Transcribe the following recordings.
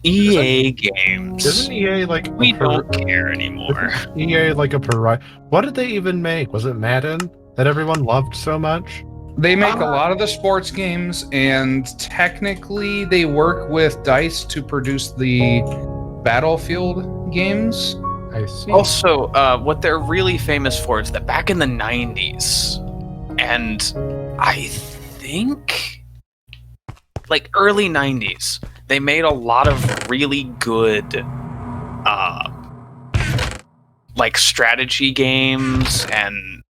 EA games. Isn't EA like We don't care anymore. EA like a pariah? What did they even make? Was it Madden that everyone loved so much? They make a lot of the sports games, and technically they work with DICE to produce the Battlefield games. I see. Also, what they're really famous for is that back in the 90s, and I think like early 90s, they made a lot of really good like strategy games, and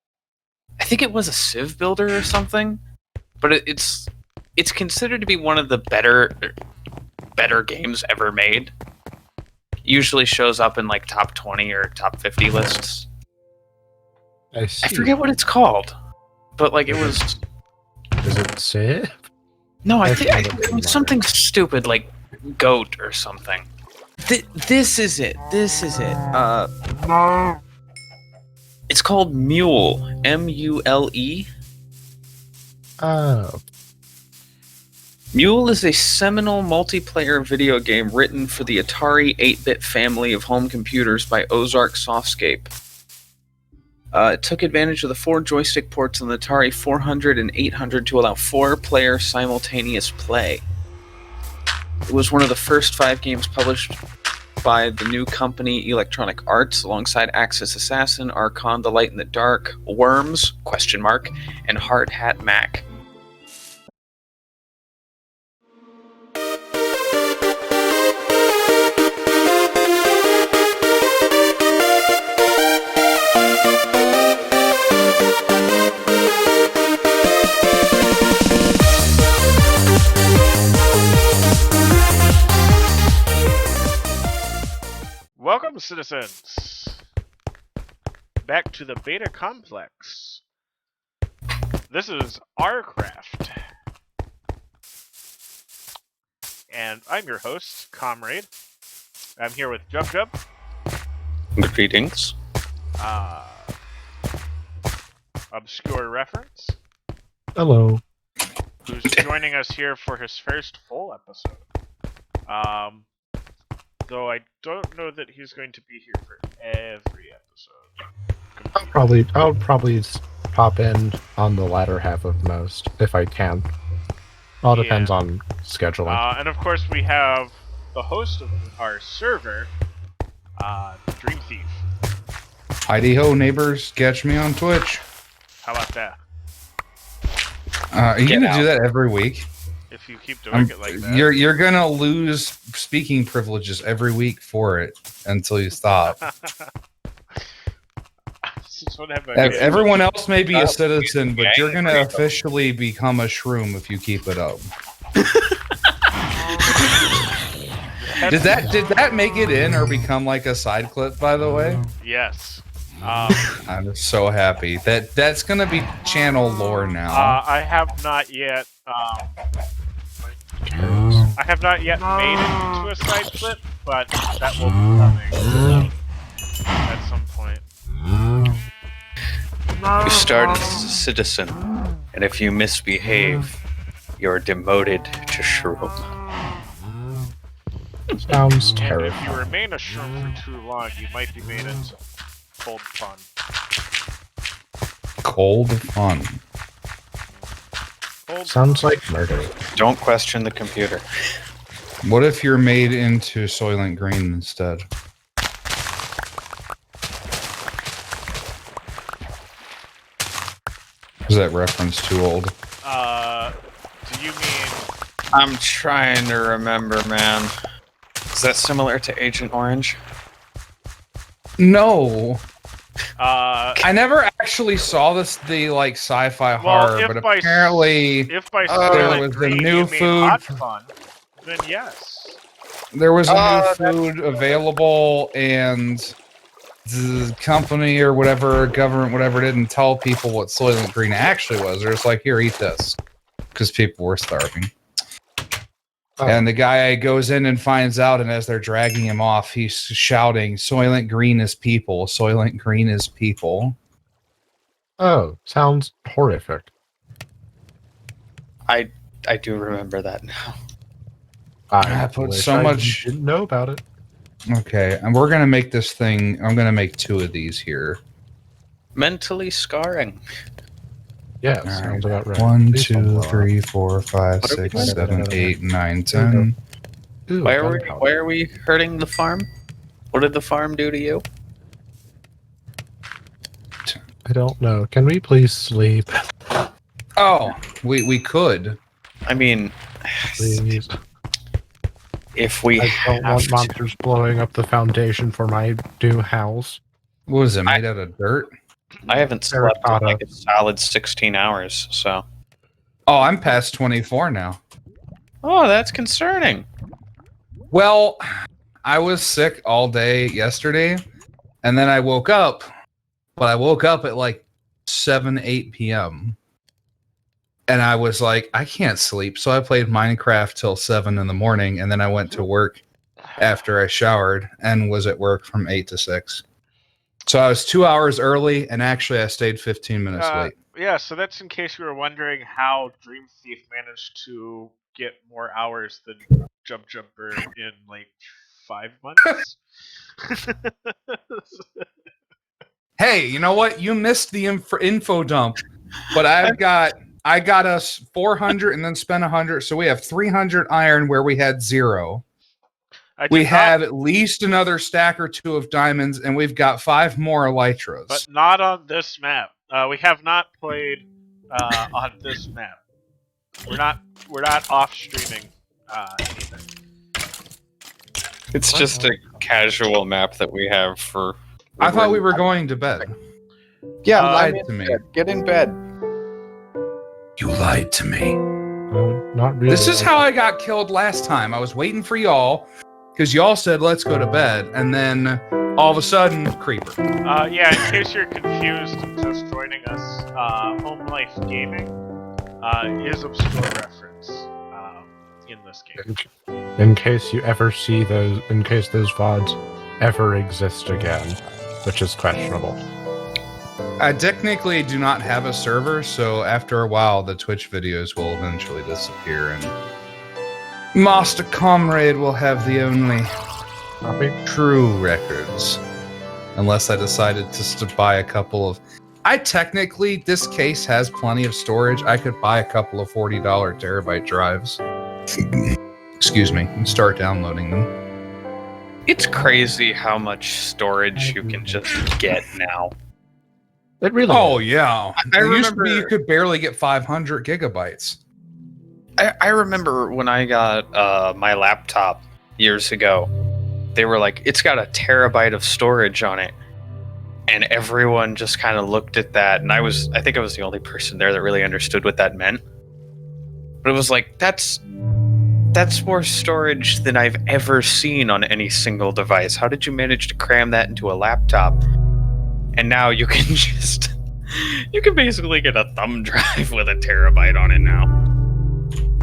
I think it was a Civ builder or something, but it's considered to be one of the better games ever made. Usually shows up in like top 20 or top 50 lists. I see. I forget what it's called, but like it was. Is it Civ? No, I think it was something stupid like Goat or something. This is it. This is it. It's called Mule. M-U-L-E. Oh. Mule is a seminal multiplayer video game written for the Atari 8-bit family of home computers by Ozark Softscape. It took advantage of the 4 joystick ports on the Atari 400 and 800 to allow 4-player simultaneous play. It was one of the first 5 games published by the new company Electronic Arts, alongside Axis Assassin, Archon the Light in the Dark, Worms, ? And Hard Hat Mac. Welcome, citizens, back to the Beta Complex. This is OurCraft, and I'm your host, Comrade. I'm here with Jub. Greetings. Obscure Reference, Hello. who's joining us here for his first full episode. Though I don't know that he's going to be here for every episode. I'll probably pop in on the latter half of most, if I can. All depends on scheduling. And of course we have the host of our server, Dreamthyf. Heidi ho, neighbors, catch me on Twitch. How about that? Are you gonna do that every week? If you keep doing it like that. You're gonna lose speaking privileges every week for it until you stop. Everyone else may be a citizen, but you're gonna officially become a shroom if you keep it up. Did that make it in or become like a side clip, by the way? Yes. I'm so happy. That's gonna be channel lore now. I have not yet made it into a side clip, but that will be coming at some point. You start as a citizen, and if you misbehave, you're demoted to shroom. Sounds And terrible. if you remain a shroom for too long, you might be made into cold fun. Cold fun. Sounds like murder. Don't question the computer. What if you're made into Soylent Green instead? Is that reference too old? Do you mean... I'm trying to remember, man. Is that similar to Agent Orange? No. I never actually saw the like sci-fi horror, but apparently if by there was green a new you mean food. hot fun, then yes. There was a new food available, and the company or whatever, government, whatever, didn't tell people what Soylent Green actually was. They're just like, here, eat this, because people were starving. Oh. And the guy goes in and finds out, and as they're dragging him off, he's shouting, Soylent Green is people. Soylent Green is people. Oh, sounds horrific. I do remember that now. I put wish so I much. didn't know about it. Okay, and we're gonna make this thing. I'm gonna make 2 of these here. Mentally scarring. Yeah, All right. sounds about right. 1, Please 2, don't 3, 4, 5, What are we 6, doing? 7, 8, 9, 10. Ooh, Why gunpowder. are we hurting the farm? What did the farm do to you? I don't know. Can we please sleep? Oh, we could. I mean, Please. if we I don't have want to. monsters blowing up the foundation for my new house. What is it made out of dirt? I haven't slept in Terracotta. like a solid 16 hours, so. Oh, I'm past 24 now. Oh, that's concerning. Well, I was sick all day yesterday, and then I woke up, but I woke up at like 8 p.m. And I was like, I can't sleep. So I played Minecraft till 7 in the morning, and then I went to work after I showered and was at work from 8 to 6. So I was 2 hours early, and actually I stayed 15 minutes late. Yeah, so that's in case you were wondering how Dreamthyf managed to get more hours than Jump Jumper in like 5 months. Hey, you know what? You missed the info dump, but I got us 400 and then spent 100, so we have 300 iron where we had 0. We have at least another stack or 2 of diamonds, and we've got 5 more elytras. But not on this map. We have not played on this map. We're not off streaming anything. It's just a casual map that we have for. I thought we were going to bed. Yeah, You lied to me. Get in bed. You lied to me. Not really. This is how I got killed last time. I was waiting for y'all because y'all said let's go to bed, and then all of a sudden, creeper. Yeah, in case you're confused and just joining us, Home Life Gaming is obscure reference in this game. In case you ever see those, in case those VODs ever exist again, which is questionable. I technically do not have a server, so after a while, the Twitch videos will eventually disappear, and Master Comrade will have the only true records. Unless I decided to buy a couple of... this case has plenty of storage. I could buy a couple of $40 terabyte drives. Excuse me, and start downloading them. It's crazy how much storage you can just get now. It really Oh, is. yeah. I It used to remember- be you could barely get 500 gigabytes. I remember when I got my laptop years ago, they were like, it's got a terabyte of storage on it. And everyone just kind of looked at that, and I think I was the only person there that really understood what that meant. But it was like, that's more storage than I've ever seen on any single device. How did you manage to cram that into a laptop? And now you can you can basically get a thumb drive with a terabyte on it now.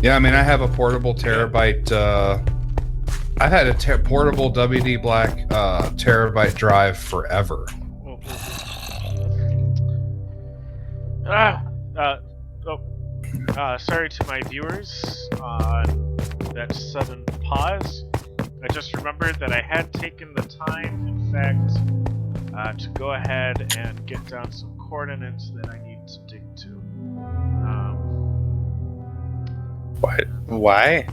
Yeah, I mean, I have a portable terabyte. I've had a portable WD Black terabyte drive forever. Sorry to my viewers on that sudden pause. I just remembered that I had taken the time, in fact, to go ahead and get down some coordinates that I need to dig to. What? Why?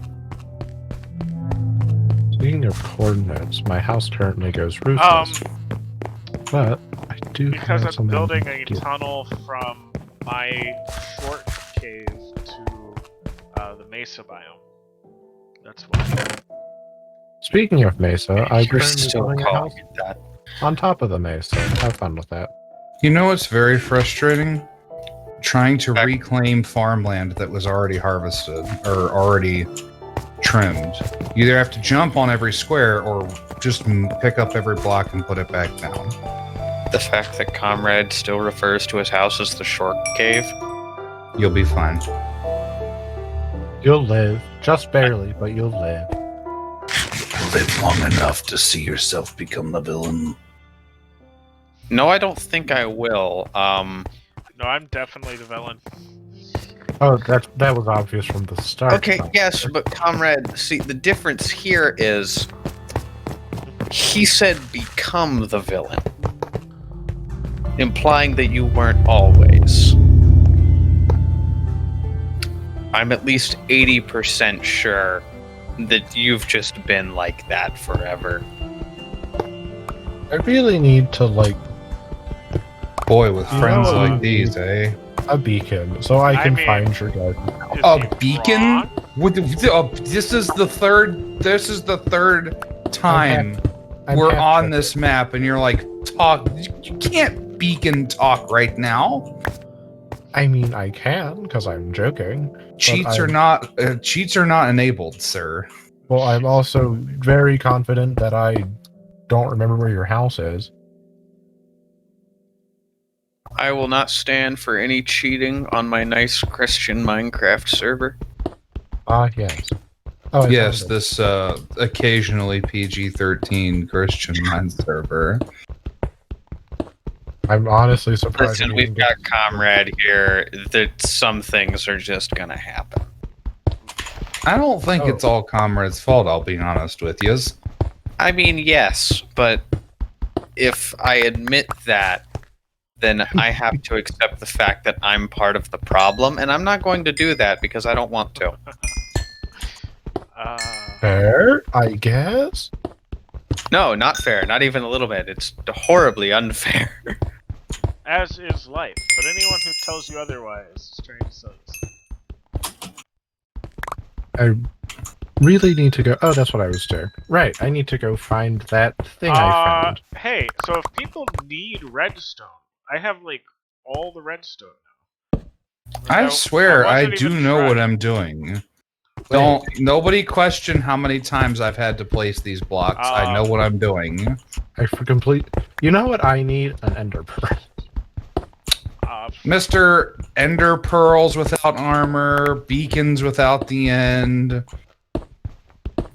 Speaking of coordinates, my house currently goes roofless. But I do Because have I'm something building to a do. tunnel from my short cave to the mesa biome. That's why. Speaking of Mesa, I'm You're currently still building a house calling it that. on top of the Mesa. Have fun with that. You know what's very frustrating? Trying to reclaim farmland that was already harvested or already trimmed. You either have to jump on every square or just pick up every block and put it back down. The fact that Comrade still refers to his house as the Short Cave. You'll be fine. You'll live. Just barely, but you'll live. Live long enough to see yourself become the villain. No, I don't think I will. No, I'm definitely the villain. Oh, that was obvious from the start. Okay, yes, but comrade, see, the difference here is he said become the villain, implying that you weren't always. I'm at least 80% sure that you've just been like that forever. I really need to, like, Boy, with You friends know, like these, eh? a beacon, so I can mean- find your guys. Is A he beacon? wrong? This is the third time I'm we're half on joking. this map, and you're like, talk. You can't beacon talk right now. I mean, I can, because I'm joking. Cheats are not enabled, sir. Well, I'm also very confident that I don't remember where your house is. I will not stand for any cheating on my nice Christian Minecraft server. Ah, yes. Oh, I Yes, found it. this occasionally PG-13 Christian mind server. I'm honestly surprised. Listen, you we've didn't got get- comrade here that some things are just gonna happen. I don't think Oh. it's all Comrade's fault, I'll be honest with you. I mean, yes, but if I admit that, then I have to accept the fact that I'm part of the problem, and I'm not going to do that because I don't want to. Fair, I guess. No, not fair, not even a little bit. It's horribly unfair. As is life, but anyone who tells you otherwise is trying to sell you. I really need to go. Oh, that's what I was doing. Right, I need to go find that thing I found. Hey, so if people need redstone, I have like all the redstone now. I swear, I wasn't do even know what trying. I'm doing. Don't nobody question how many times I've had to place these blocks. I know what I'm doing. I for complete. You know what I need? An ender pearl. Mr. Ender Pearls without armor, beacons without the end.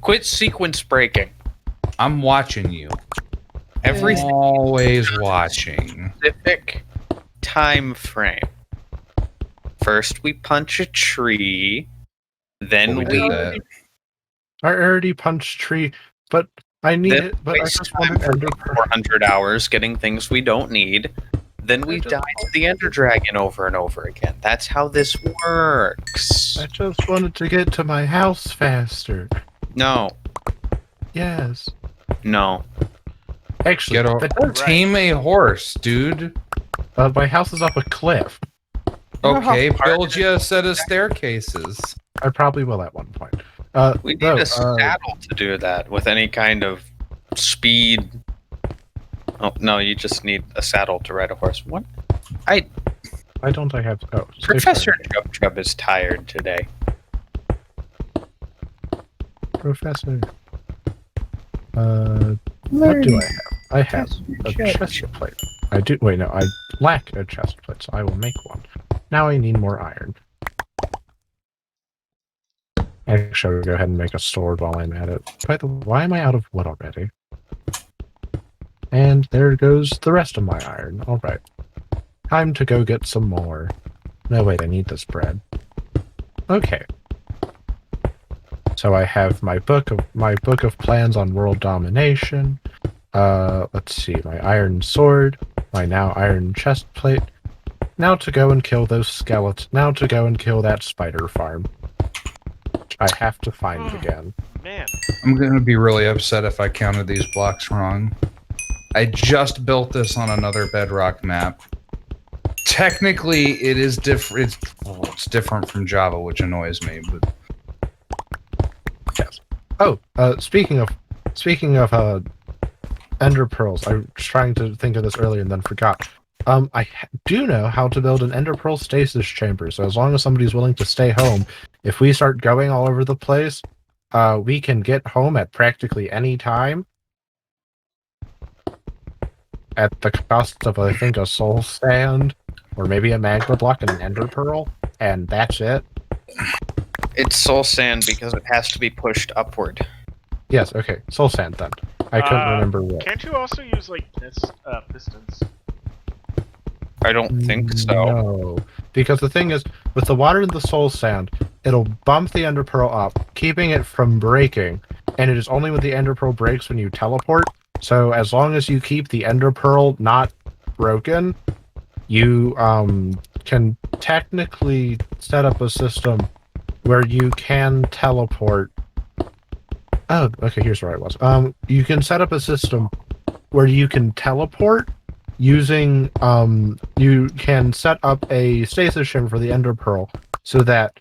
Quit sequence breaking. I'm watching you. Everything Always watching. specific time frame. First we punch a tree, then We we, did that. I already punched tree, but I need then it. But I waste just want time an for ender pearl. 400 hours getting things we don't need. Then we die to the Ender Dragon over and over again. That's how this works. I just wanted to get to my house faster. No, Yes. no. Actually, that does- Tame a horse, dude. my house is up a cliff. Okay, how hard build you a set of staircases. I probably will at one point. We need no, a saddle to do that with any kind of speed. Oh, no, you just need a saddle to ride a horse. What? why don't I have? Oh, Professor Chub Chub is tired today. Professor. What do I have? I have a chest plate. I do. Wait, no, I lack a chest plate, so I will make one. Now I need more iron. Actually, I'll go ahead and make a sword while I'm at it. By the way, why am I out of wood already? And there goes the rest of my iron. Alright. Time to go get some more. No, wait, I need this bread. Okay. So I have my book of plans on world domination. Let's see, my iron sword, my now iron chest plate. Now to go and kill those skeletons. Now to go and kill that spider farm. Which I have to find again. Man, I'm gonna be really upset if I counted these blocks wrong. I just built this on another Bedrock map. Technically, it is different. It's different from Java, which annoys me. But Yes. Oh, speaking of ender pearls, I was trying to think of this earlier and then forgot. Do know how to build an ender pearl stasis chamber. So as long as somebody's willing to stay home, if we start going all over the place, we can get home at practically any time. At the cost of, I think, a soul sand, or maybe a magma block and an ender pearl, and that's it. It's soul sand because it has to be pushed upward. Yes, okay, soul sand then. I couldn't remember what. can't you also use like pistons? I don't think so. No, because the thing is, with the water and the soul sand, it'll bump the ender pearl up, keeping it from breaking. And it is only when the ender pearl breaks when you teleport. So as long as you keep the ender pearl not broken, you can technically set up a system where you can teleport. Oh, okay, here's where I was. You can set up a system where you can teleport using you can set up a stasis shim for the ender pearl so that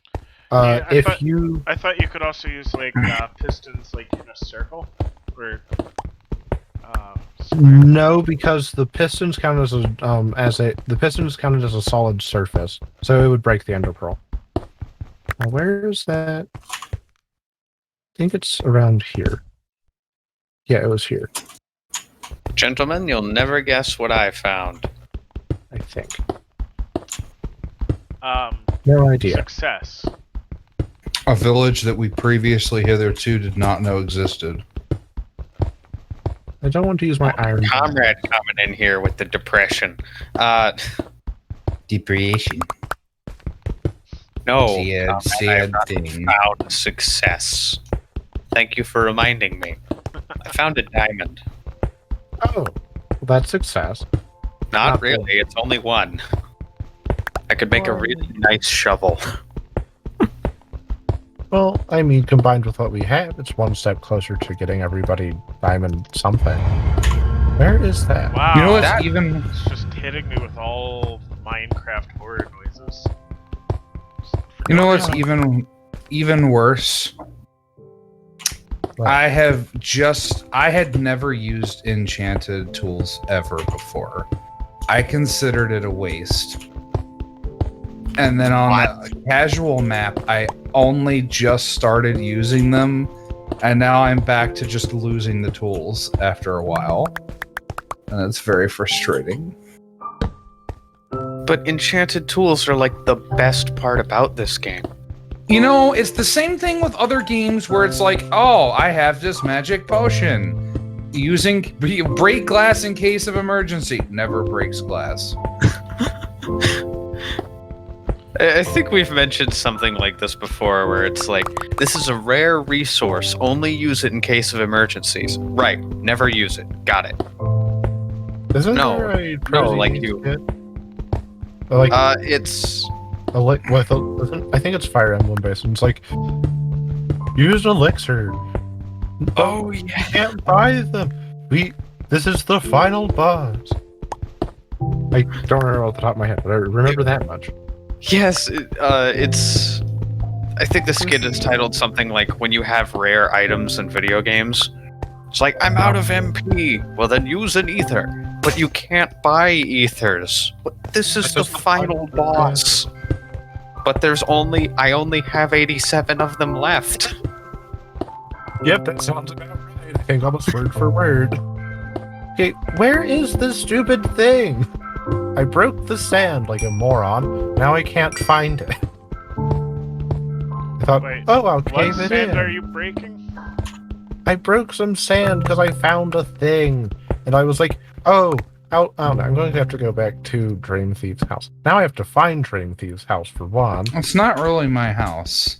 Yeah, I if thought- you I thought you could also use like pistons like in a circle, or no, because the pistons count as the pistons counted as a solid surface, so it would break the ender pearl. Now, where is that? I think it's around here. Yeah, it was here. Gentlemen, you'll never guess what I found. I think. um No idea. success. A village that we previously hitherto did not know existed. I don't want to use my iron. Comrade coming in here with the depression. Depreciation. No. Sad thing. Found success. Thank you for reminding me. I found a diamond. Oh, well, that's success. Not Not really. It's only one. I could make a really nice shovel. Well, I mean, combined with what we have, it's one step closer to getting everybody diamond something. Where is that? Wow. You know what's that- even It's just hitting me with all Minecraft horror noises. You know what's even worse? What? I had never used enchanted tools ever before. I considered it a waste. And then on a casual map, I only just started using them, and now I'm back to just losing the tools after a while. And it's very frustrating. But enchanted tools are like the best part about this game. You know, it's the same thing with other games where it's like, oh, I have this magic potion. Break glass in case of emergency. Never breaks glass. I think we've mentioned something like this before where it's like, this is a rare resource, only use it in case of emergencies. Right, never use it. Got it. Isn't No. there a No, like Prezi you- kit? Like It's... I think it's Fire Emblem based, and it's like use elixir. Oh, You yeah. can't buy them. This is the final boss. I don't remember off the top of my head, but I remember that much. Yes, it's... I think the skit is titled something like, when you have rare items in video games. It's like, I'm out of MP. Well, then use an ether. But you can't buy ethers. This is This the is the final final boss. boss. But I only have 87 of them left. Yep, that sounds about right. I think almost word for word. Okay, where is this stupid thing? I broke the sand like a moron. Now I can't find it. I thought, Wait, oh, I'll What cave it sand in. are you breaking? I broke some sand because I found a thing. And I was like, oh, I'm going to have to go back to Dreamthyf's house. Now I have to find Dreamthyf's house for one. It's not really my house.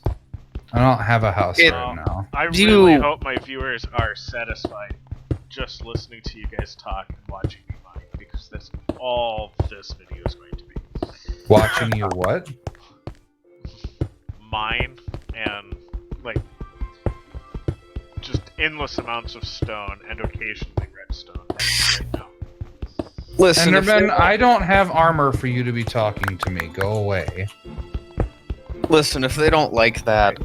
I don't have a house right now. I You- really hope my viewers are satisfied just listening to you guys talk and watching me mine, because that's all this video is going to be. Watching you what? Mine and like just endless amounts of stone and occasionally redstone right now. Listen, if Enderman, they- I don't have armor for you to be talking to me. Go away. Listen, if they don't like that,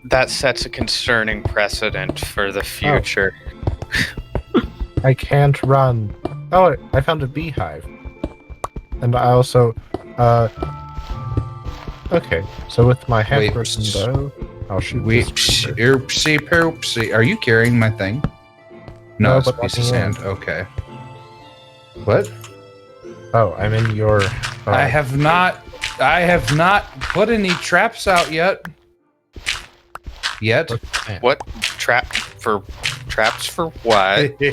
that sets a concerning precedent for the future. I can't run. Oh, I found a beehive. And I also, okay, so with my half-broken Wait, bow, I'll shoot Wait, this creeper. oopsie poopsie. Are you carrying my thing? No, No, it's a but piece of let me sand. Okay. What? Oh, I'm in your... I have not put any traps out yet. What? Traps for what? For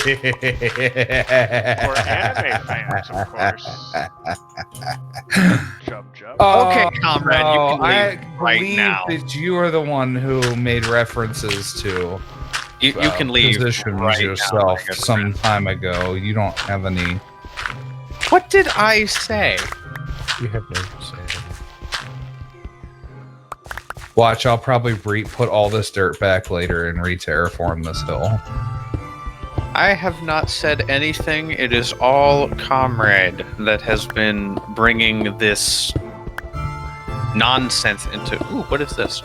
anime fans, of course. Jump. Okay, comrade, you no, can leave I right believe now. that you are the one who made references to You can leave positions right yourself now. some time ago. You don't have any. What did I say? You have no say. Watch, I'll probably put all this dirt back later and re-terraform this hill. I have not said anything. It is all Comrade that has been bringing this nonsense into... Ooh, what is this?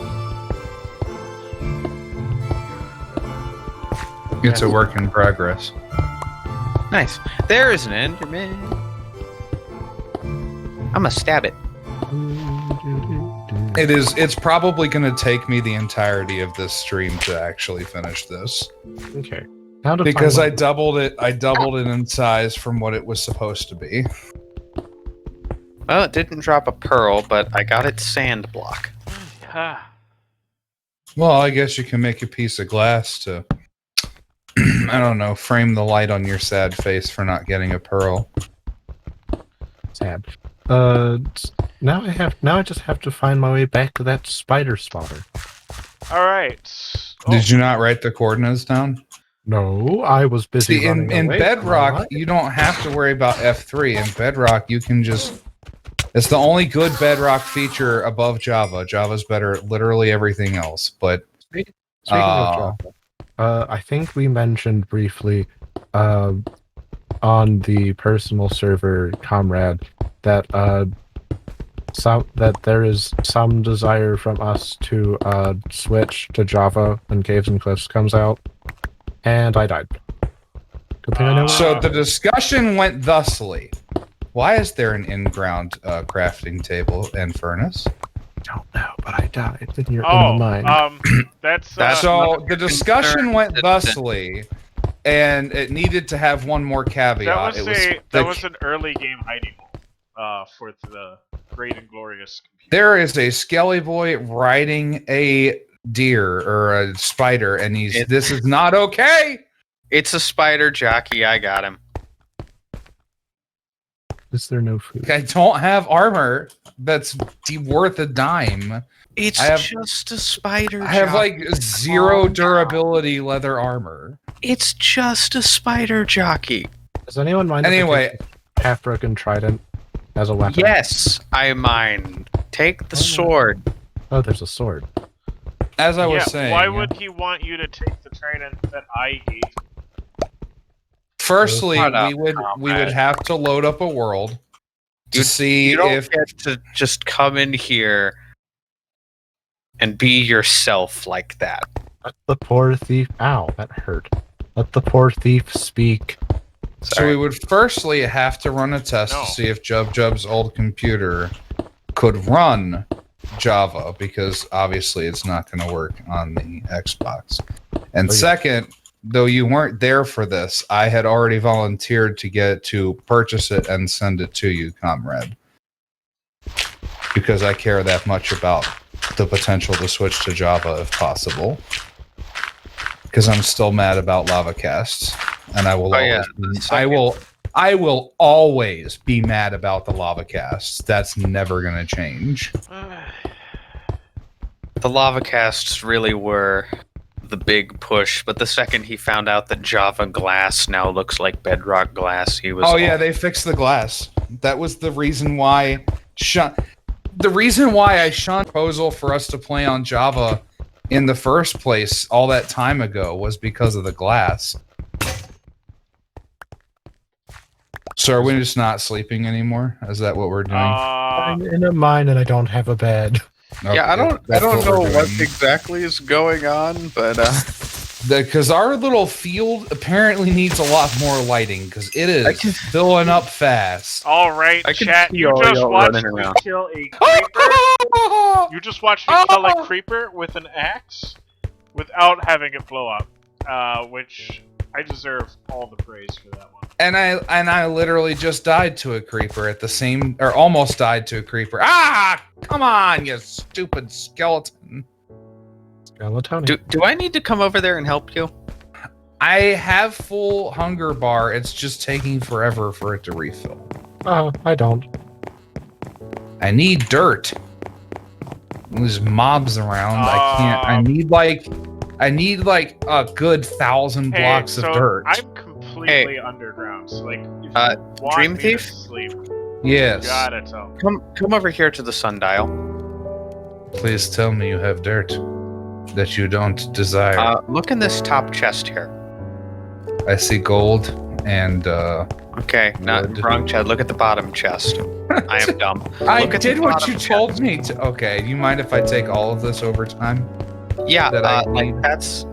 It's a work in progress. Nice. There is an Enderman. I'm gonna stab it. It's probably going to take me the entirety of this stream to actually finish this. Okay. Now to Because I find doubled it in size from what it was supposed to be. Well, it didn't drop a pearl, but I got its sand block. Ah, Well, I guess you can make a piece of glass to, I don't know, frame the light on your sad face for not getting a pearl. sad. Now I just have to find my way back to that spider spotter. all right. Did you not write the coordinates down? No, I was busy See, running in away Bedrock, from you don't have to worry about F3. In Bedrock, you can just... It's the only good Bedrock feature above Java. Java's better at literally everything else, but... Speaking of Java, I think we mentioned briefly on the personal server, Comrade, that that there is some desire from us to switch to Java when Caves and Cliffs comes out, and I died. Good thing I know. So the discussion went thusly. Why is there an in-ground crafting table and furnace? I don't know, but I died. Then you're in Oh, the mine. that's So the discussion went thusly, and it needed to have one more caveat. that was an early game hiding hole for the great and glorious computer. There is a Skelly Boy riding a deer or a spider, and this is not okay. It's a spider jockey. I got him. Is there no food? I don't have armor that's worth a dime. It's I have- just a spider I have jockey. like zero durability leather armor. It's just a spider jockey. Does anyone mind? Anyway. if I take the half-broken trident as a weapon. Yes, I mind. Take the sword. Oh, there's a sword. As I was saying, why would he want you to take the trident that I gave him? firstly, Shut up, we would comrade. have to load up a world to see You don't if get to just come in here and be yourself like that. Let the poor thief. Ow, that hurt. Let the poor thief speak. So we would firstly have to run a test No. to see if Jub's old computer could run Java, because obviously it's not going to work on the Xbox. And Oh, yeah. second, though you weren't there for this, I had already volunteered to purchase it and send it to you, comrade. Because I care that much about the potential to switch to Java if possible. Because I'm still mad about lava casts, and I will I will always be mad about the lava casts. That's never going to change. The lava casts really were the big push, but the second he found out that Java Glass now looks like Bedrock Glass, he was. Oh yeah, they fixed the glass. That was the reason why. The reason why I shunned proposal for us to play on Java in the first place all that time ago was because of the glass. So are we just not sleeping anymore? Is that what we're doing? I'm in a mine and I don't have a bed. Yeah, I don't That's know we're what doing. exactly is going on, but Because our little field apparently needs a lot more lighting, because it I is can- filling up fast. All right, I can chat. see You all just y'all watched running me around. kill a creeper. You just watched me kill a creeper with an axe without having it blow up, which I deserve all the praise for that one. And I literally just died to a creeper at the same, or almost died to a creeper. Ah! Come on, you stupid skeleton. Skeletoni. do I need to come over there and help you? I have full hunger bar. It's just taking forever for it to refill. Oh, I don't. I need dirt. There's mobs around. I can't. I need like a good 1,000 blocks of dirt. I'm completely underground. So like, if you want me to Dreamthyf? sleep, Yes. gotta tell me. Come over here to the sundial. Please tell me you have dirt that you don't desire. Look in this top chest here. I see gold and Okay, not Wood. wrong chest. Look at the bottom chest. I am dumb. I Look at the did what bottom you chest. told me to. Okay, you mind if I take all of this over time? Yeah, that I like need.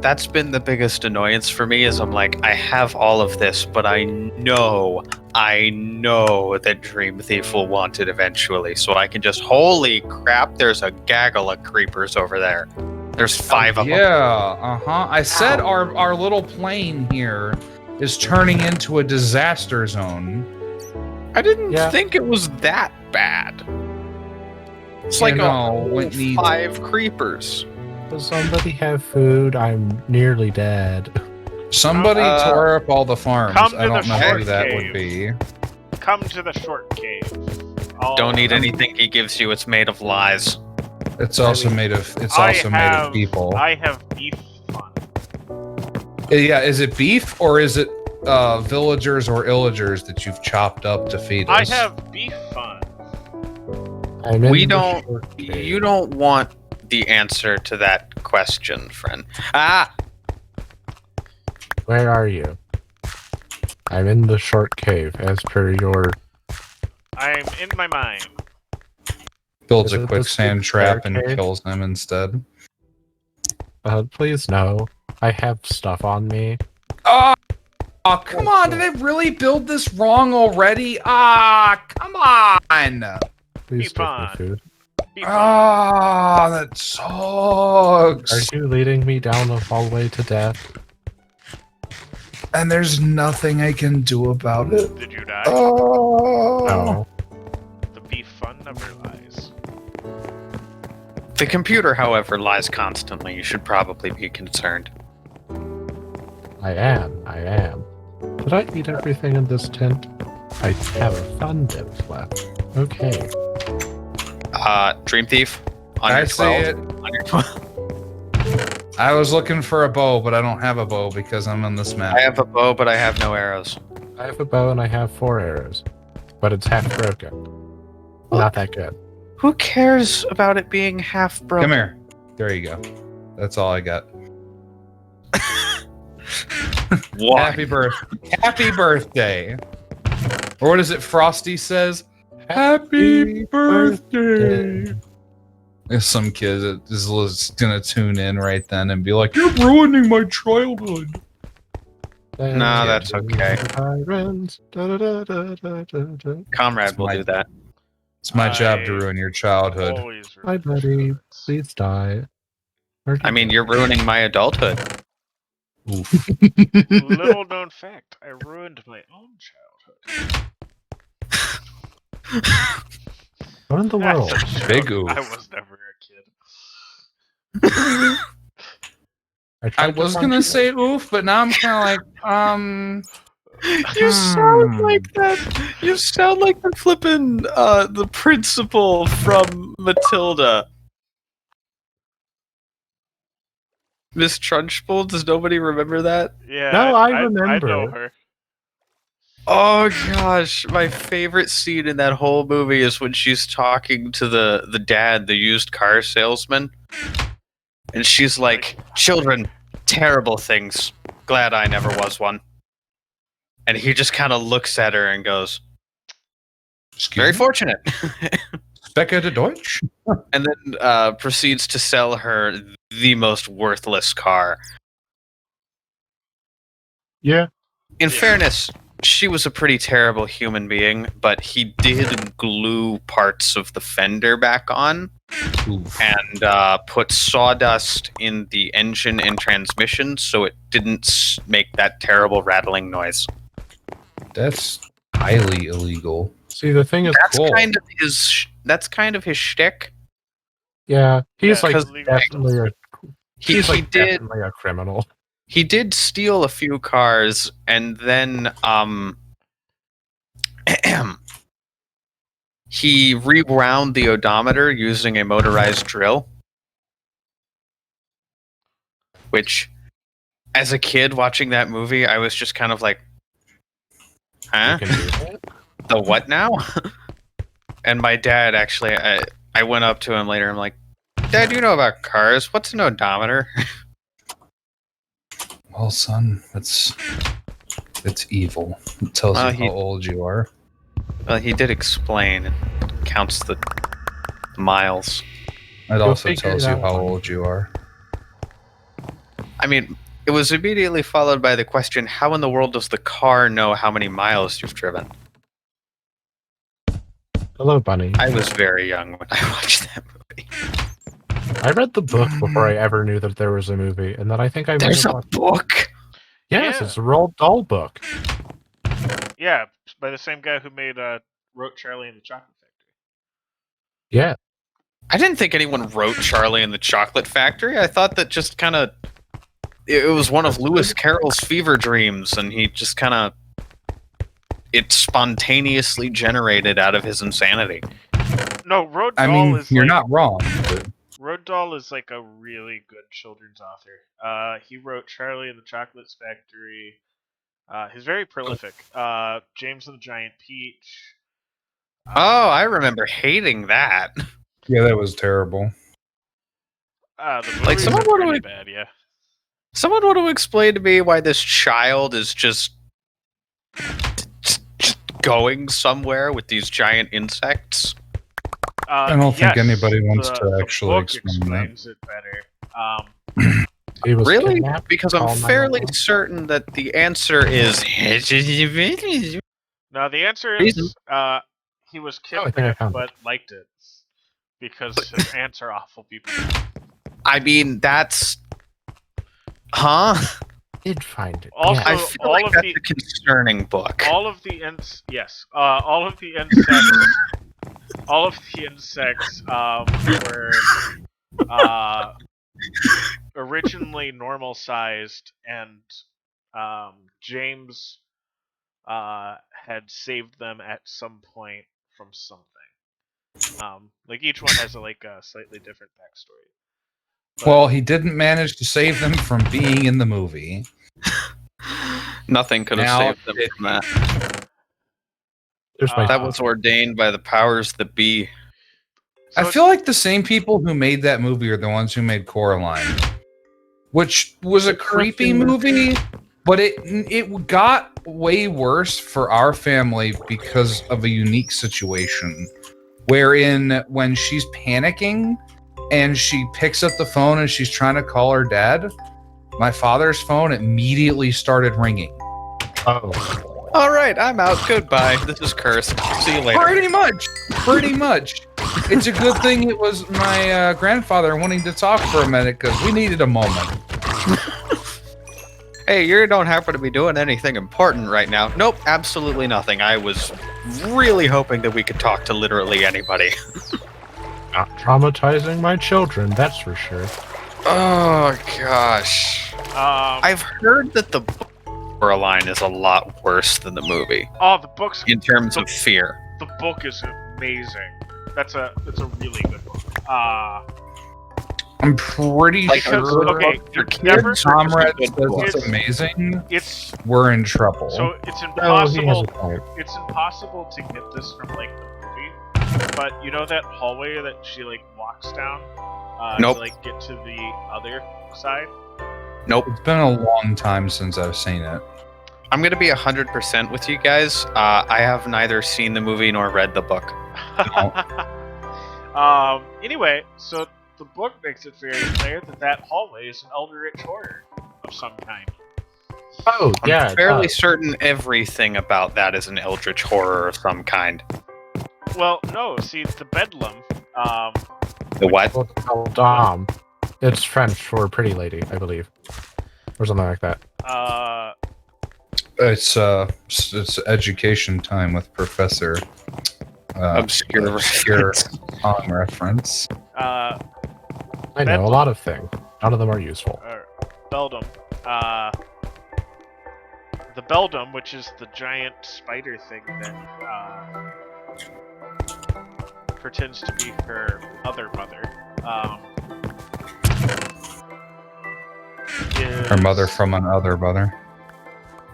that's been the biggest annoyance for me. Is I'm like, I have all of this, but I know that Dreamthyf will want it eventually, so I can just holy crap! There's a gaggle of creepers over there. There's 5 of them. Yeah, I said our little plane here is turning into a disaster zone. I didn't Yeah. think it was that bad. It's You like know, a it needs- 5 creepers. Does somebody have food? I'm nearly dead. Somebody tore up all the farms. Come I to don't the know who short that cave. would be. Come to the short cave. Don't eat anything he gives you. It's made of lies. It's also made of. It's also made of people. I have beef fun. Yeah, is it beef or is it villagers or illagers that you've chopped up to feed I us? have beef fun. I'm in We the don't- short cave. You don't want the answer to that question, friend. Ah! Where are you? I'm in the short cave, as per your. I'm in my mind. Builds Is a it quicksand the trap and barricade? kills them instead. Please no. I have stuff on me. Oh, come on! Did I really build this wrong already? Come on! Please Keep give me on. food. Beef fun. That sucks. Are you leading me down the hallway to death? And there's nothing I can do about it. Did you die? Oh. No. The beef fun never lies. The computer, however, lies constantly. You should probably be concerned. I am. Did I eat everything in this tent? I have a fun bit left. Okay. Dreamthyf, on I your see 12. it. On your 12. I was looking for a bow, but I don't have a bow because I'm on this map. I have a bow, but I have no arrows. I have a bow and I have 4 arrows. But it's half broken. Not that good. Who cares about it being half broken? Come here. There you go. That's all I got. Why? Happy birthday. Or what is it Frosty says? Happy birthday. There's some kid that is gonna tune in right then and be like, "You're ruining my childhood." No, that's okay. Tyrants. Comrade will do that. It's my job to I ruin your childhood. Always Hi, remember buddy. this. Please die. Where'd I you mean, go? you're ruining my adulthood. Oof. Little known fact, I ruined my own childhood. What in the That's world? a joke. Big oof. I was never a kid. I tried to was punch gonna you. say oof, but now I'm kind of like, You sound like that. You sound like the flippin' the principal from Matilda. Miss Trunchbull. Does nobody remember that? Yeah. No, I I know remember. her. Oh gosh, my favorite scene in that whole movie is when she's talking to the dad, the used car salesman, and she's like, "Children, terrible things. Glad I never was one." And he just kind of looks at her and goes, "Very fortunate," Specke de Deutsch. and then proceeds to sell her the most worthless car. Yeah. In Yeah. fairness, she was a pretty terrible human being, but he did glue parts of the fender back on Oof. and put sawdust in the engine and transmission so it didn't make that terrible rattling noise. That's highly illegal. See, the thing is, That's Cool. kind of his. That's kind of his shtick. yeah, he's Yeah, like 'cause definitely a He, he's he like did. definitely a criminal. He did steal a few cars, and then he rewound the odometer using a motorized drill. Which, as a kid watching that movie, I was just kind of like, huh? You can do that? The what now? And my dad actually, I went up to him later. I'm like, Dad, you know about cars? What's an odometer? Well, son, it's evil. It tells Well, you how old you are. Well, he did explain. It counts the miles. It also figure tells it you out how one old you are. I mean, it was immediately followed by the question, how in the world does the car know how many miles you've driven? Hello, Bunny. I was very young when I watched that movie. I read the book before I ever knew that there was a movie, and then I think I might There's have a watched. book? Yes, Yeah. it's a Roald Dahl book. Yeah, by the same guy who wrote Charlie and the Chocolate Factory. Yeah, I didn't think anyone wrote Charlie and the Chocolate Factory. I thought that just kind of... It was one of Lewis Carroll's fever dreams, and he just kind of... It spontaneously generated out of his insanity. No, Roald I Dahl mean, is you're like, not wrong. But Roald Dahl is like a really good children's author. He wrote Charlie and the Chocolate Factory. He's very prolific. James and the Giant Peach. Oh, I remember hating that. yeah, that was terrible. The Like, movies someone are wanna- pretty bad, yeah. Someone want to explain to me why this child is just going somewhere with these giant insects? I don't think yes, anybody wants the to actually book explain that. explains it better. he was Really? kidnapped. Because I'm Call fairly 911. certain that the answer is... No, the answer Reason. is he was Oh, I think I kidnapped found but liked it because his aunts are awful people. I mean, that's... Huh? Did find it. Also, yeah. I feel all like of that's the- a concerning book. All of the all of the insects, all of the insects were originally normal sized, and James had saved them at some point from something. Like each one has a slightly different backstory. But- Well, he didn't manage to save them from being in the movie. Nothing could have Now saved them it- from that. There's my. That was ordained by the powers that be. So I feel like the same people who made that movie are the ones who made Coraline, which was a creepy movie, but it got way worse for our family because of a unique situation, wherein when she's panicking and she picks up the phone and she's trying to call her dad, my father's phone immediately started ringing. Oh, All right, I'm out. Goodbye. This is cursed. See you later. Pretty much. It's a good thing it was my grandfather wanting to talk for a minute because we needed a moment. Hey, you don't happen to be doing anything important right now. Nope, absolutely nothing. I was really hoping that we could talk to literally anybody. not traumatizing my children, that's for sure. Oh, gosh. I've heard that the book Coraline is a lot worse than the movie the book's in terms of fear. the book is amazing. That's a really good book. I'm pretty Like, sure okay, for you've kids, never- Comrade It's says a good it's book. amazing. It's We're in trouble. so it's No, he has impossible. a point. It's impossible to get this from like the movie, but you know that hallway that she like walks down Nope. to like get to the other side. Nope. It's been a long time since I've seen it. I'm going to be 100% with you guys. I have neither seen the movie nor read the book. Anyway, so the book makes it very clear that hallway is an eldritch horror of some kind. Oh, I'm yeah. it fairly does. certain everything about that is an eldritch horror of some kind. Well, no, see the Bedlam. The what? Well, it's called Dom. It's French for pretty lady, I believe, or something like that. It's education time with Professor. Obscure obscure song reference. I know a Bedlam. lot of things. None of them are useful. Beldam. The Beldam, which is the giant spider thing that pretends to be her other mother. Her mother from another mother.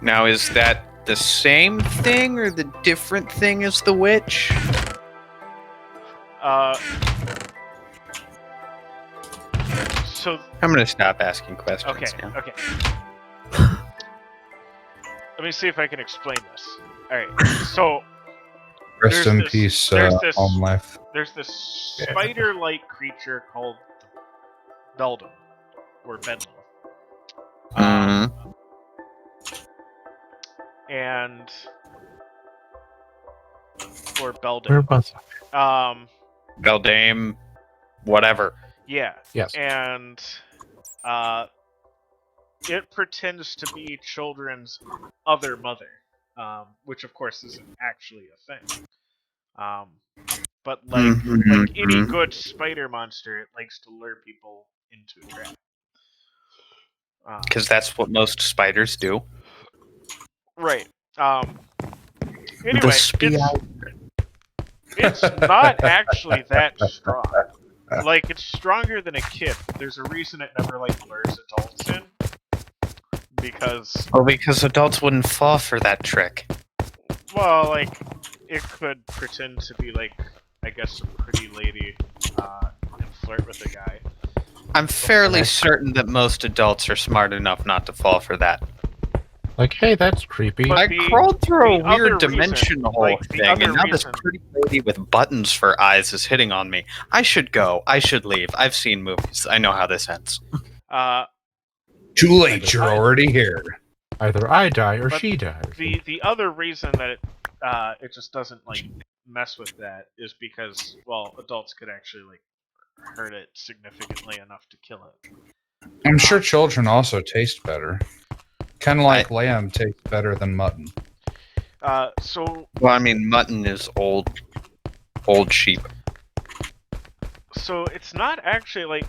Now, is that the same thing or the different thing as the witch? So I'm gonna stop asking questions okay, now. okay. Let me see if I can explain this. All right. So Rest There's in this- peace, there's this- home life. there's this spider-like creature called Beldam or Bedlam. And or Beldam. Where was I? Beldame, whatever. Yeah. Yes. And it pretends to be children's other mother, which of course isn't actually a thing. But like any good spider monster, it likes to lure people into a trap. Because that's what most spiders do. Right. Anyway, The spia- it's not actually that strong. Like, it's stronger than a kid, but there's a reason it never, like, lures adults in. Because, Well, because adults wouldn't fall for that trick. well, like, it could pretend to be, like, I guess a pretty lady, and flirt with a guy. I'm fairly certain that most adults are smart enough not to fall for that. Like, hey, that's creepy. But I the- crawled through a the other weird reason- dimensional like, the thing, other and now this reason- pretty lady with buttons for eyes is hitting on me. I should go. I should leave. I've seen movies. I know how this ends. Too late, you're already here. Either I die or But she dies. the other reason that it just doesn't, like, mess with that is because, well, adults could actually, like, hurt it significantly enough to kill it. I'm sure children also taste better. Kind of like lamb tastes better than mutton. So Well, I mean, mutton is old sheep. it's not actually, like,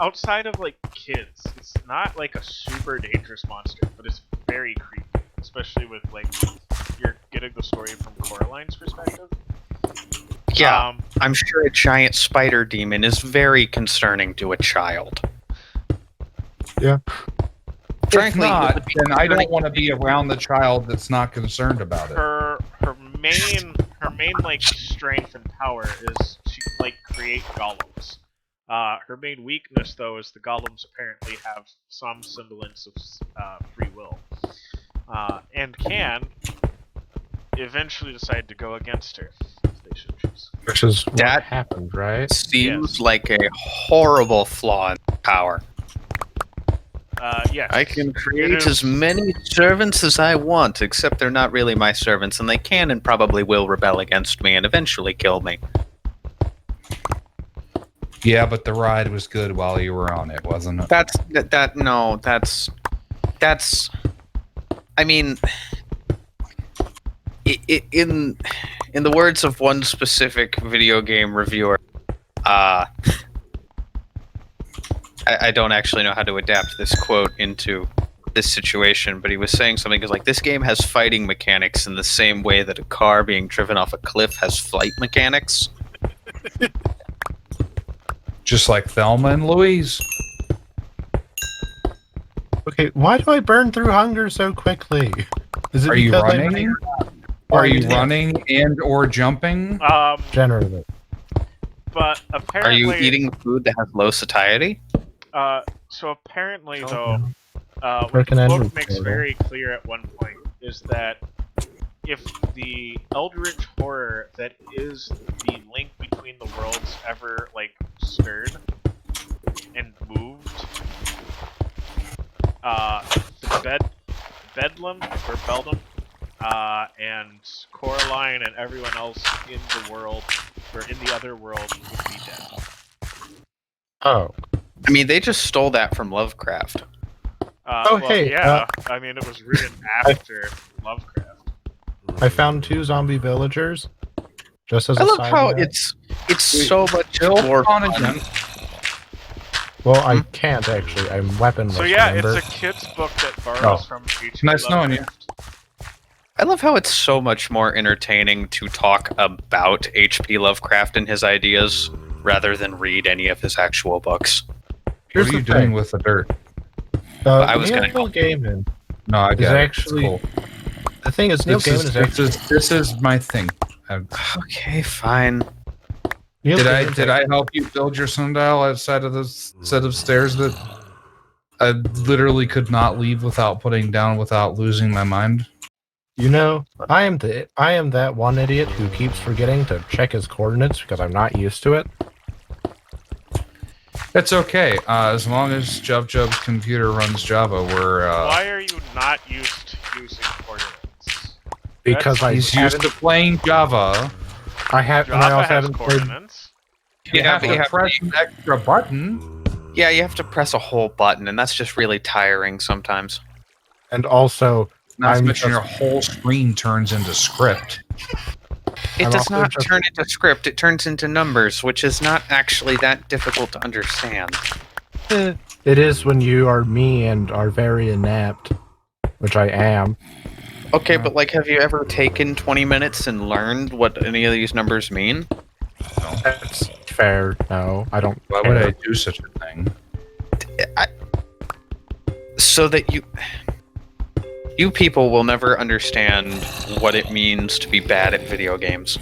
outside of, like, kids, it's not, like, a super dangerous monster, but it's very creepy, especially with, like, you're getting the story from Coraline's perspective. Yeah, I'm sure a giant spider demon is very concerning to a child. Yeah. Frankly, if it not, would be then I don't concerning- want to be around the child that's not concerned about it. Her main like strength and power is she can, like, create golems. Her main weakness, though, is the golems apparently have some semblance of free will, and can eventually decide to go against her if they should choose. Which is what That- happened, right? Seems Yes. like a horrible flaw in power. Yes. I can It create is- as many servants as I want, except they're not really my servants, and they can and probably will rebel against me and eventually kill me. Yeah, but the ride was good while you were on it, wasn't it? That's. I mean, in the words of one specific video game reviewer, I don't actually know how to adapt this quote into this situation, but he was saying something like, this game has fighting mechanics in the same way that a car being driven off a cliff has flight mechanics. Just like Thelma and Louise. Okay, why do I burn through hunger so quickly? Is it Are you because I'm running? Or Are you yeah. running and or jumping? generally? But Are apparently, you eating food that has low satiety? So apparently, Oh, though, no. what Broken the engine book makes portal. very clear at one point is that if the Eldritch horror that is the link between the worlds ever, like, stirred and moved, the Bedlam or Beldam, and Coraline and everyone else in the world or in the other world would be dead. Oh, I mean, they just stole that from Lovecraft. Hey, yeah. I mean, it was written after Lovecraft. I found 2 zombie villagers. Just as I a love side how note. it's so much more on fun. again. Well, I can't actually. I'm weaponless. So yeah, remember? it's a kid's book that borrows Oh. from H.P. Nice knowing you. Lovecraft. I love how it's so much more entertaining to talk about H.P. Lovecraft and his ideas rather than read any of his actual books. Here's what are you the doing thing. with the dirt? I was Neil gonna help. Gaiman No, I is got actually. it. It's cool. The thing is, Neil Gaiman is actually. This is my thing. Okay, fine. Neil Did Gaiman's I help you build your sundial outside of this set of stairs that I literally could not leave without putting down without losing my mind? You know, I am that one idiot who keeps forgetting to check his coordinates because I'm not used to it. It's okay. As long as Jub's computer runs Java, we're Why are you not used to using coordinates? Because he's used to playing Java. I have, and I Java also has haven't played. coordinates. You have to press an extra button. Yeah, you have to press a whole button, and that's just really tiring sometimes. And also, Not to I'm mention just- your whole screen turns into script. It I'm does also not just- turn into script, it turns into numbers, which is not actually that difficult to understand. it is when you are me and are very inept, which I am. Okay, but like, have you ever taken 20 minutes and learned what any of these numbers mean? That's fair. No, I don't. Why would I do such a thing? So that you people will never understand what it means to be bad at video games.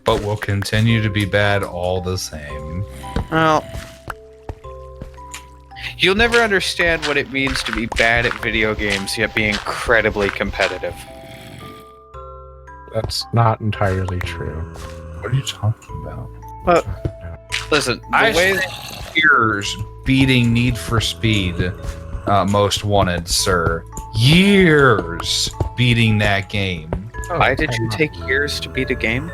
But we'll continue to be bad all the same. Well, you'll never understand what it means to be bad at video games yet be incredibly competitive. That's not entirely true. What are you talking about? Listen, I the way spent years beating Need for Speed Most Wanted, sir. Years beating that game. why did you take years to beat a game?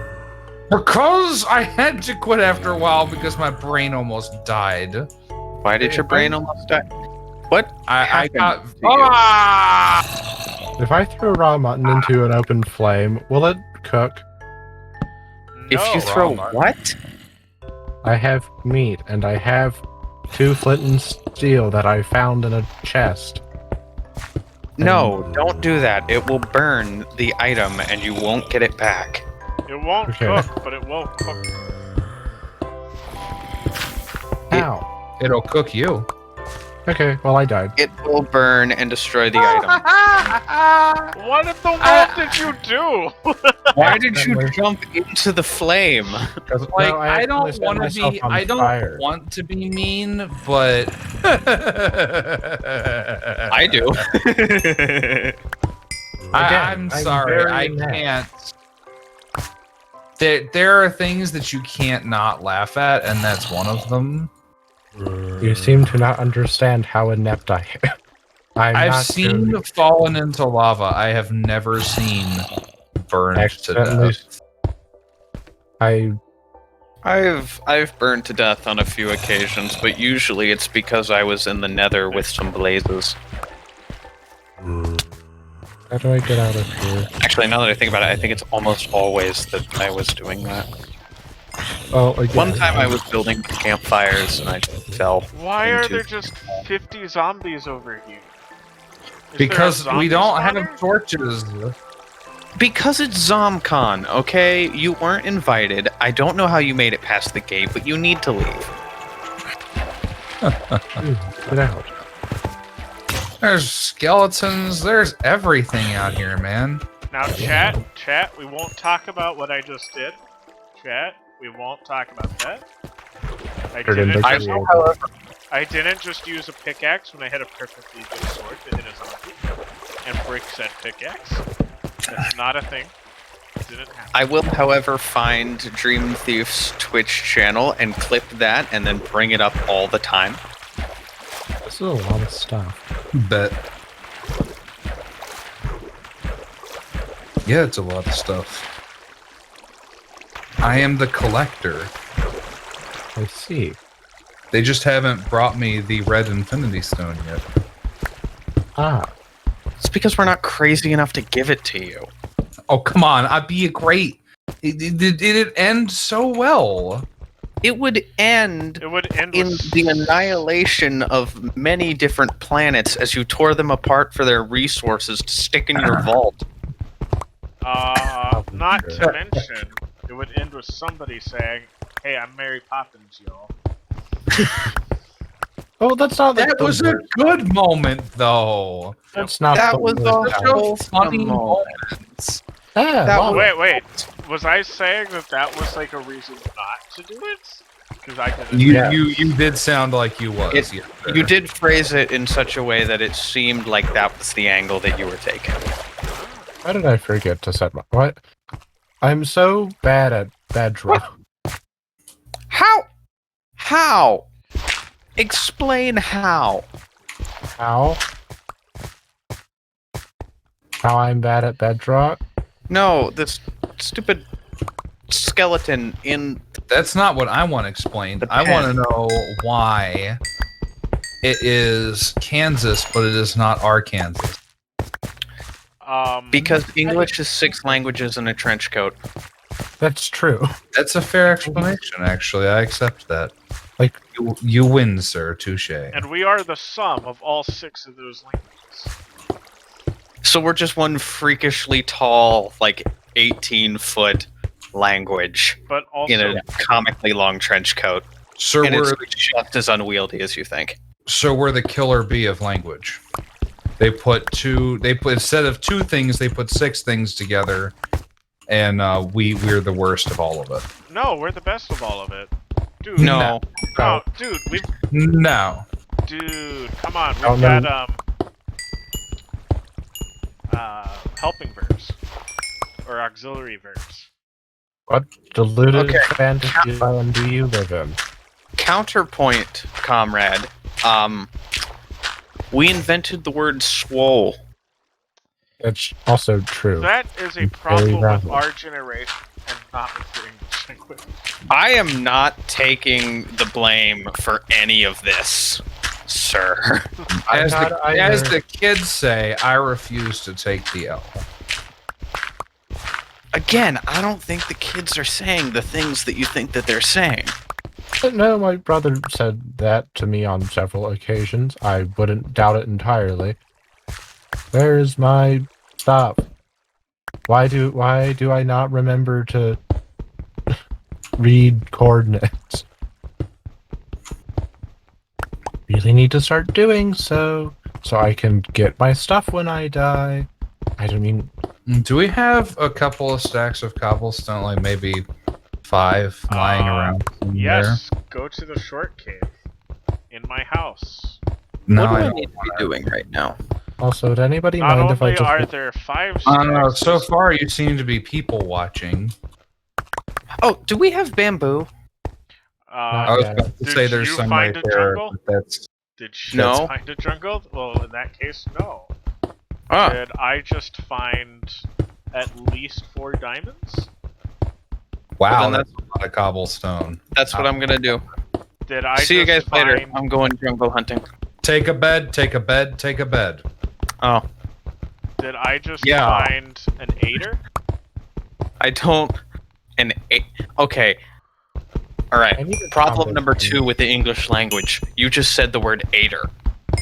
Because I had to quit after a while because my brain almost died. Why did your brain almost die? What? I got... happened to you? Ah! If I throw raw mutton into an open flame, will it cook? If you No. throw Wrong. what? I have meat, and I have 2 flint and steel that I found in a chest. No, don't do that. It will burn the item and you won't get it back. It won't Okay. cook, but it will cook. Ow. It'll cook you. Okay, well I died. It will burn and destroy the item. What in the world did you do? Why did you Accidentally. jump into the flame? Like, No, I don't accidentally set want to myself be. on I don't fire. want to be mean, but I do. I'm I'm sorry. very I mad. can't. There are things that you can't not laugh at, and that's one of them. You seem to not understand how inept I am. I've not seen doing- fallen into lava. I have never seen burned to accidentally. death. I've burned to death on a few occasions, but usually it's because I was in the nether with some blazes. How do I get out of here? Actually, now that I think about it, I think it's almost always that I was doing that. Oh, again. One time I was building campfires and I fell. Why are into- there just 50 zombies over here? Is Because there a we zombie don't spawner? have torches. Because it's ZomCon, okay? You weren't invited. I don't know how you made it past the gate, but you need to leave. Get out. There's skeletons. There's everything out here, man. Now, chat, we won't talk about what I just did. Chat, we won't talk about that. Turned into I creative. will, however, I didn't just use a pickaxe when I had a perfectly good sword to hit a zombie and break said pickaxe. That's not a thing. It didn't happen. I will, however, find Dreamthyf's Twitch channel and clip that and then bring it up all the time. This is a lot of stuff. Bet. Yeah, it's a lot of stuff. I am the collector. I see. They just haven't brought me the red infinity stone yet. Ah. It's because we're not crazy enough to give it to you. Oh, come on. I'd be a great... It end so well. It would end It would end in with the annihilation of many different planets as you tore them apart for their resources to stick in your vault. Not to mention, it would end with somebody saying, "Hey, I'm Mary Poppins, y'all." Oh, that's not That the was a worst. good moment, though. That's not That the was worst a out. whole Funny moment. moments. Yeah, that well, Wait. Was I saying that was like a reason not to do it? Because I didn't. You did sound like you was. It- yes, sir. You did phrase it in such a way that it seemed like that was the angle that you were taking. how did I forget to set my... What? I'm so bad at bedrock. How? Explain how. How? How I'm bad at bedrock? No, this stupid skeleton in... That's not what I want explained. The I want to pen. know why it is Kansas, but it is not Arkansas. Because English is 6 languages in a trench coat. That's true. That's a fair explanation, actually. I accept that. Like- you win, sir. Touche. And we are the sum of all 6 of those languages. So we're just one freakishly tall, like 18-foot language But also, in a comically long trench coat. Sir, And we're it's just as unwieldy as you think. we're the killer bee of language. They put instead of 2 things, they put 6 things together, and we're the worst of all of it. no, we're the best of all of it. Dude, No. no, dude, No. dude, come on, Oh, we've no. got helping verbs or auxiliary verbs. What deluded Okay. fantasy land do you live in? Counterpoint, comrade. We invented the word swole. It's also true. That is a problem with valid. our generation and not with the English language. I am not taking the blame for any of this, sir. I'm As not as either. the kids say, I refuse to take the L. Again, I don't think the kids are saying the things that you think that they're saying. No, my brother said that to me on several occasions. I wouldn't doubt it entirely. Where is my stop? Why do I not remember to read coordinates? Really need to start doing so I can get my stuff when I die. I don't mean Do we have a couple of stacks of cobblestone, like maybe 5 lying around somewhere? Yes, go to the short cave in my house. No, what do I I don't. need to be doing right now? also, would anybody Not mind if I only just are there 5 I don't know. stacks, So far, you seem to be people watching. Oh, do we have bamboo? I was Yeah. about to Did say there's you some find right a there, jungle? but that's did she No. find a jungle? Well, in that case, no. Ah, Did I just find at least 4 diamonds? wow. then That's a lot of cobblestone. that's what I'm gonna do. Did I See you guys just later. find, I'm going jungle hunting. Take a bed. Take a bed. Take a bed. Oh, Did I just Yeah. find an 8er? I don't. Okay. All right. I need to Problem comment number on- 2 with the English language. You just said the word aider.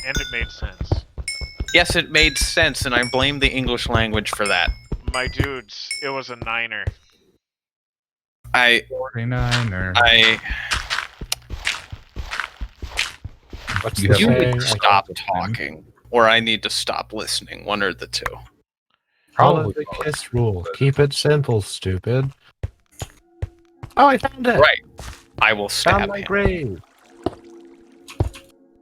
And it made sense. Yes, it made sense, and I blame the English language for that. My dudes, it was a 9er. I 49er. What's You the have- you saying? need to stop I- talking, or I need to stop listening. One or the two. Follow Probably the KISS rule. Keep it simple, stupid. Oh, I found it! Right. I will Found stab my him. grave.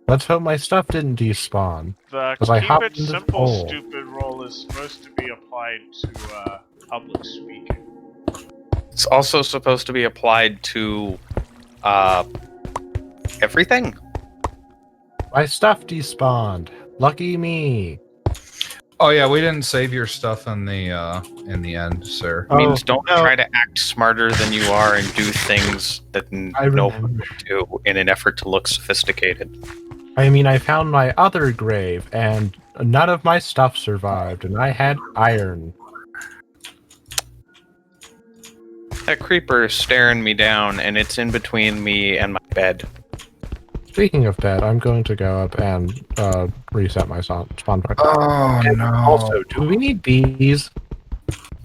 Let's hope my stuff didn't despawn. The 'Cause I keep hopped it into the simple, hole. stupid rule is supposed to be applied to public speaking. It's also supposed to be applied to everything. My stuff despawned. Lucky me. Oh yeah, we didn't save your stuff in the end, sir. Oh, Means don't no. try to act smarter than you are and do things that I no one remember. would do in an effort to look sophisticated. I mean, I found my other grave, and none of my stuff survived, and I had iron. That creeper is staring me down, and it's in between me and my bed. Speaking of bed, I'm going to go up and reset my spawn point. Oh And no! Also, do we need bees?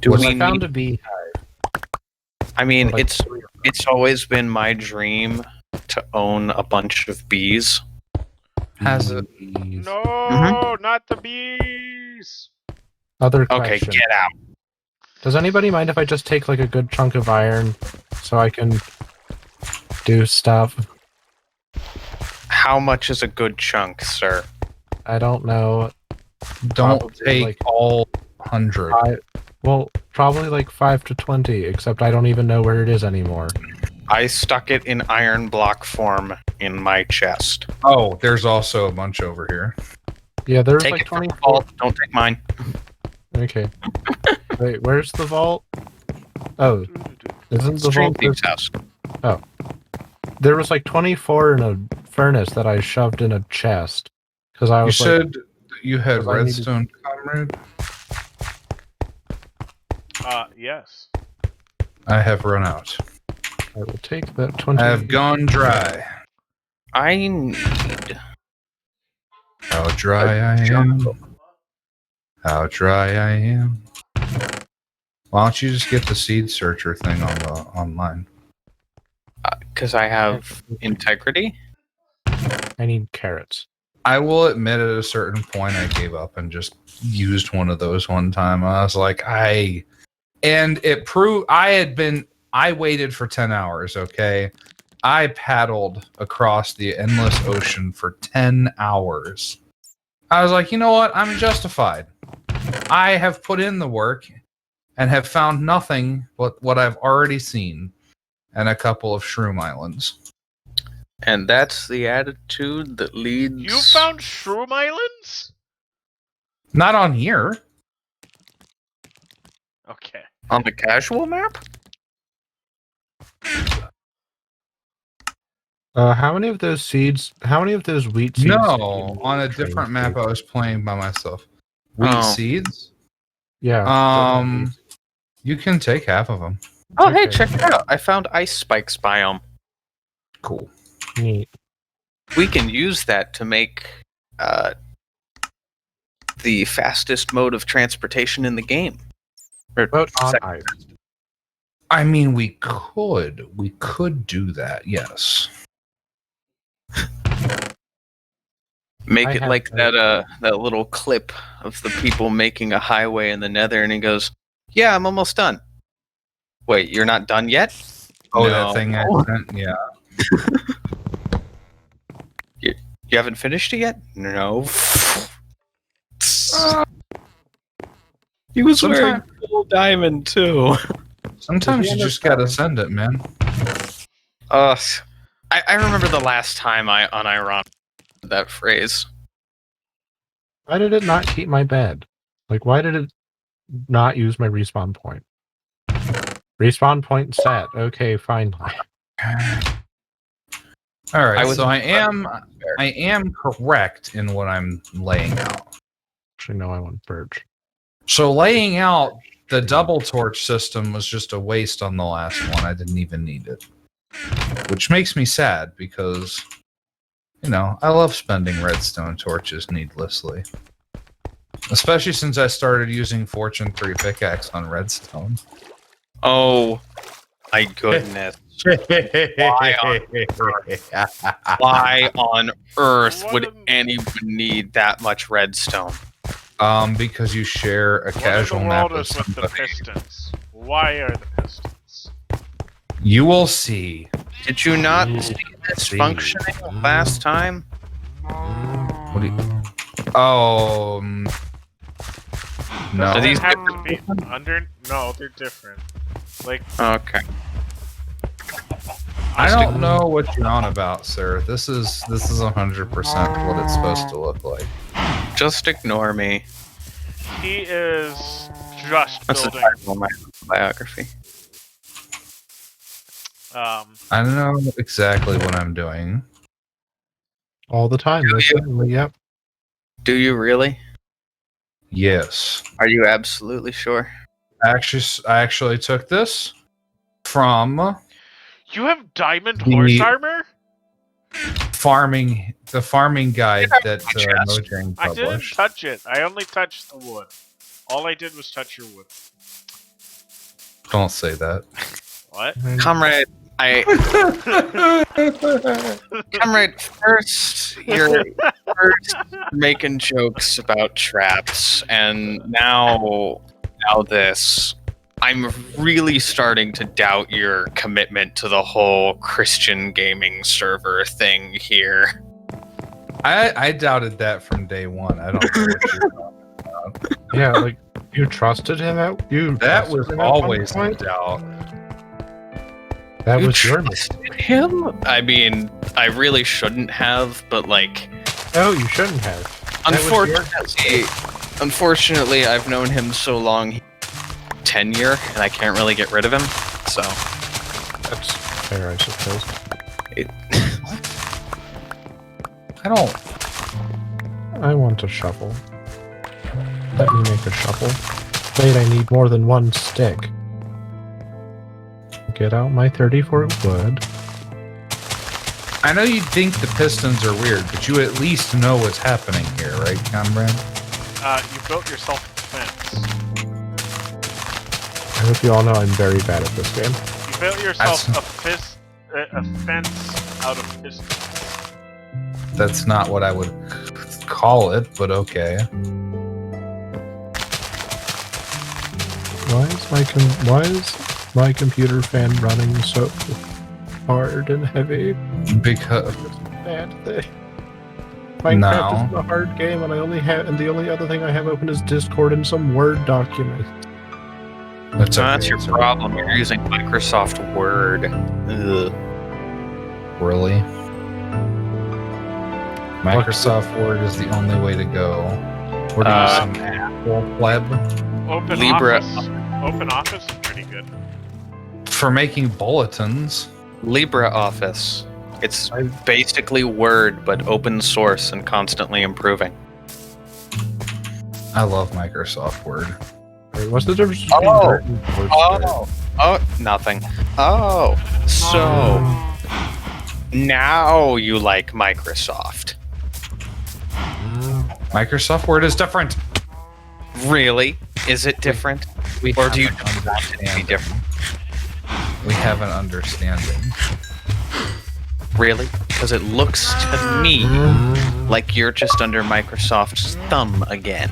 Do I we found need? a bee. I mean, Like, it's always been my dream to own a bunch of bees. Has it? bees. No, not the bees. Other Okay, question. get out. Does anybody mind if I just take like a good chunk of iron so I can do stuff? How much is a good chunk, sir? I don't know. Don't Probably, take like, all 100. Well, probably like 5 to 20, except I don't even know where it is anymore. I stuck it in iron block form in my chest. Oh, there's also a bunch over here. Yeah, there's Take like it from the 24. vault. Don't take mine. Okay. Wait, where's the vault? Oh, isn't the vault? Dreamthyf's house. There was like 24 in a furnace that I shoved in a chest. Because I You was like, said you had Because I needed- redstone, comrade? Yes. I have run out. I will take that 20. I have gone dry. I need. How dry I am. How dry I am. Why don't you just get the seed searcher thing on the online? Because I have integrity. I need carrots. I will admit at a certain point I gave up and just used one of those one time. I was like, and it proved I waited for 10 hours, okay? I paddled across the endless ocean for 10 hours. I was like, you know what? I'm justified. I have put in the work and have found nothing but what I've already seen and a couple of shroom islands. And that's the attitude that leads. You found Shroom Islands? Not on here. Okay. on the casual map? How many of those wheat seeds? did No, you on a need, different Dreamthyf? map I was playing by myself. Wheat Oh. seeds? Yeah. You can take half of them. Oh, hey, Okay. check it out. I found ice spikes biome. Cool. Neat. We can use that to make the fastest mode of transportation in the game. Or Vote on sec- ice. I mean, we could do that. Yes. make I it have like no- that little clip of the people making a highway in the Nether, and he goes, "Yeah, I'm almost done." Wait, you're not done yet? Oh, No. that thing I sent. Yeah. You haven't finished it yet? No. He was wearing full diamond too. Sometimes you just gotta send it, man. I remember the last time I unironically said that phrase. Why did it not keep my bed? Like, why did it not use my respawn point? Respawn point set. Okay, finally. All right. I was- So I am correct in what I'm laying out. Actually, no, I want birch. So laying out the double torch system was just a waste on the last one. I didn't even need it. Which makes me sad because, I love spending redstone torches needlessly. Especially since I started using Fortune 3 pickaxe on redstone. Oh my goodness. Why on earth would anyone need that much redstone? Because you share a casual map with What in the world is with the somebody. pistons? Why are the pistons? You will see. Did you not Ooh, see this see. functioning last time? What do you? Oh. No. Are Does these it have to be under? No, they're different. Like, Okay. I don't know what you're on about, sir. This is 100% what it's supposed to look like. Just ignore me. he is just That's the building. title of my biography. I don't know exactly what I'm doing. All the time. Literally, yep. Do you really? Yes. Are you absolutely sure? I actually took this from You have diamond The- horse armor? the farming guide that Chest. Mojang I didn't published. touch it. I only touched the wood. All I did was touch your wood. Don't say that. What? Comrade, Comrade, first you're making jokes about traps, and now this. I'm really starting to doubt your commitment to the whole Christian gaming server thing here. I doubted that from day one. I don't know what you're talking about. Yeah, like you trusted him at you. That trusted was him at one always in point? doubt. That You was your trusted mistake. him? I mean, I really shouldn't have, but like, No, you shouldn't have. That was your unfortunately, I've known him so long, tenure, and I can't really get rid of him. So, That's fair, I suppose. I don't. I want a shovel. Let me make a shovel. Wait, I need more than one stick. Get out my 34 wood. I know you think the pistons are weird, but you at least know what's happening here, right, Comrade? You built yourself a fence. I hope you all know I'm very bad at this game. You built yourself a fence out of pistons. That's not what I would call it, but okay. Why is my computer fan running so hard and heavy? Because It's a bad thing. Minecraft is a hard game, and the only other thing I have open is Discord and some Word document. that's okay. that's your problem. You're using Microsoft Word. Ugh. Really? Microsoft Word is the only way to go. What are you, some Apple pleb? Open Office is pretty good. For making bulletins. LibreOffice. It's basically Word, but open source and constantly improving. I love Microsoft Word. Wait, what's the difference between Oh. Word and WordStar? Nothing. Oh, so now you like Microsoft. Microsoft Word is different. Really? Is it different? Or do you just want it to be different? We have an understanding. Really? Because it looks to me like you're just under Microsoft's thumb again.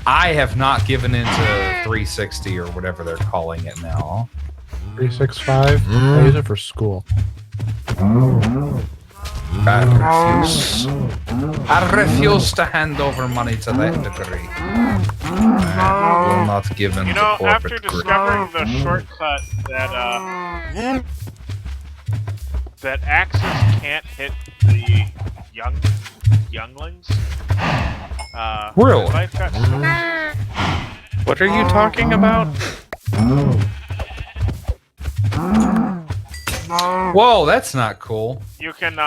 I have not given into 360 or whatever they're calling it now. 365? I use it for school. I refuse to hand over money to that degree. I will not give in You to know, corporate after greed. discovering the shortcut that that axes can't hit the younglings, Really? life got so easy. What are you talking about? Whoa, that's not cool. You can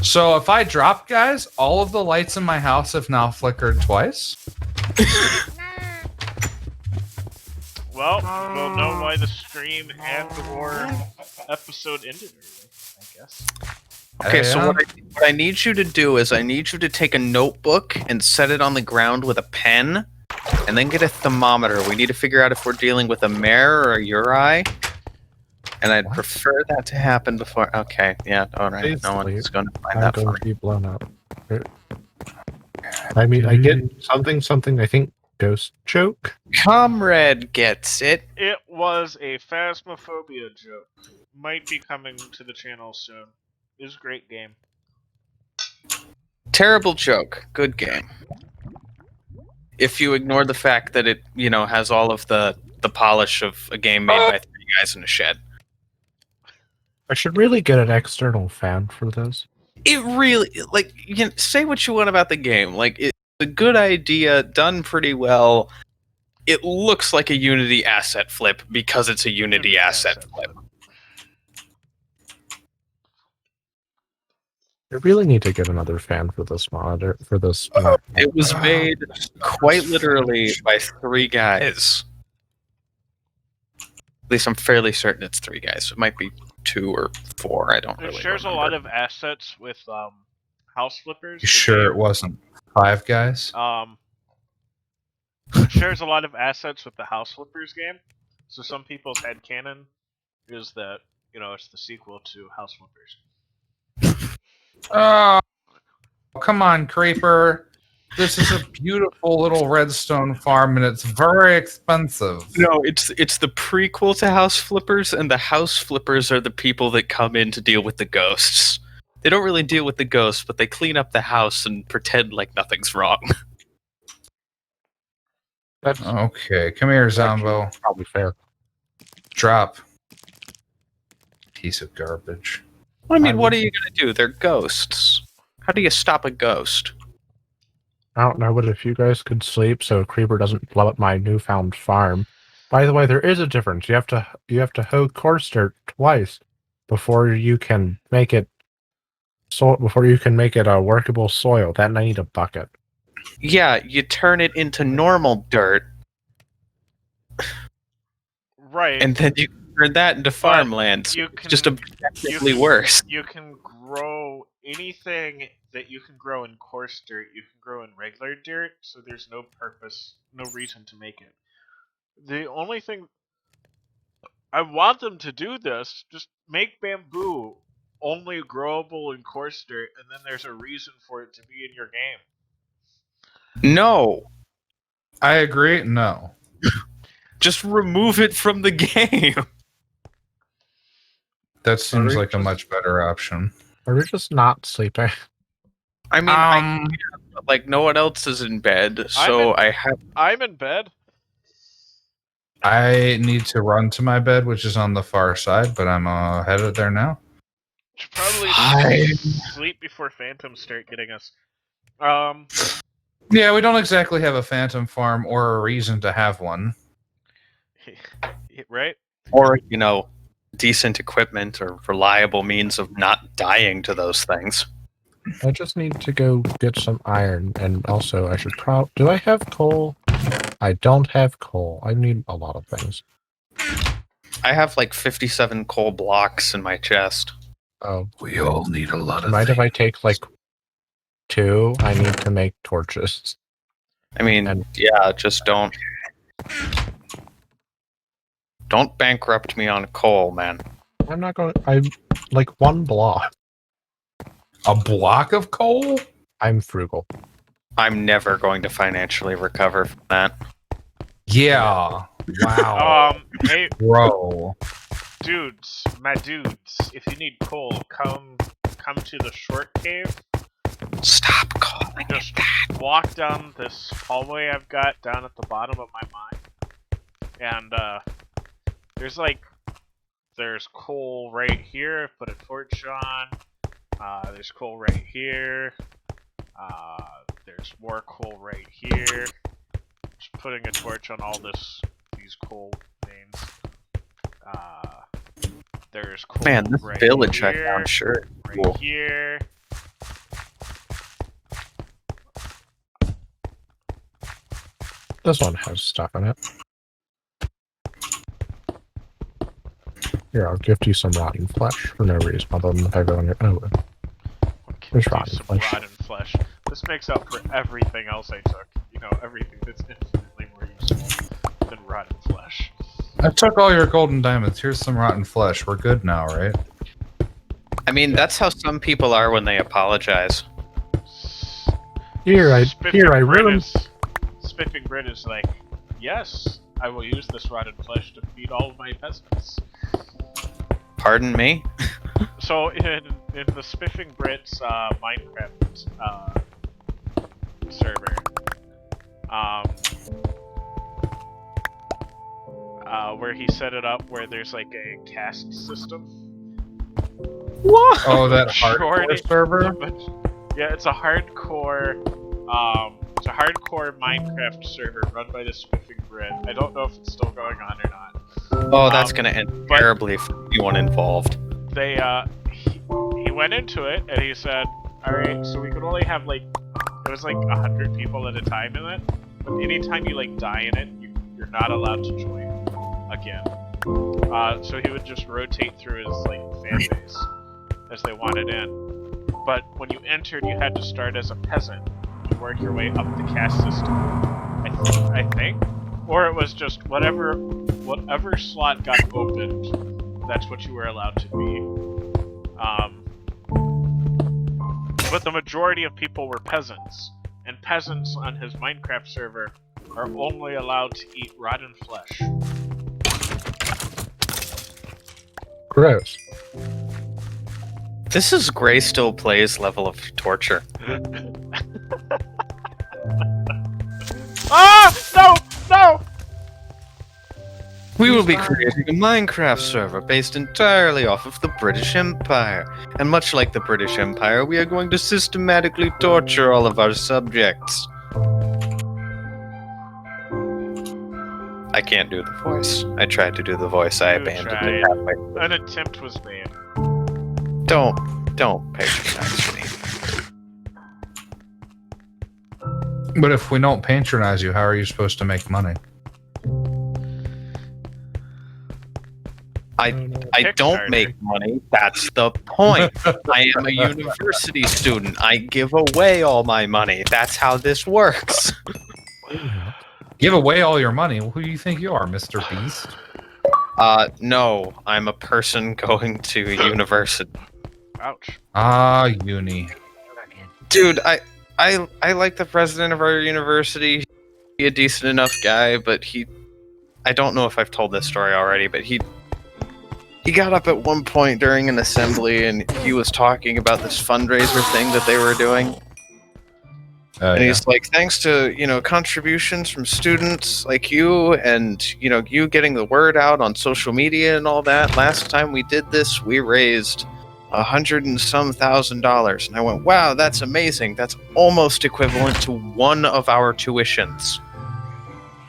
So if I drop, guys, all of the lights in my house have now flickered twice. well, we'll know why the stream and/or episode ended early, I guess. Okay, so Yeah. what I need you to do is I need you to take a notebook and set it on the ground with a pen, and then get a thermometer. We need to figure out if we're dealing with a mare or a uri. And I'd prefer that to happen before. Okay, yeah, all right. No one's going to find I'm that going for to me. be blown up. I mean, I get something, I think, ghost joke. Comrade gets it. It was a Phasmophobia joke. Might be coming to the channel soon. It was a great game. Terrible joke. Good game. If you ignore the fact that it, has all of the polish of a game made by three guys in a shed. I should really get an external fan for this. It really, say what you want about the game. It's a good idea, done pretty well. It looks like a Unity asset flip because it's a Unity asset flip. I really need to get another fan for this monitor. For this. It was made quite literally by three guys. At least I'm fairly certain it's 3 guys. It might be 2 or 4. I don't It really shares remember. a lot of assets with House Flippers. You the sure it game. wasn't 5 guys? It shares a lot of assets with the House Flippers game. So some people's headcanon is that, it's the sequel to House Flippers. Oh, come on, Creeper. This is a beautiful little redstone farm, and it's very expensive. No, it's the prequel to House Flippers, and the House Flippers are the people that come in to deal with the ghosts. They don't really deal with the ghosts, but they clean up the house and pretend like nothing's wrong. That's Okay, come here, Zombo. actually probably fair. Drop. Piece of garbage. I mean, what are you gonna do? They're ghosts. How do you stop a ghost? I don't know, but if you guys could sleep so a creeper doesn't blow up my newfound farm. By the way, there is a difference. You have to hoe coarse dirt twice before you can make it a workable soil. Then I need a bucket. Yeah, you turn it into normal dirt, Right. and then you turn that into farmland. So you it's can- just objectively worse. You can grow anything that you can grow in coarse dirt, you can grow in regular dirt, so there's no reason to make it. The only thing I want them to do this, just make bamboo only growable in coarse dirt, and then there's a reason for it to be in your game. No, I agree. No. just remove it from the game. That seems like a just- much better option. Are we just not sleeping? I mean, like no one else is in bed, so I'm in bed. I need to run to my bed, which is on the far side, but I'm headed there now. Should probably Fine. sleep before phantoms start getting us. Yeah, we don't exactly have a phantom farm or a reason to have one. Right? or decent equipment or reliable means of not dying to those things. I just need to go get some iron, and also I should do I have coal? I don't have coal. I need a lot of things. I have like 57 coal blocks in my chest. Oh, We all need a lot of mind if I take like 2? I need to make torches. I mean, yeah, just don't bankrupt me on coal, man. I'm not going. I'm like 1 block. A block of coal? I'm frugal. I'm never going to financially recover from that. Yeah. Wow. Hey, Bro. dudes, my dudes, if you need coal, come to the short cave. Stop calling it Just that. walk down this hallway I've got down at the bottom of my mine, and there's coal right here. Put a torch on. There's coal right here. There's more coal right here. Just putting a torch on all these coal veins. There's coal Man, this right village I here, found sure. right Cool. here. This one has stuff in it. Here, I'll gift you some rotten flesh for no reason other than I go on your. Oh, there's rotten Some flesh. rotten flesh. This makes up for everything else I took. Everything that's infinitely more useful than rotten flesh. I took all your golden diamonds. Here's some rotten flesh. We're good now, right? I mean, that's how some people are when they apologize. Here, I ruined. Spiffing Brit is like, yes, I will use this rotten flesh to feed all of my peasants. Pardon me? So in the Spiffing Brit's Minecraft server, where he set it up where there's like a caste system. What? Oh, that hardcore Shorty- server? Yeah, it's a hardcore Minecraft server run by the Spiffing Brit. I don't know if it's still going on or not. Oh, that's gonna end terribly for anyone involved. He went into it and he said, alright, so we could only have it was 100 people at a time in it, but anytime you die in it, you're not allowed to join again. So he would just rotate through his like fan base as they wanted in. But when you entered, you had to start as a peasant and work your way up the caste system. I think, or it was just whatever slot got opened, that's what you were allowed to be. But the majority of people were peasants, and peasants on his Minecraft server are only allowed to eat rotten flesh. Gross. This is Gray Still Plays level of torture. Ah! No! No! We will be creating a Minecraft server based entirely off of the British Empire. And much like the British Empire, we are going to systematically torture all of our subjects. I can't do the voice. I tried to do the voice, I You abandoned tried. it halfway through. An attempt was made. Don't patronize me. But if we don't patronize you, how are you supposed to make money? I don't Kickstarter. make money. That's the point. I am a university student. I give away all my money. That's how this works. Give away all your money. Who do you think you are, Mr. Beast? No. I'm a person going to university. Ouch. Ah, uni. Dude, I like the president of our university. He's a decent enough guy, but I don't know if I've told this story already, but he got up at one point during an assembly and he was talking about this fundraiser thing that they were doing. And he's like, thanks to, contributions from students like you and, you getting the word out on social media and all that. Last time we did this, we raised $100 and some thousand. And I went, wow, that's amazing. That's almost equivalent to one of our tuitions.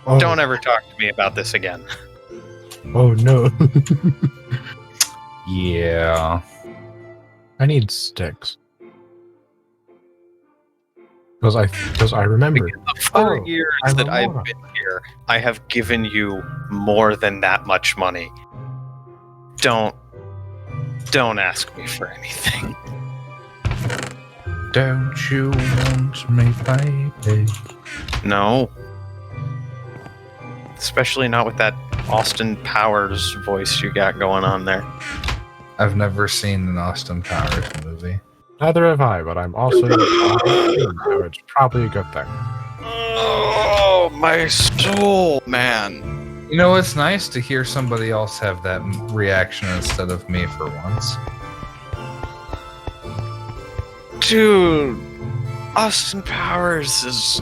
Oh, Don't ever talk to me about this again. Oh no. Yeah. I need sticks. Because I remember. The 4 years I'm that a I've moron. been here, I have given you more than that much money. Don't ask me for anything. Don't you want me, baby? No. Especially not with that Austin Powers voice you got going on there. I've never seen an Austin Powers movie. Neither have I, but I'm also so it's probably a good thing. Oh, my soul, man. You know, it's nice to hear somebody else have that reaction instead of me for once. Dude, Austin Powers is...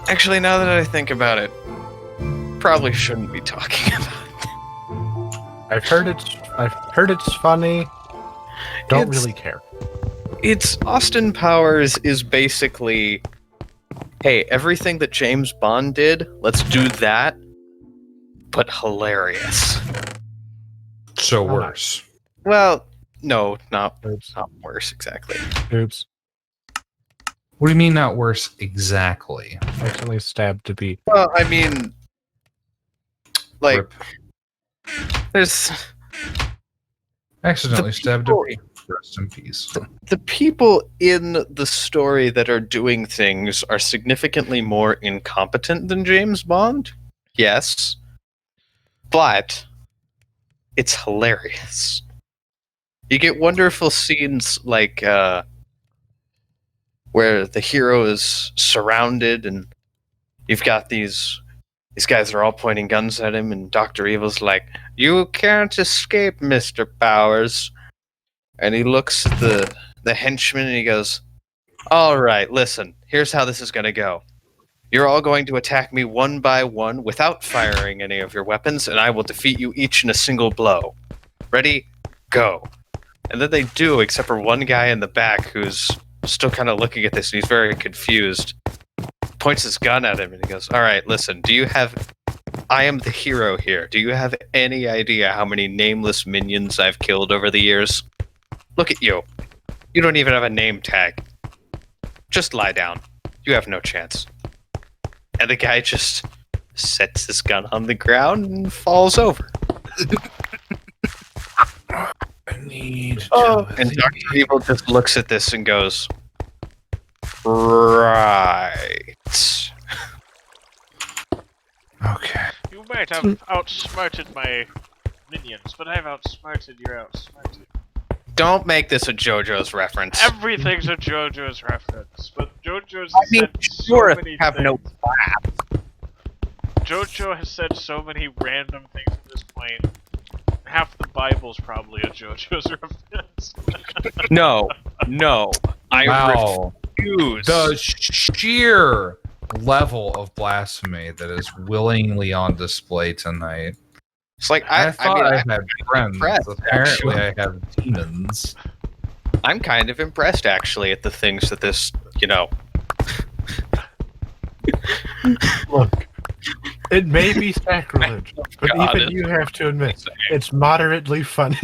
Actually, now that I think about it, probably shouldn't be talking about it. I've heard it's funny. Don't really care. It's Austin Powers is basically, hey, everything that James Bond did, let's do that, but hilarious. So Oh, worse. Well, no, not Oops. worse exactly. Oops. What do you mean not worse exactly? Accidentally stabbed to be. Well, I mean, like, Rip. there's Accidentally the stabbed people- a pig. Rest in peace. the people in the story that are doing things are significantly more incompetent than James Bond. Yes, but it's hilarious. You get wonderful scenes like where the hero is surrounded and you've got these guys are all pointing guns at him and Dr. Evil's like, "You can't escape, Mr. Powers." And he looks at the henchman and he goes, "All right, listen, here's how this is going to go. You're all going to attack me one by one without firing any of your weapons, and I will defeat you each in a single blow. Ready? Go." And then they do, except for one guy in the back who's still kind of looking at this and he's very confused. Points his gun at him and he goes, "All right, listen, I am the hero here. Do you have any idea how many nameless minions I've killed over the years? Look at you. You don't even have a name tag. Just lie down. You have no chance." And the guy just sets his gun on the ground, and falls over. I need And Dr. Evil just looks at this and goes, right. Okay. You might have outsmarted my minions, but I've outsmarted your outsmarted. Don't make this a JoJo's reference. Everything's a JoJo's reference, but JoJo's I has mean, said sure, so many have things. no clap. JoJo has said so many random things at this point. Half the Bible's probably a JoJo's reference. No. I Wow. refuse. The sheer level of blasphemy that is willingly on display tonight. It's like, I thought I I'm had friends. impressed, Apparently, actually. I have demons. I'm kind of impressed, actually, at the things that this, Look, it may be sacrilege, but God, even you have to admit, it's moderately funny.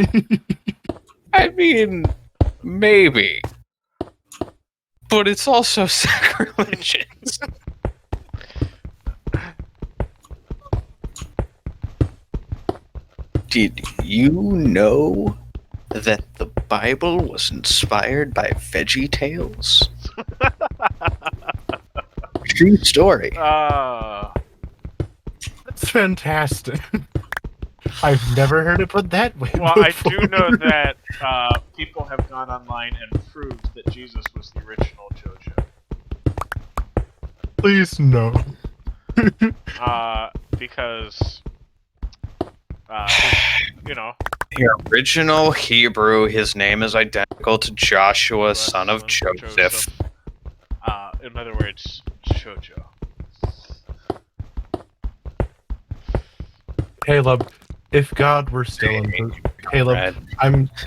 I mean, maybe. But it's also sacrilegious. Did you know that the Bible was inspired by Veggie Tales? True story. That's fantastic. I've never heard it put that way. Well, I before. do know that people have gone online and proved that Jesus was the original JoJo. Please no. Because, you know, The original Hebrew, his name is identical to Joshua, son of Joseph. In other words, JoJo. Caleb, if God were still in Caleb,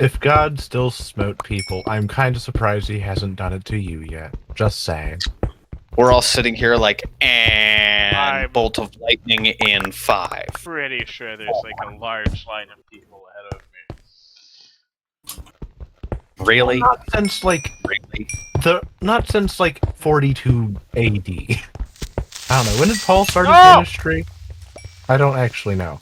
if God still smote people, I'm kind of surprised he hasn't done it to you yet. Just saying. We're all sitting here like, and I'm- bolt of lightning in 5. Pretty sure there's like a large line of people ahead of me. Really? Not since like Really? not since like 42 AD. I don't know. When did Paul start his No! ministry? I don't actually know.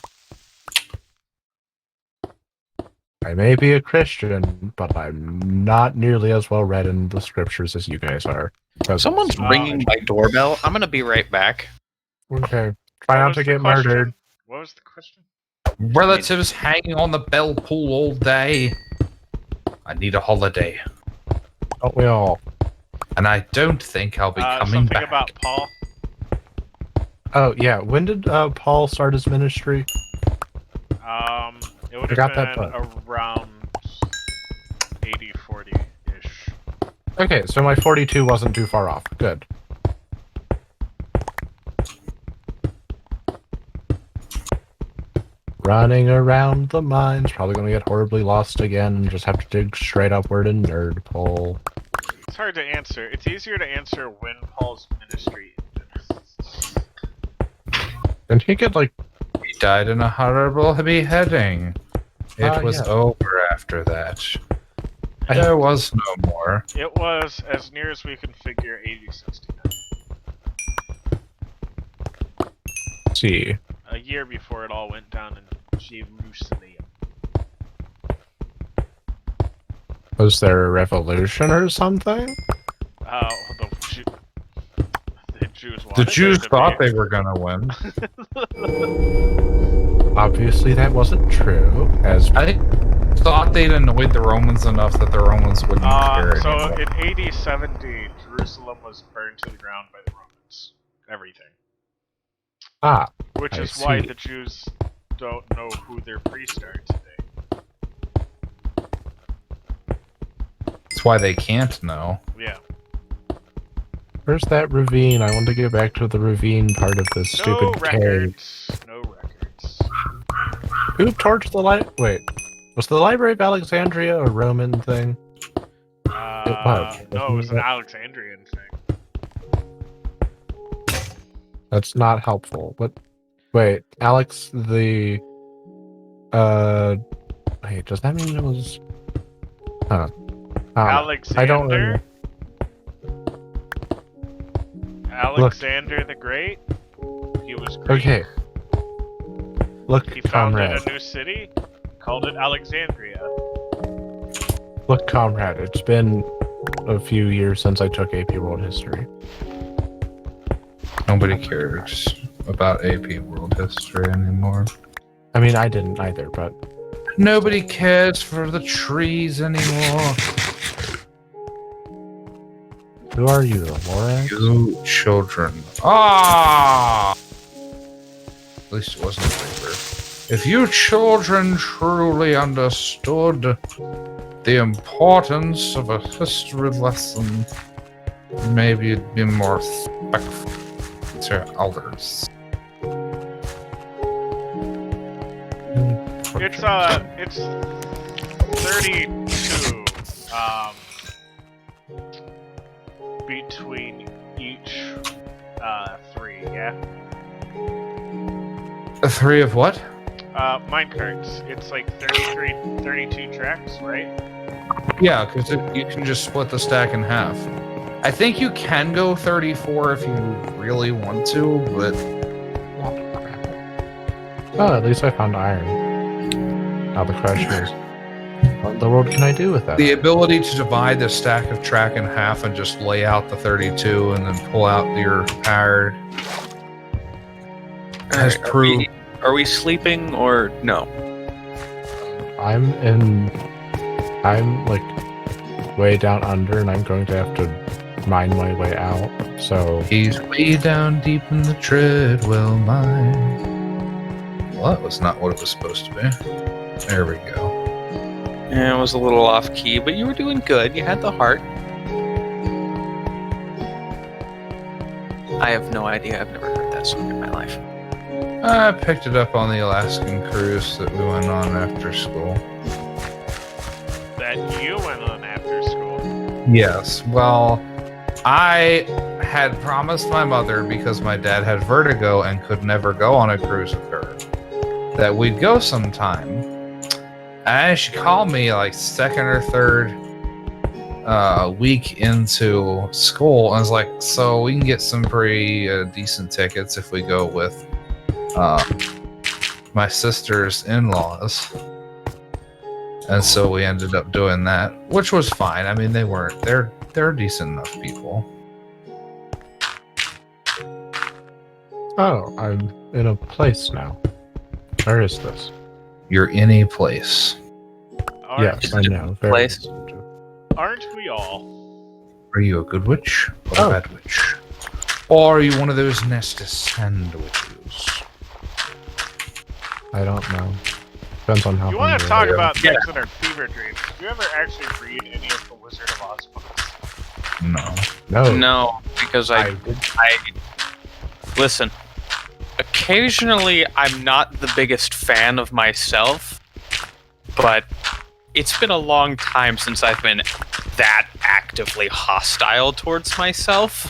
I may be a Christian, but I'm not nearly as well read in the scriptures as you guys are. Someone's ringing my doorbell. I'm gonna be right back. Okay. Try What not was to the get question? murdered. What was the question? Relatives hanging on the bell pull all day. I need a holiday. Don't we all? And I don't think I'll be coming Something back. about Paul. Oh yeah. When did Paul start his ministry? It would I got have that been part. around 80, 40-ish. Okay, so my 42 wasn't too far off. Good. Running around the mines, probably gonna get horribly lost again and just have to dig straight upward in nerd pole. It's hard to answer. It's easier to answer when Paul's ministry ended. Didn't he get like He died in a horrible beheading. It was yeah. over after that. There was no more. It was, as near as we can figure, 8069. see? A year before it all went down in Jerusalem. Was there a revolution or something? The Jews wanted The there Jews to thought be. they were gonna win. Obviously that wasn't true, as I think thought they'd annoyed the Romans enough that the Romans wouldn't care So anymore. in AD 70, Jerusalem was burned to the ground by the Romans. Everything. Which I is why see. the Jews don't know who their priests are today. That's why they can't know. Yeah. where's that ravine? I want to get back to the ravine part of this No stupid cave. records. No records. Who torched the light? Wait, was the Library of Alexandria a Roman thing? was, No, it was wasn't an it? Alexandrian thing. That's not helpful. But wait, Alex, the wait, does that mean it was? Huh. Alexander? I don't remember. Alexander the Great? He was green. Okay. Look, He founded comrade. a new city, called it Alexandria. Look, comrade. It's been a few years since I took AP World History. Nobody cares about AP World History anymore. I mean, I didn't either, but Nobody cares for the trees anymore. who are you, the Lorax? You children. Ah! At least it wasn't a paper. If you children truly understood the importance of a history lesson, maybe you'd be more respectful to your elders. It's 32 between each 3, yeah. Three of what? Minecarts. It's like 32 tracks, right? Yeah, because you can just split the stack in half. I think you can go 34 if you really want to, but Oh, at least I found iron. Now the question is, what in the world can I do with that? the ability to divide the stack of track in half and just lay out the 32 and then pull out your powered has Are proved. are we sleeping or no? I'm like way down under, and I'm going to have to mine my way out. So He's way down deep in the treadwell mine. Well, that was not what it was supposed to be. There we go. Yeah, it was a little off key, but you were doing good. You had the heart. I have no idea. I've never heard that song in my life. I picked it up on the Alaskan cruise that we went on after school. That you went on after school. Yes, well, I had promised my mother, because my dad had vertigo and could never go on a cruise with her, that we'd go sometime. And she called me like second or third week into school and was like, so we can get some pretty decent tickets if we go with my sister's in-laws. And so we ended up doing that, which was fine. I mean, they're decent enough people. oh, I'm in a place now. Where is this? You're in a place. Yes, I know. Very place. Aren't we all? Are you a good witch or Oh. a bad witch? Or are you one of those nasty sand witches? I don't know. Depends on how. You want to hungry talk I am. about things that are fever dreams? Did you ever actually read any of the Wizard of Oz books? No. No. No, because I listen. Occasionally, I'm not the biggest fan of myself, but it's been a long time since I've been that actively hostile towards myself.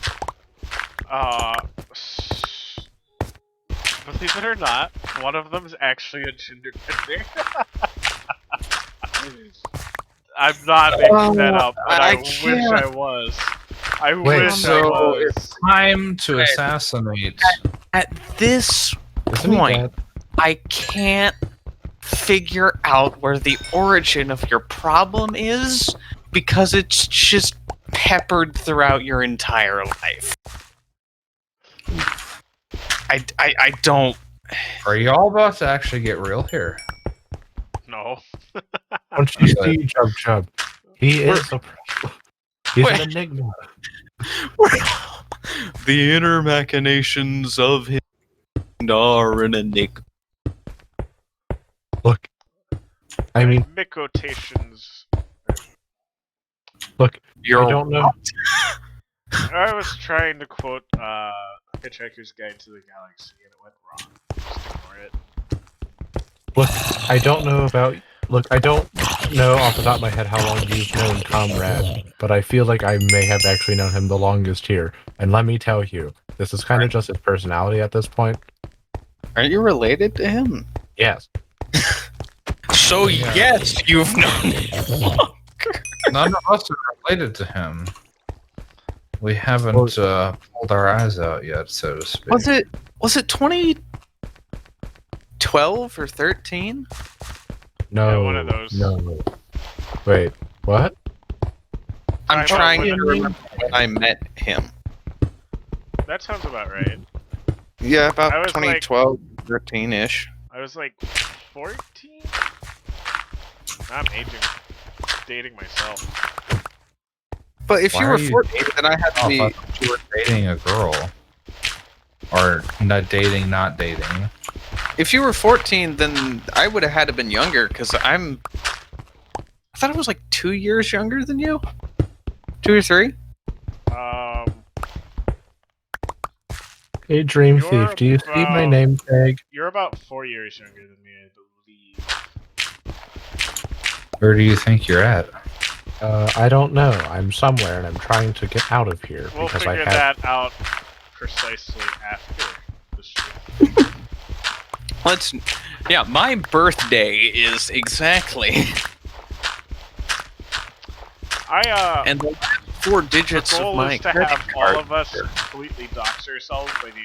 Believe it or not, one of them is actually a gender bender. I'm not making that up, but I wish I was. I wish I So was. it's time to assassinate. At this Isn't he point, dead? I can't figure out where the origin of your problem is because it's just peppered throughout your entire life. I don't. Are you all about to actually get real here? No. Don't you see Chub Chub? He is a problem. He's Wait. an enigma. The inner machinations of him are an enigma. Look. I mean, Micotations. look. You're I don't know. I was trying to quote Hitchhiker's Guide to the Galaxy and it went wrong. Just ignore it. Look, I don't know about. Look, I don't know off the top of my head how long you've known Comrade, but I feel like I may have actually known him the longest here. And let me tell you, this is kind of just his personality at this point. Aren't you related to him? Yes. So yes, you've known him. None of us are related to him. We haven't pulled our eyes out yet, so to speak. Was it 2012 or 13? No. Yeah, one of those. No. Wait, what? I'm trying to when- remember when I met him. That sounds about right. Yeah, I about was like- 2012, 13-ish. I was like 14? I'm dating myself. But if Why you are were you- 14, then I had to Oh, be... I thought you were dating a girl. Or not dating. If you were 14, then I would have had to been younger, because I thought I was like 2 years younger than you? 2 or 3? Hey, Dream You're Thief, do you see my about- name tag? You're about 4 years younger than me, I believe. Where do you think you're at? I don't know. I'm somewhere and I'm trying to get out of here We'll because I figure have. that out precisely after the stream. Yeah, my birthday is exactly... And the last 4 The digits of goal my is to credit have card. all of us completely dox ourselves by the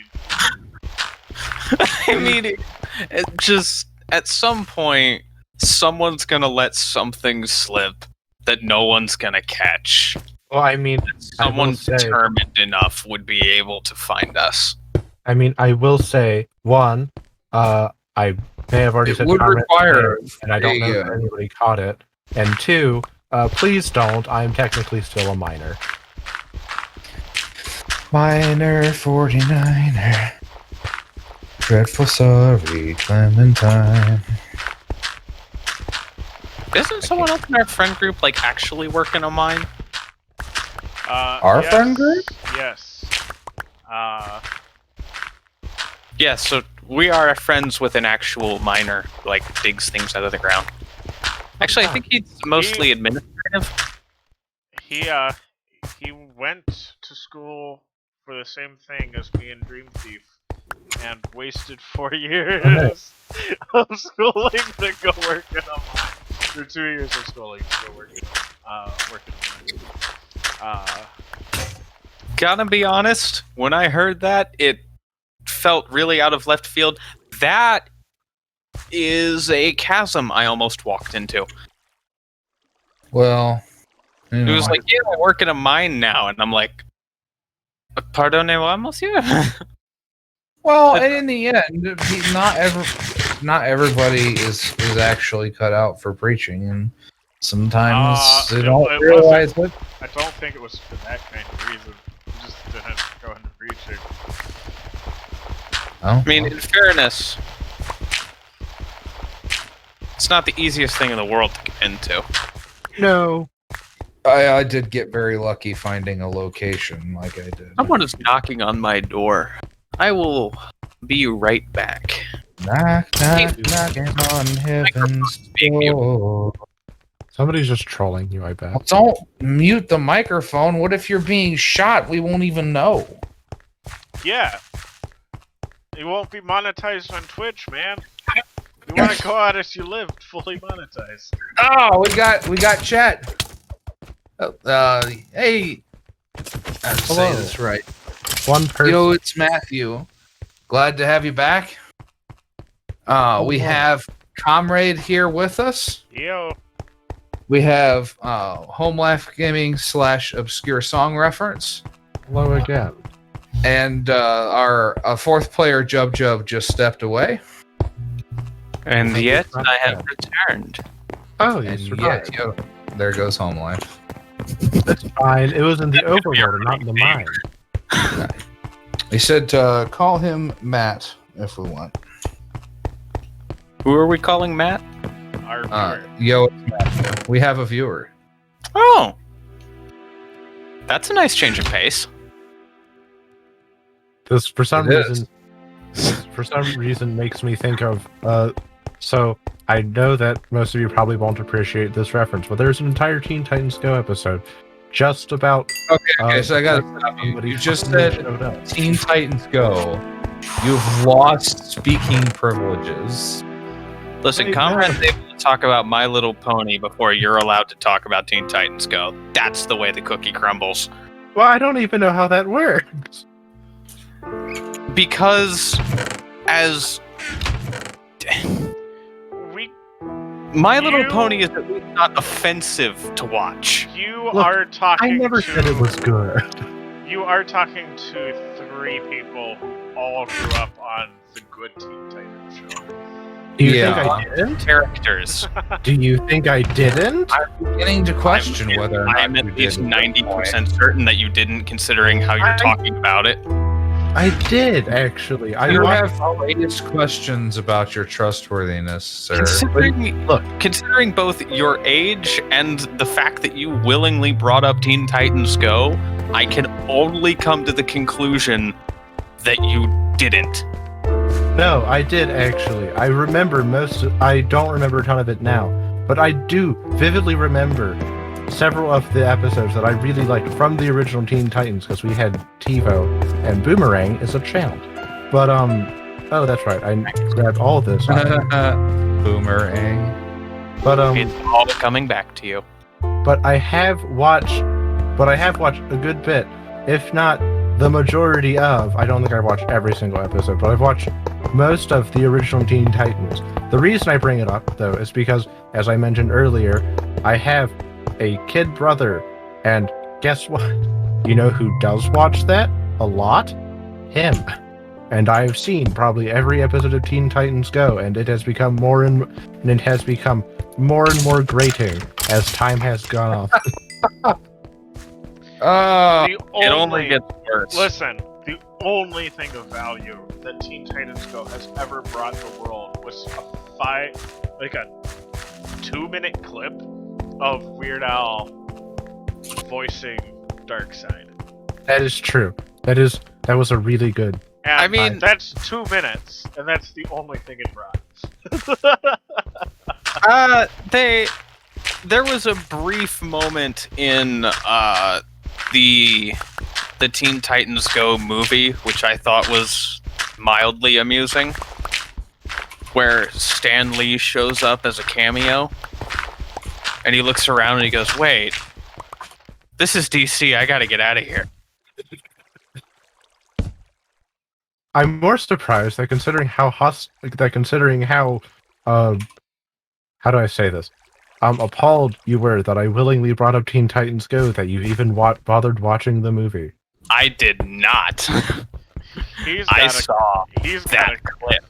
I mean, it just at some point, someone's gonna let something slip that no one's gonna catch. Well, I mean, Someone say- determined enough would be able to find us. I will say, one, I may have already It said would comment require today, and I don't know if anybody caught it. And two, please don't. I'm technically still a minor. Minor 49er. Dreadful sorry, Clementine. Isn't someone else in our friend group like actually working a mine? Our yes, friend group? Yes. Yeah, so we are friends with an actual miner, like digs things out of the ground. Actually, I think he's mostly administrative. He went to school for the same thing as me and Dreamthyf, and wasted 4 years of schooling to go work in a mine. Or 2 years of schooling to go work in a mine. Gotta be honest, when I heard that, it felt really out of left field. That is a chasm I almost walked into. Well, you It know, was like, yeah, I work in a mine now, and I'm like, pardonnez-moi, monsieur? well, and in the end, not everybody is actually cut out for preaching, and sometimes they don't it realize it. I don't think it was for that kind of reason. We just didn't go into preaching. Oh, I mean, in fairness, it's not the easiest thing in the world to get into. No. I did get very lucky finding a location like I did. Someone is knocking on my door. I will be right back. Knock, knocking on heaven's Being muted. door. Somebody's just trolling you, I bet. Well, don't mute the microphone. What if you're being shot? We won't even know. Yeah. It won't be monetized on Twitch, man. You want to go out as you live, fully monetized. Oh, we got chat. Hey. I'm saying Hello. this right. One person. Yo, it's Matthew. Glad to have you back. We have Comrade here with us. Yo. We have Home Life Gaming / Obscure Song Reference. Hello again. And our fourth player, Jub, just stepped away. And Thank yet, you. I have returned. Oh, you And survived. there goes Home Life. That's fine. It was in the overworld and not in the mine. He said to call him Matt if we want. Who are we calling Matt? Our viewer. Yo, it's Matt. We have a viewer. Oh! That's a nice change of pace. This for some It reason makes me think of so I know that most of you probably won't appreciate this reference, but there's an entire Teen Titans Go episode just about Okay, so I got somebody you just fucking said showed up. Teen Titans Go. You've lost speaking privileges. Listen, Hey, Comrade's able to talk about My Little Pony before you're allowed to talk about Teen Titans Go. That's the way the cookie crumbles. Well, I don't even know how that works. because as We, My Little You- Pony is at least not offensive to watch. you Look, are talking I never to, said it was good. You are talking to 3 people who all grew up on the good Teen Titans show. Do you Yeah. think I didn't? Characters. Do you think I didn't? Beginning to question whether or not I'm you at least did. 90% certain that you didn't, considering how you're I- talking about it. I did, actually. I You watched have raised questions about your trustworthiness, sir. Considering both your age and the fact that you willingly brought up Teen Titans Go, I can only come to the conclusion that you didn't. No, I did actually. I remember I don't remember a ton of it now, but I do vividly remember several of the episodes that I really liked from the original Teen Titans, because we had TiVo and Boomerang is a channel. But oh, that's right. I grabbed all this. Boomerang. But It's all coming back to you. but I have watched a good bit, if not the majority of. I don't think I've watched every single episode, but I've watched most of the original Teen Titans. The reason I bring it up, though, is because, as I mentioned earlier, I have a kid brother, and guess what? You know who does watch that a lot? Him. And I've seen probably every episode of Teen Titans Go, and it has become more and more grating as time has gone on. Oh, The It only gets worse. Listen, the only thing of value that Teen Titans Go has ever brought the world was a 2-minute clip of Weird Al voicing Darkseid. That is true. That was a really good. And I mean- that's 2 minutes, and that's the only thing it brought. There was a brief moment in the Teen Titans Go movie, which I thought was mildly amusing, where Stan Lee shows up as a cameo, and he looks around and he goes, "Wait, this is DC. I gotta get out of here." I'm more surprised that considering how how do I say this? Appalled you were that I willingly brought up Teen Titans Go, that you even bothered watching the movie. I did not. He's I got saw he's got that a, clip.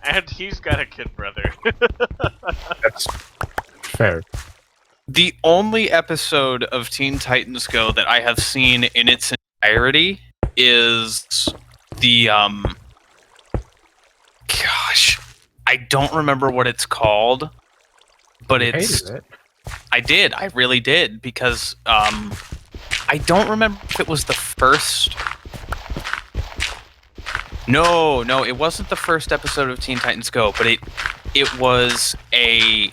and he's got a kid brother. That's fair. The only episode of Teen Titans Go that I have seen in its entirety is the gosh, I don't remember what it's called, but You it's hated it. I did, I really did, because I don't remember if it was the first. No, it wasn't the first episode of Teen Titans Go, but it was a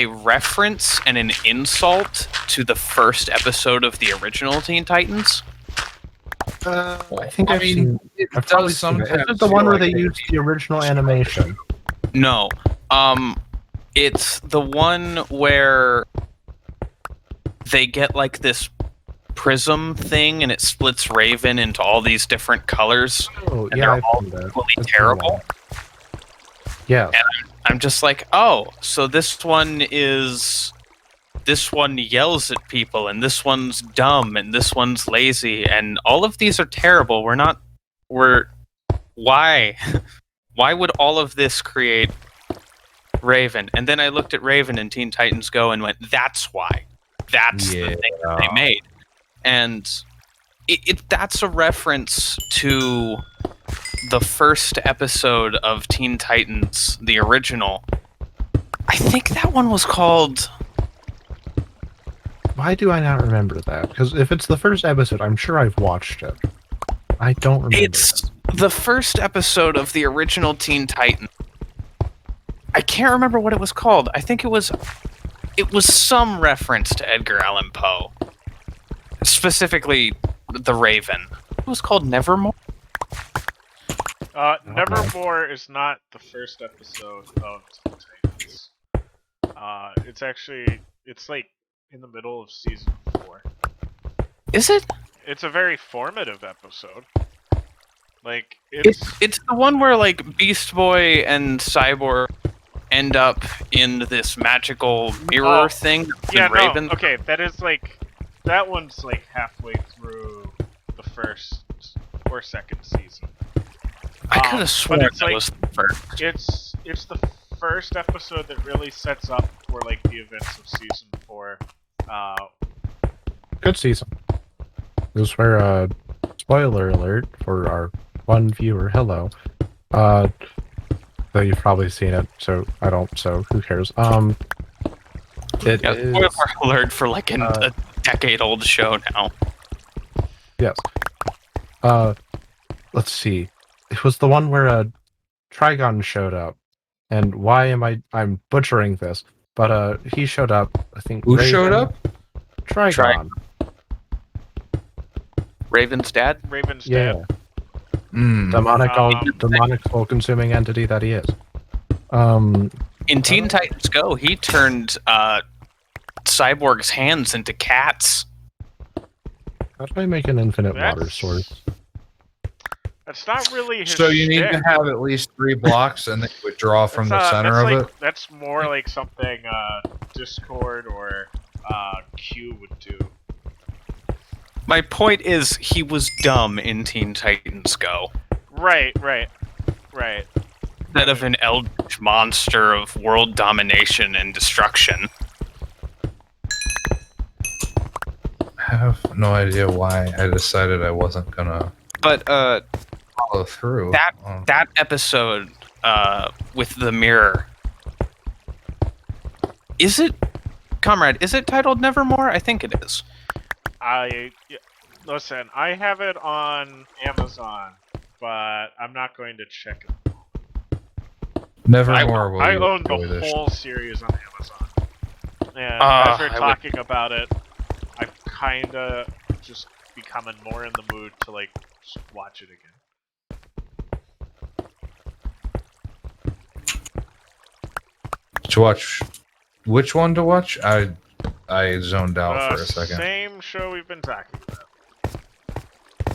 reference and an insult to the first episode of the original Teen Titans. I think I've seen. it I've probably does seen it. sometimes Is it the one feel where like they it- used the original animation? No, it's the one where they get like this prism thing and it splits Raven into all these different colors. Oh, And yeah, they're I've all seen that. equally That's the terrible. one. Yeah. I'm just like, oh, so this one yells at people, and this one's dumb, and this one's lazy, and all of these are terrible. Why? Why would all of this create Raven? And then I looked at Raven in Teen Titans Go and went, that's why. That's the thing that they made. And that's a reference to the first episode of Teen Titans, the original. I think that one was called... Why do I not remember that? Because if it's the first episode, I'm sure I've watched it. I don't remember. It's the first episode of the original Teen Titans. I can't remember what it was called. I think it was some reference to Edgar Allan Poe. Specifically, the Raven. It was called Nevermore. Nevermore is not the first episode of Teen Titans. It's like in the middle of season 4. Is it? it's a very formative episode. Like It's the one where like Beast Boy and Cyborg end up in this magical mirror thing. Yeah, in Raven. no, okay, that one's like halfway through the first or second season. I could have sworn but it's that like- was the first. It's the first episode that really sets up for like the events of season 4. Good season. This is where, spoiler alert for our one viewer, hello. Though you've probably seen it, so I don't, so who cares? It Yeah, is... spoiler alert for like a decade-old show now. Yes. Let's see. It was the one where, Trigon showed up. And why am I'm butchering this, but, he showed up, I think... Who showed up? Trigon. Raven's dad. Raven's Yeah. dad. Demonic soul-consuming entity that he is. In Teen Titans Go, he turned Cyborg's hands into cats. How do I make an infinite water That's- source? That's not really his So you need shtick. to have at least 3 blocks, and then you would draw from the center that's of like, it. That's more like something Discord or Q would do. My point is, he was dumb in Teen Titans Go. Right. Instead of an eldritch monster of world domination and destruction. I have no idea why I decided I wasn't gonna But follow through. that episode with the mirror, is it, Comrade? Is it titled Nevermore? I think it is. Listen, I have it on Amazon, but I'm not going to check it. Nevermore. I own the whole series on Amazon. And as we're I would- talking about it, I've kinda just becoming more in the mood to like just watch it again. To watch, which one to watch? I zoned out for a second. Same show we've been talking about.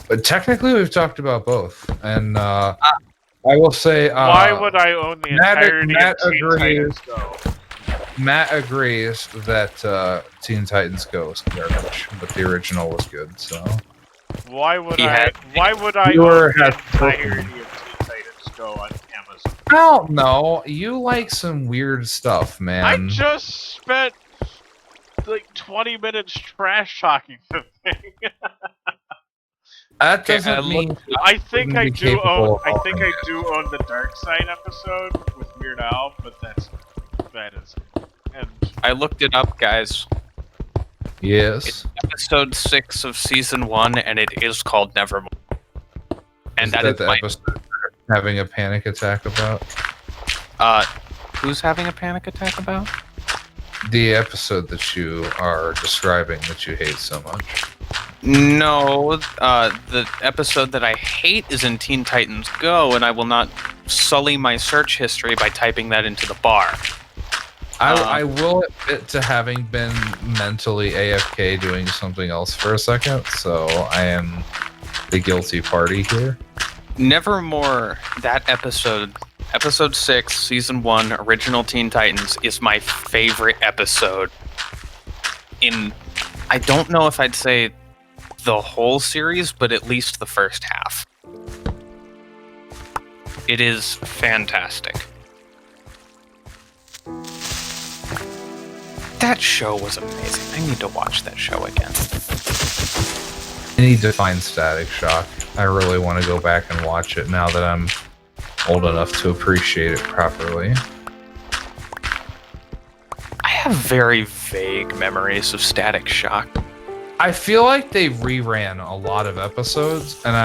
But technically, we've talked about both, and I will say, Why would I own the Matt entirety of Teen agrees. Titans Go? Matt agrees that Teen Titans Go is garbage, but the original was good. So Why would He I? had- Why would I Viewer own the has entirety of Teen Titans Go on Amazon? I don't know. You like some weird stuff, I man. just spent like 20 minutes trash talking the thing. That Okay, doesn't I mean looked- I think wouldn't I be do capable own. of I think I following do own the Dark Side episode with Weird Al, but that is. And I looked it up, guys. yes. Episode 6 of season 1, and it is called Nevermore. And Is that that is the my. episode you're having a panic attack about? Who's having a panic attack about? The episode that you are describing that you hate so much. No, the episode that I hate is in Teen Titans Go, and I will not sully my search history by typing that into the bar. I will admit to having been mentally AFK doing something else for a second, so I am the guilty party here. Nevermore, that episode, episode 6, season 1, original Teen Titans, is my favorite episode in, I don't know if I'd say the whole series, but at least the first half. It is fantastic. That show was amazing. I need to watch that show again. I need to find Static Shock. I really want to go back and watch it now that I'm old enough to appreciate it properly. I have very vague memories of Static Shock. I feel like they reran a lot of episodes, and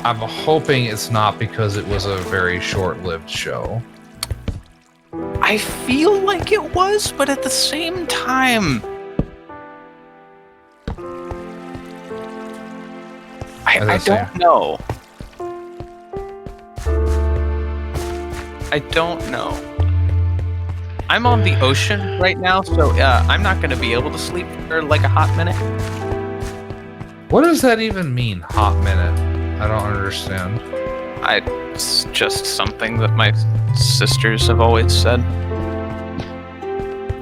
I'm hoping it's not because it was a very short-lived show. I feel like it was, but at the same time, I don't know. I don't know. I'm on the ocean right now, so I'm not going to be able to sleep for like a hot minute. What does that even mean, hot minute? I don't understand. It's just something that my sisters have always said.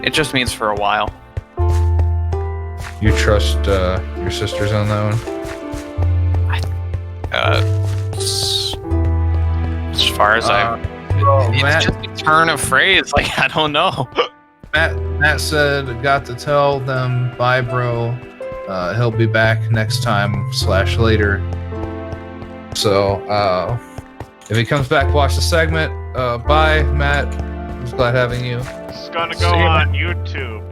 It just means for a while. You trust your sisters on that one? As far as it's Matt, just a turn of phrase. Like, I don't know. Matt said, got to tell them, bye, bro. He'll be back next time / later. So, if he comes back, watch the segment. Bye, Matt. It was glad having you. It's gonna go on YouTube.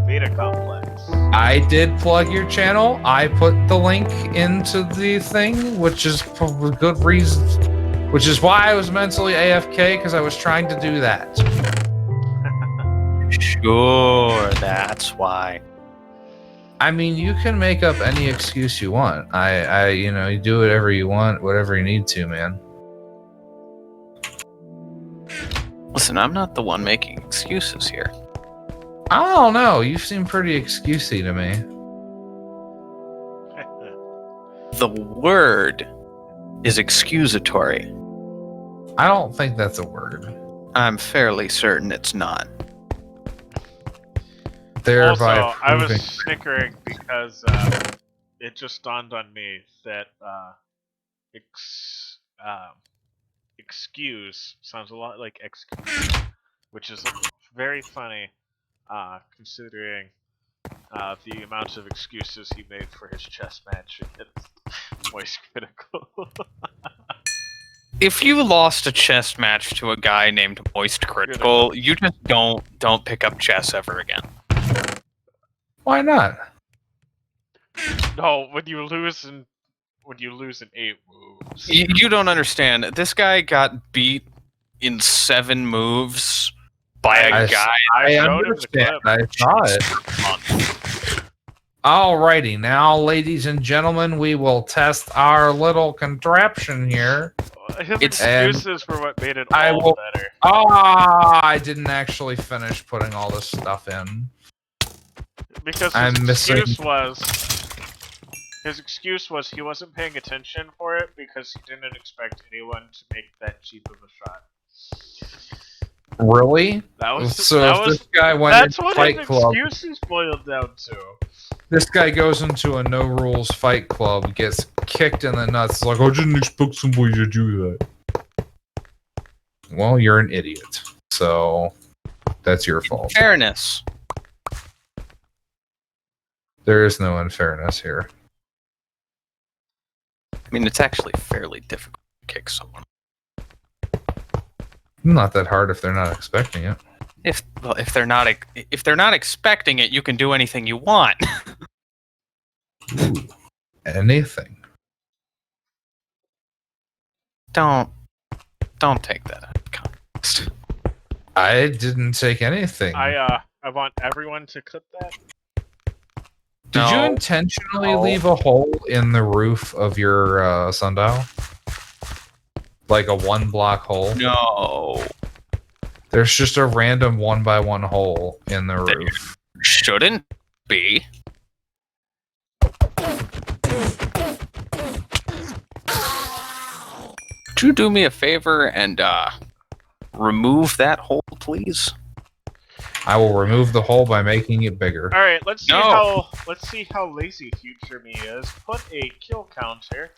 Beta Complex. I did plug your channel. I put the link into the thing, which is for good reasons. Which is why I was mentally AFK, because I was trying to do that. Sure, that's why. I mean, you can make up any excuse you want. You do whatever you want, whatever you need to, man. Listen, I'm not the one making excuses here. I don't know. You seem pretty excusey to me. The word is excusatory. I don't think that's a word. I'm fairly certain it's not. Thereby Also, I was proving- snickering because it just dawned on me that excuse sounds a lot like excuse, which is very funny considering the amount of excuses he made for his chess match against Moist Critical. If you lost a chess match to a guy named Moist Critical, you just don't pick up chess ever again. Why not? No, when you lose in 8 moves. You don't understand. This guy got beat in 7 moves by a guy. I I showed him the understand. clip. I saw it. Alrighty, now, ladies and gentlemen, we will test our little contraption here. His It's- excuses were what made it I all will- better. I didn't actually finish putting all this stuff in. Because I'm missing- his excuse was he wasn't paying attention for it because he didn't expect anyone to make that cheap of a shot. Really? That was So that if was this guy went that's into what Fight his Club, excuses boiled down to. this guy goes into a no rules Fight Club, gets kicked in the nuts, like, I didn't expect somebody to do that. Well, you're an idiot. So that's your fault. Fairness. There is no unfairness here. I mean, it's actually fairly difficult to kick someone. Not that hard if they're not expecting it. If they're not expecting it, you can do anything you want. Anything. Don't take that out of context. I didn't take anything. I want everyone to clip that. Did you No. intentionally No. leave a hole in the roof of your sundial? Like a 1-block hole? No. There's just a random 1x1 hole in the There roof. Shouldn't be. Could you do me a favor and remove that hole, please? I will remove the hole by making it bigger. All right, let's see No. how lazy future me is. Put a kill counter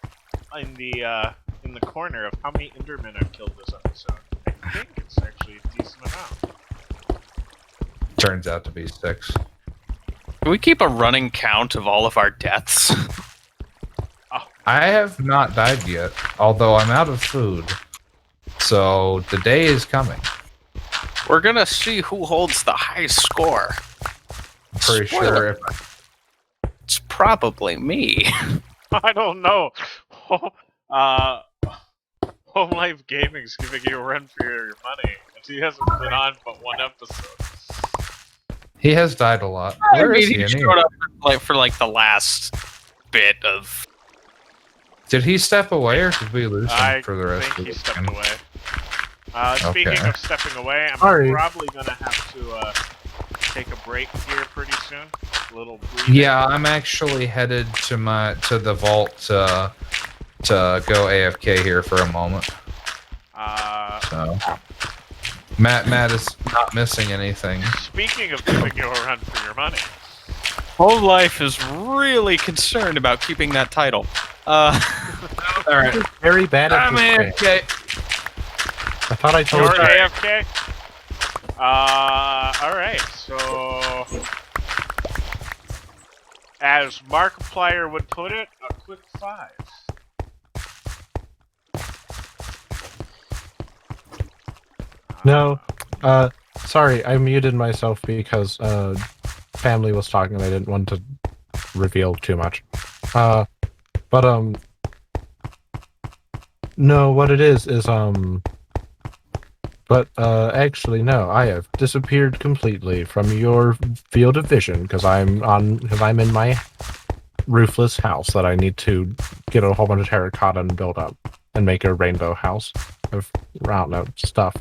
in the corner of how many Endermen I've killed this episode. I think it's actually a decent amount. Turns out to be 6. Can we keep a running count of all of our deaths? I have not died yet, although I'm out of food. So the day is coming. We're gonna see who holds the highest score. I'm pretty sure Spoiler. if It's probably me. I don't know. Home Life Gaming's giving you a run for your money. He hasn't been on but 1 episode. he has died a lot. I Where mean, is he he anyway? showed up for the last bit of. Did he step away or did we lose him I for the rest think of he the stepped game? away. Speaking Okay. of stepping away, I'm Sorry. probably gonna have to take a break here pretty soon? A little breathing? Yeah, I'm actually headed to the vault to go AFK here for a moment. So Matt is not missing anything. Speaking of giving you a run for your money. Whole Life is really concerned about keeping that title. Alright. Very bad at I'm this game. AFK. I thought I told You're you. AFK? Alright, so... As Markiplier would put it, a quick 5. No, sorry, I muted myself because, family was talking and I didn't want to reveal too much. No, what it is, actually, no, I have disappeared completely from your field of vision because I'm in my roofless house that I need to get a whole bunch of terracotta and build up and make a rainbow house of, I don't know, stuff.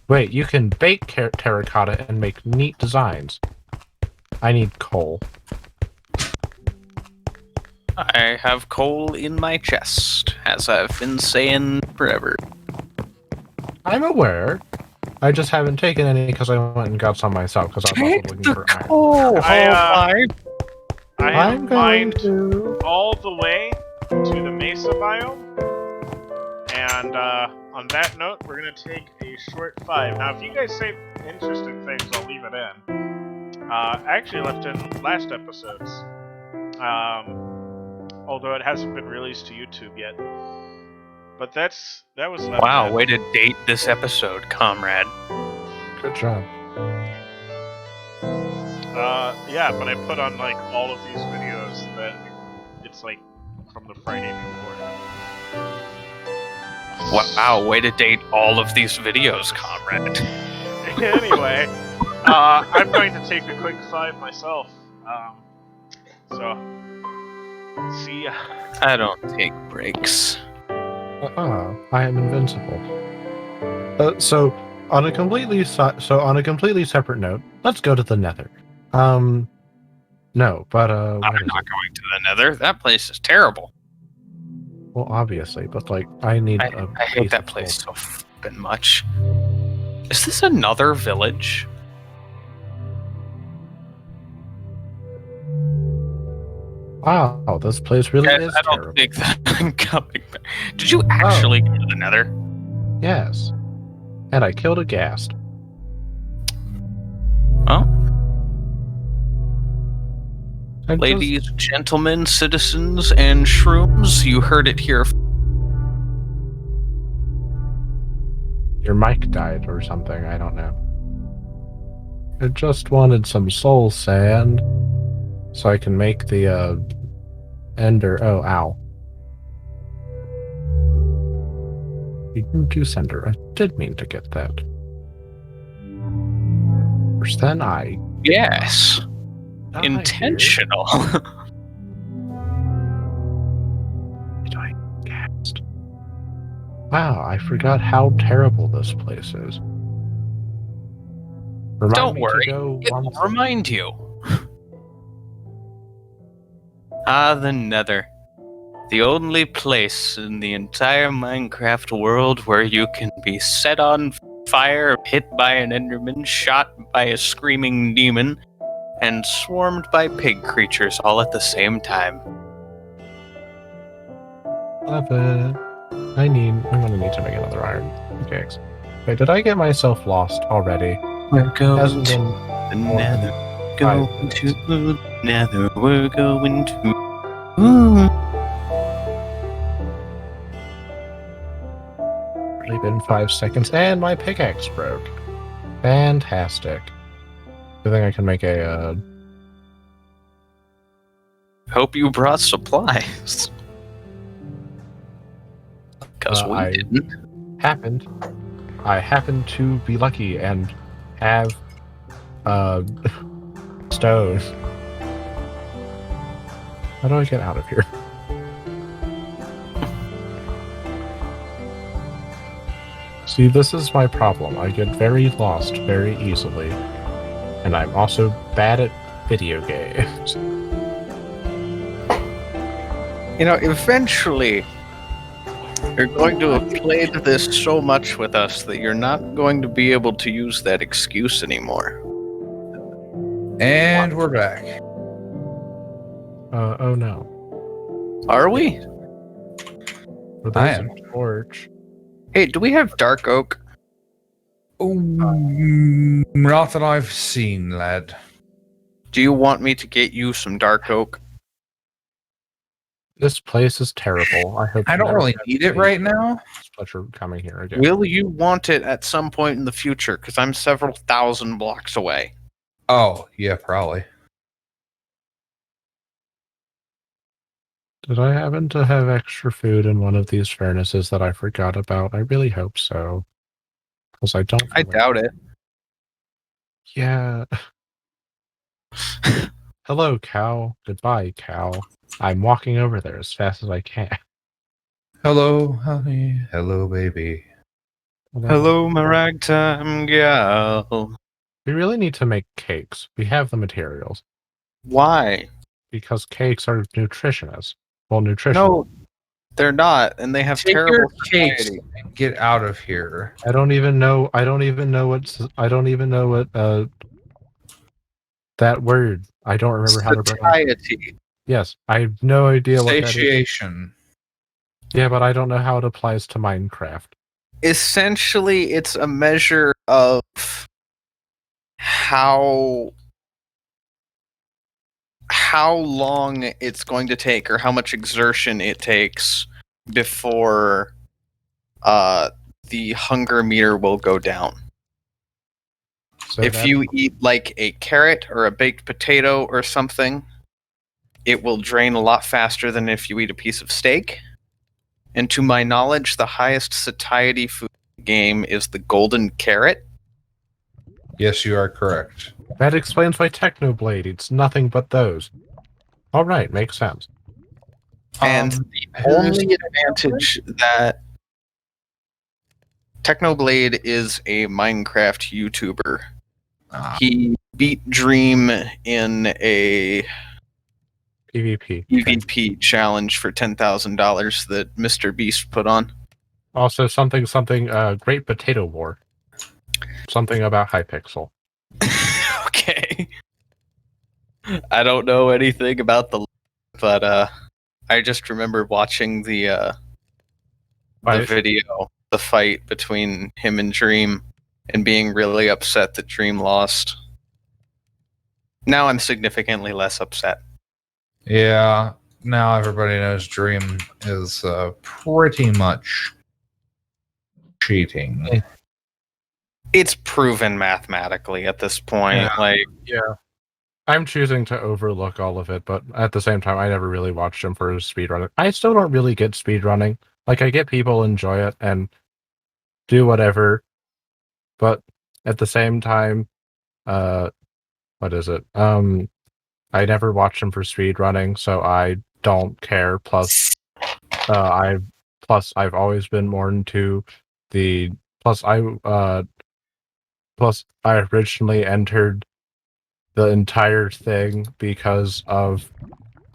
Wait, you can bake terracotta and make neat designs. I need coal. I have coal in my chest, as I've been saying forever. I'm aware. I just haven't taken any because I went and got some myself because I was also looking for iron. coal, I have I'm going mined to... all the way to the Mesa biome. And on that note, we're going to take a short 5. Now, if you guys say interesting things, I'll leave it in. I actually left in last episodes. Although it hasn't been released to YouTube yet. But that was left Wow, in. way to date this episode, comrade. Good job. Yeah, but I put on like all of these videos that it's like from the Friday before. Wow, way to date all of these videos, comrade. Anyway, I'm going to take a quick 5 myself. So, see ya. I don't take breaks. I am invincible. So on a completely separate note, let's go to the Nether. No, but I'm not going to the Nether. That place is terrible. Well, obviously, but like, I need. I hate that place so f***ing much. Is this another village? Wow, this place really Guys, is I don't terrible. think that I'm coming back. Did you actually go to the Nether? Yes, and I killed a ghast. Oh, I ladies, gentlemen, citizens, and shrooms, you heard it here. Your mic died or something. I don't know. I just wanted some soul sand so I can make the ender. Oh, ow! To sender. I did mean to get that. First, then I. Yes. die Intentional. here. Did I cast? Wow, I forgot how terrible this place is. Remind Don't me worry, to go it once. will remind you. The Nether. The only place in the entire Minecraft world where you can be set on fire, hit by an Enderman, shot by a screaming demon, and swarmed by pig creatures all at the same time. Love it. I'm gonna need to make another iron pickaxe. Wait, did I get myself lost already? We're going Hasn't to been the more than Nether. 5 Going minutes. to the Nether. We're going to. Ooh. Only been 5 seconds, and my pickaxe broke. Fantastic. I think I can make a. Hope you brought supplies. Because we I didn't. I happened to be lucky and have stone. How do I get out of here? See, this is my problem. I get very lost very easily. And I'm also bad at video games. You know, eventually, you're going to have played this so much with us that you're not going to be able to use that excuse anymore. And we're back. Oh no. Are we? Well, I there's am. a torch. Hey, do we have dark oak? Oh, not that I've seen, lad. Do you want me to get you some dark oak? This place is terrible. I hope I you don't never really have need to it right now. It's a pleasure coming here again. Will you want it at some point in the future? Because I'm several thousand blocks away. Oh, yeah, probably. Did I happen to have extra food in one of these furnaces that I forgot about? I really hope so. Because I don't. I doubt it. Yeah. Hello, cow. Goodbye, cow. I'm walking over there as fast as I can. Hello, honey. Hello, baby. Hello, my ragtime gal. We really need to make cakes. We have the materials. Why? Because cakes are nutritious. Well, nutritional. No, they're not, and they have Take terrible your cakes satiety. and get out of here. I don't even know what that word. I don't remember how to pronounce it. Satiety. Yes, I have no idea what that is. Satiation. Yeah, but I don't know how it applies to Minecraft. Essentially, it's a measure of how long it's going to take, or how much exertion it takes before the hunger meter will go down. So If that- you eat like a carrot or a baked potato or something, it will drain a lot faster than if you eat a piece of steak. And to my knowledge, the highest satiety food in the game is the golden carrot. Yes, you are correct. that explains why Technoblade eats nothing but those. All right, makes sense. And the only advantage that Technoblade is a Minecraft YouTuber. He beat Dream in a PvP. PvP challenge for $10,000 that Mr. Beast put on. Also, something. Great Potato War. Something about Hypixel. Okay. I don't know anything about but I just remember watching the Fight. video, the fight between him and Dream, and being really upset that Dream lost. Now I'm significantly less upset. Yeah, now everybody knows Dream is pretty much cheating. It's proven mathematically at this point. Yeah. Like, Yeah. I'm choosing to overlook all of it, but at the same time, I never really watched him for his speedrunning. I still don't really get speedrunning. Like, I get people enjoy it and do whatever, but at the same time, what is it? I never watched him for speedrunning, so I don't care. Plus, I've always been more into the plus I originally entered the entire thing because of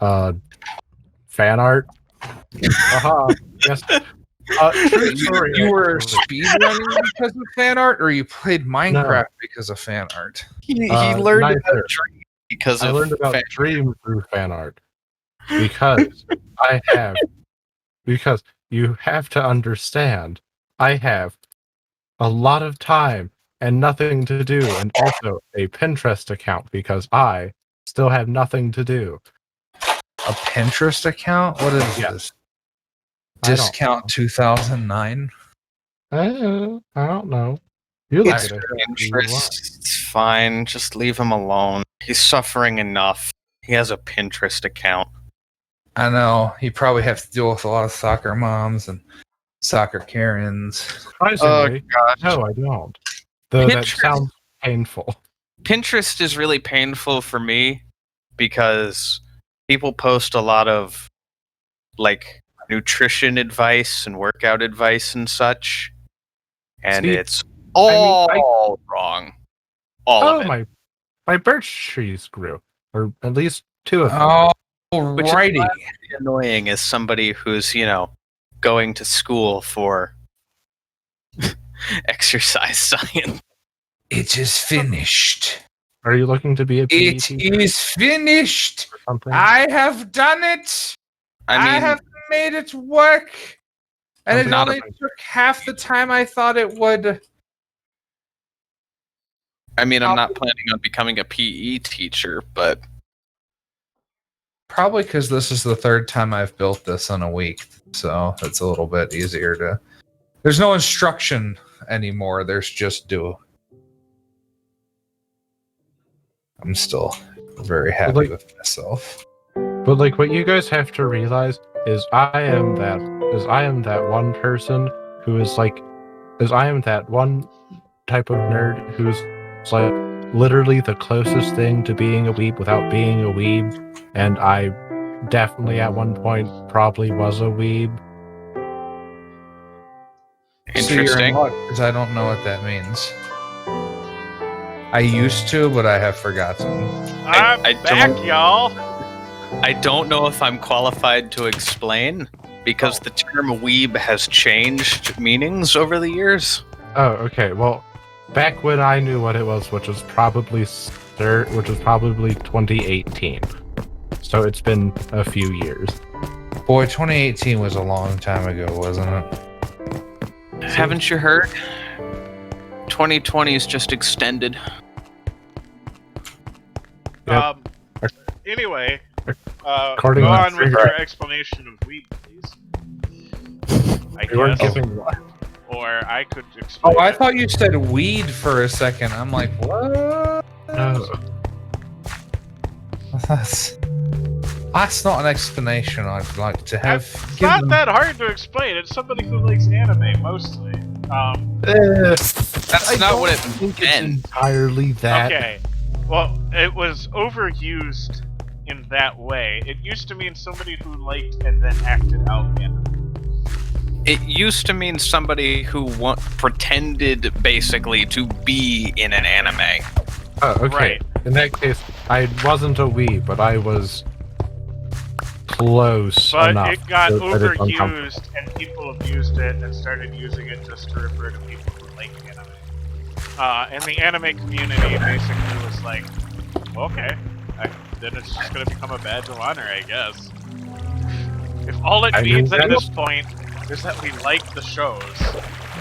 fan art. Aha! Yes. True story. You were actually. speedrunning because of fan art, or you played Minecraft because of fan art? he learned neither. about Dream because I of learned about Dream through fan art because because you have to understand, I have a lot of time and nothing to do, and also a Pinterest account because I still have nothing to do. A Pinterest account? What is Yeah. this? I don't Discount 2009? I don't know. You look It's at it. Pinterest. It's fine. Just leave him alone. He's suffering enough. He has a Pinterest account. I know. You probably have to deal with a lot of soccer moms and soccer Karens. Surprisingly, gosh. no, I don't. Though that Pinterest- sounds painful. Pinterest is really painful for me because people post a lot of like nutrition advice and workout advice and such. and See, it's all I- wrong. All of it. my birch trees grew, or at least 2 of them. Which is Alrighty. really annoying as somebody who's, going to school for exercise science. It is finished. Are you looking to be a PE It teacher is finished. or something? I have done it. I have made it work. And I'm it not only a- took half the time I thought it would. I'm not planning on becoming a PE teacher, but Probably because this is the 3rd time I've built this in a week. So it's a little bit easier to. There's no instruction anymore. There's just do. I'm still very happy with myself. But like, what you guys have to realize is I am that one person who is like, I am that one type of nerd who's like literally the closest thing to being a weeb without being a weeb, and I definitely at one point probably was a weeb. So you're in interesting. luck because I don't know what that means. I used to, but I have forgotten. I'm I back, don't- y'all. I don't know if I'm qualified to explain because the term weeb has changed meanings over the years. Oh, okay. Well, back when I knew what it was, which was probably 2018. So it's been a few years. Boy, 2018 was a long time ago, wasn't it? Haven't you heard? 2020 is just extended. Yep. Anyway, According go to on with Trigger. your explanation of weed, please. I We weren't guess. giving what? Or I could explain. Oh, I it. thought you said weed for a second. I'm like, what? No. That's not an explanation I'd like to have. It's not that hard to explain. It's somebody who likes anime mostly. That's not what it think it's meant. entirely that. Okay. Well, it was overused in that way. It used to mean somebody who liked and then acted out anime. It used to mean somebody who pretended basically to be in an anime. Oh, okay. Right. In that case, I wasn't a wee, but I was close But enough. it got that it's uncomfortable. overused, and people abused it and started using it just to refer to people who like anime. And the anime community basically was like, okay, then it's just gonna become a badge of honor, I guess. If all it I mean, means at that's- this point is that we like the shows,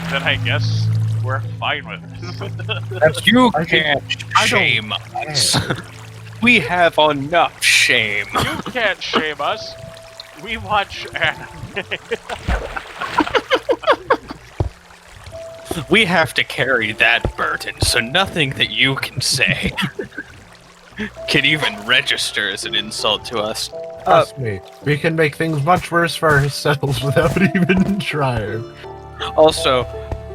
then I guess we're fine with it. You I can't I don't shame us. We have enough shame. You can't shame us. We watch anime. We have to carry that burden, so nothing that you can say can even register as an insult to us. Trust me, we can make things much worse for ourselves without even trying. Also,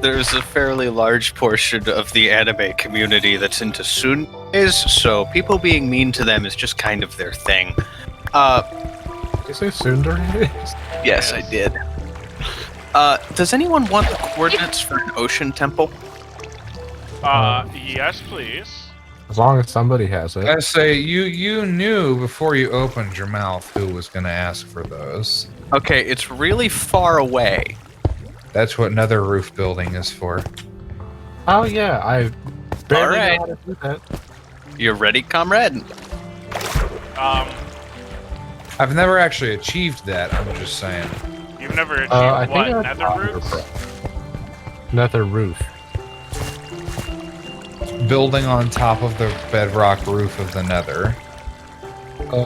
there's a fairly large portion of the anime community that's into tsunamis, so people being mean to them is just kind of their thing. Did you say tsundere? Yes, I did. Does anyone want the coordinates for an ocean temple? Yes, please. As long as somebody has it. I say you knew before you opened your mouth who was going to ask for those. Okay, it's really far away. That's what Nether Roof building is for. Oh yeah, I barely Alright. know how to do that. You ready, comrade? I've never actually achieved that. I'm just saying. You've never achieved I what? think Nether that's roots? Nether roof. Building on top of the bedrock roof of the Nether. I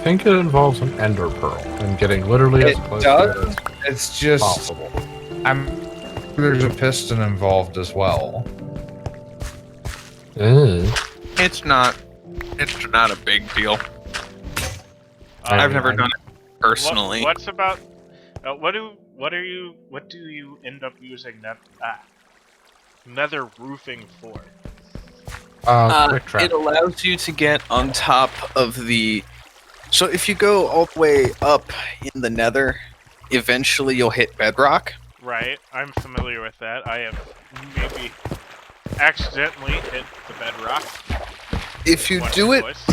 think it involves an ender pearl and getting literally as It close does? to it as It's just possible. there's a piston involved as well. It's not a big deal. I've never done it personally. What's about? What do you end up using nether roofing for? Quick trap. It allows you to get on top of the. So if you go all the way up in the nether, eventually you'll hit bedrock. Right, I'm familiar with that. I have maybe accidentally hit the bedrock. If you once do or it, twice.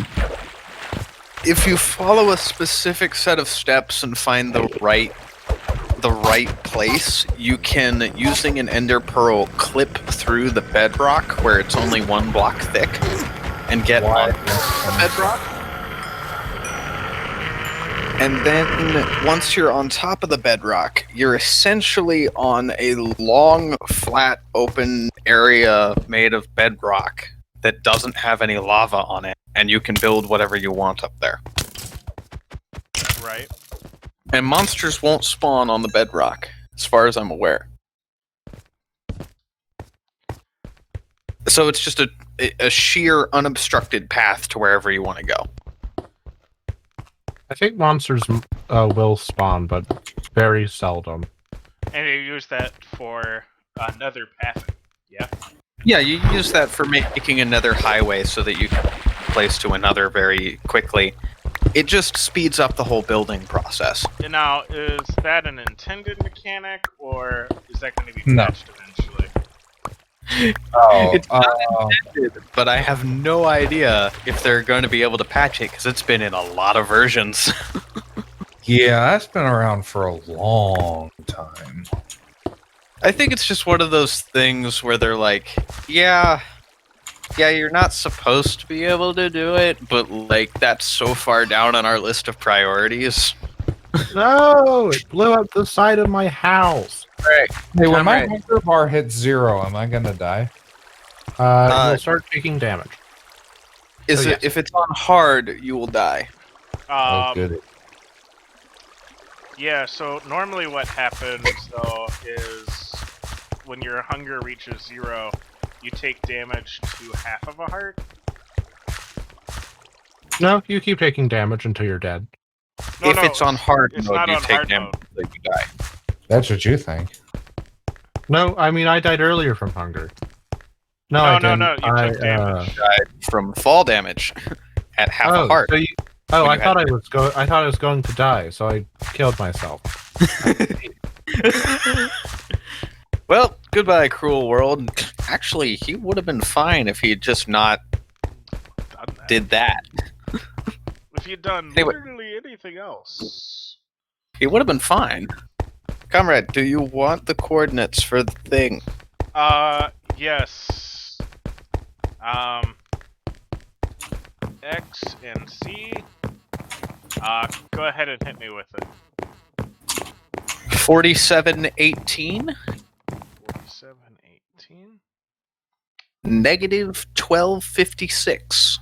if you follow a specific set of steps and find the right place, you can, using an ender pearl, clip through the bedrock where it's only 1 block thick and get on the bedrock. And then once you're on top of the bedrock, you're essentially on a long, flat, open area made of bedrock that doesn't have any lava on it, and you can build whatever you want up there. Right. And monsters won't spawn on the bedrock, as far as I'm aware. So it's just a sheer, unobstructed path to wherever you want to go. I think monsters will spawn, but very seldom. And you use that for another path. Yeah. Yeah, you use that for making another highway so that you can place to another very quickly. It just speeds up the whole building process. And now, is that an intended mechanic, or is that going to be No. patched eventually? Oh, It's not intended, but I have no idea if they're going to be able to patch it because it's been in a lot of versions. yeah, that's been around for a long time. I think it's just one of those things where they're like, yeah, you're not supposed to be able to do it, but like that's so far down on our list of priorities. No! It blew up the side of my house! Right. Hey, when my Comrade. hunger bar hits 0, am I gonna die? You'll start taking damage. Is Oh, it yes. if it's on hard, you will die. Oh, good. Yeah, so normally what happens, though, is when your hunger reaches 0, you take damage to half of a heart. No, you keep taking damage until you're dead. No, if no, it's on hard it's mode, not you on take hard damage mode. until you die. That's what you think. No, I mean I died earlier from hunger. No, I No, didn't. you took damage. Died from fall damage at half a heart. So When I you thought had- I thought I was going to die, so I killed myself. Well, goodbye, cruel world. Actually, he would have been fine if he had just not Done that. did that. If you'd done Anyway. literally anything else. He would have been fine. Comrade, do you want the coordinates for the thing? Yes. X and C. Go ahead and hit me with it. 4718, 4718. negative 1256.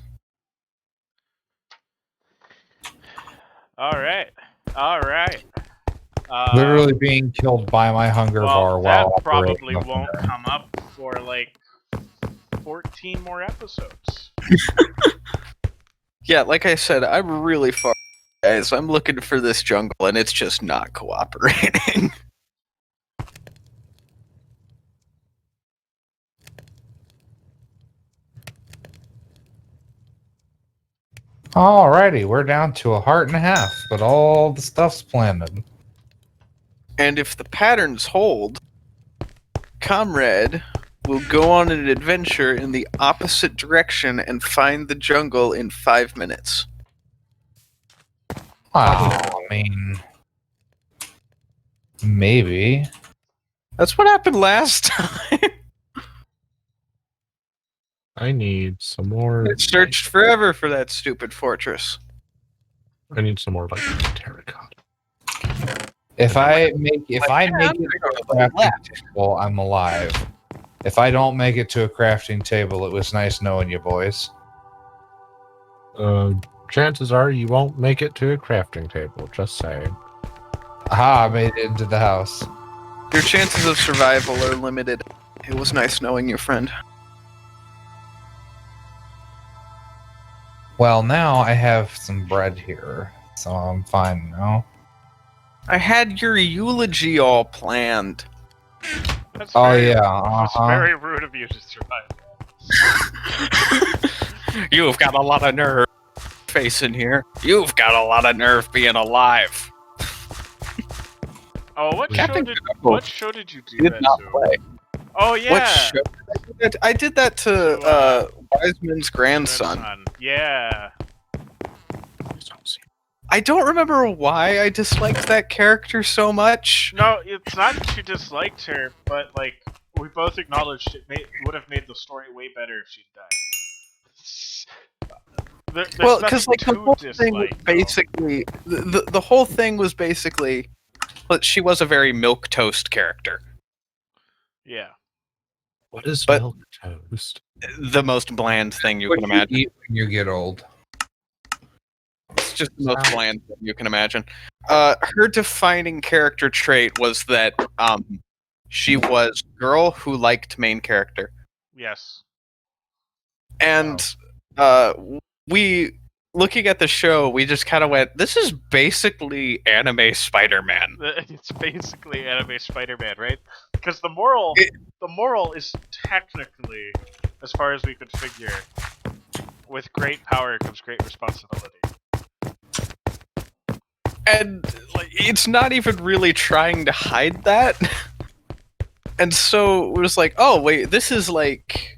Alright. Alright. Literally being killed by my hunger bar well, while that probably operating won't up there. come up for like 14 more episodes. Yeah, like I said, I'm really far, guys. I'm looking for this jungle, and it's just not cooperating. Alrighty, we're down to a heart and a half, but all the stuff's planted. And if the patterns hold, Comrade will go on an adventure in the opposite direction and find the jungle in 5 minutes. I mean, maybe. That's what happened last time. I need some more. It searched forever for that stupid fortress. I need some more like terracotta. If I make it to a I'm crafting table, I'm alive. If I don't make it to a crafting table, it was nice knowing you boys. Chances are you won't make it to a crafting table. Just saying. Aha, I made it into the house. Your chances of survival are limited. It was nice knowing you, friend. Well, now I have some bread here, so I'm fine now. I had your eulogy all planned. That's Oh very, yeah, That's uh-huh. very rude of you to survive. You've got a lot of nerve facing here. You've got a lot of nerve being alive. Oh, what Captain show did Crunchball what show did you do did that not to? play. Oh yeah. What show? I did that to Wiseman's grandson. Yeah. I don't remember why I disliked that character so much. No, it's not that you disliked her, but like we both acknowledged it would have made the story way better if she'd died. Well, because like the whole thing was dislike, basically the whole thing was basically, but she was a very milquetoast character. Yeah. What is But- milk toast? The most bland thing you What can you imagine. eat when you get old. It's just the most bland thing you can imagine. Her defining character trait was that she was a girl who liked main character. Yes. And we, looking at the show, we just kind of went, this is basically anime Spider-Man. It's basically anime Spider-Man, right? Because the moral is technically, as far as we could figure, with great power comes great responsibility. And like, it's not even really trying to hide that. And so it was like, oh wait, this is like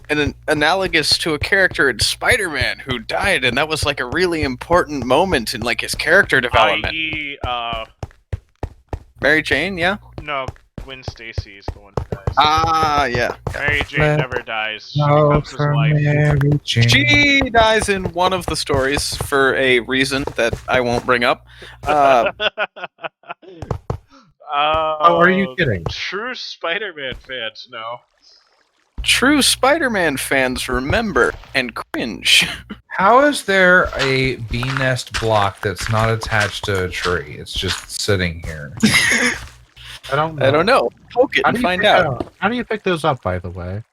an analogous to a character in Spider-Man who died, and that was like a really important moment in like his character development. I.e., Mary Jane, yeah. no, Gwen Stacy is the one who dies. Ah, yeah. Mary Jane Let- never dies. She No, becomes his for wife. Mary Jane. She dies in one of the stories for a reason that I won't bring up. Oh, are you kidding? True Spider-Man fans know. True Spider-Man fans remember and cringe. How is there a bee nest block that's not attached to a tree? It's just sitting here. I don't know. I don't know. Poke it How and do you find pick out. How do you pick those up, by the way?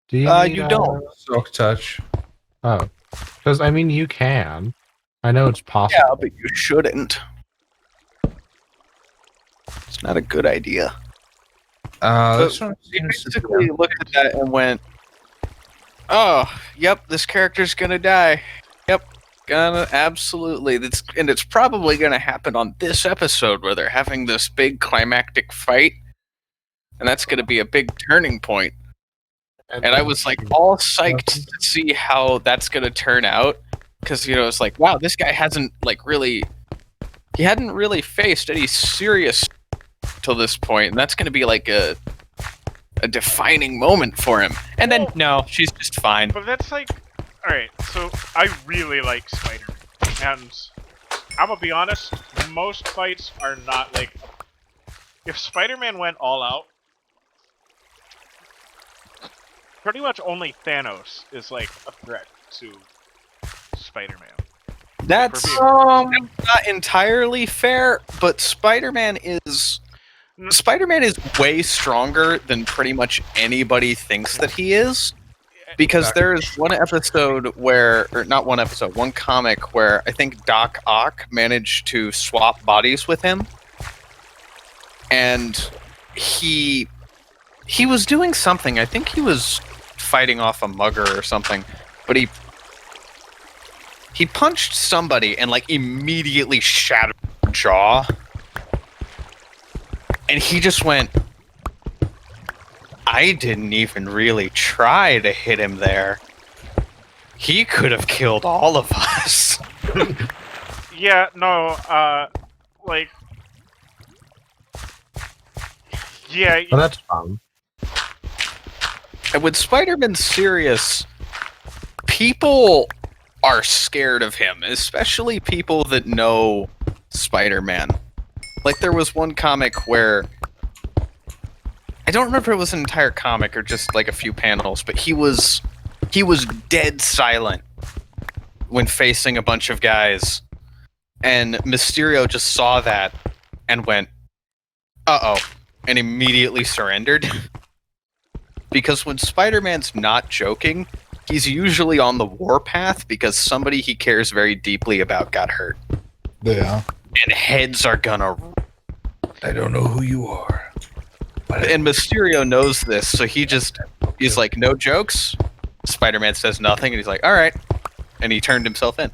Do you? You don't. Silk touch. Oh, because I mean, you can. I know it's possible. Yeah, but you shouldn't. It's not a good idea. This one He seems to basically looked at that and went, "Oh, yep, this character's gonna die. Yep, absolutely. And it's probably gonna happen on this episode where they're having this big climactic fight, and that's gonna be a big turning point." And I was like all psyched to see how that's gonna turn out, because it's like, wow, this guy hasn't he hadn't really faced any serious till this point, and that's gonna be like a defining moment for him. And then no, she's just fine. But that's like, alright, so I really like Spider-Man. And I'm gonna be honest, most fights are not like... If Spider-Man went all out, pretty much only Thanos is like a threat to Spider-Man. That's For not entirely fair, but Spider-Man is way stronger than pretty much anybody thinks that he is. Because there's one episode where, or not one episode, one comic where I think Doc Ock managed to swap bodies with him. And he was doing something. I think he was fighting off a mugger or something. But he punched somebody and like immediately shattered their jaw. And he just went, I didn't even really try to hit him there. He could have killed all of us. Yeah, no, like... Yeah, But that's fun. And when Spider-Man's serious, people are scared of him, especially people that know Spider-Man. Like, there was one comic where... I don't remember if it was an entire comic or just, like, a few panels, but he was dead silent when facing a bunch of guys. And Mysterio just saw that and went, uh-oh, and immediately surrendered. Because when Spider-Man's not joking, he's usually on the warpath because somebody he cares very deeply about got hurt. Yeah. And heads are gonna... I don't know who you are. And Mysterio knows this, so he's like, no jokes. Spider-Man says nothing, and he's like, alright. And he turned himself in.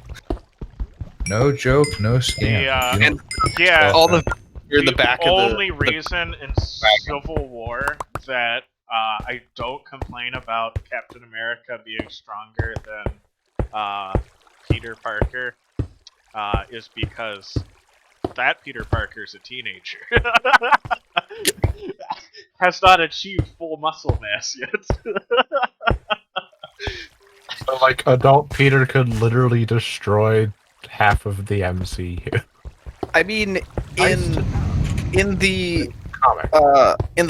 No joke, no scam. Yeah, You know, yeah. All the You're in the back of the... only reason in Civil War that I don't complain about Captain America being stronger than Peter Parker is because that Peter Parker's a teenager. Has not achieved full muscle mass yet. So, like, adult Peter could literally destroy half of the MCU. I mean, in the Comic.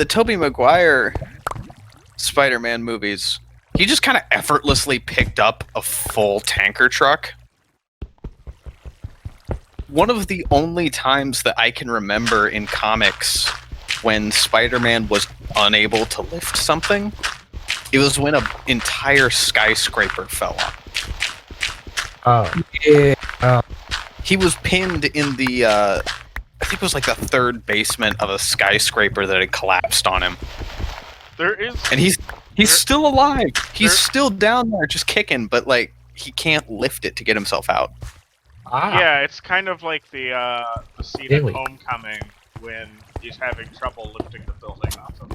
Tobey Maguire Spider-Man movies, he just kind of effortlessly picked up a full tanker truck. One of the only times that I can remember in comics when Spider-Man was unable to lift something, it was when an entire skyscraper fell on. Oh. Yeah. He was pinned in the, I think it was like the third basement of a skyscraper that had collapsed on him. And he's still alive. He's still down there just kicking, but like he can't lift it to get himself out. Yeah, it's kind of like the scene in Homecoming when he's having trouble lifting the building off of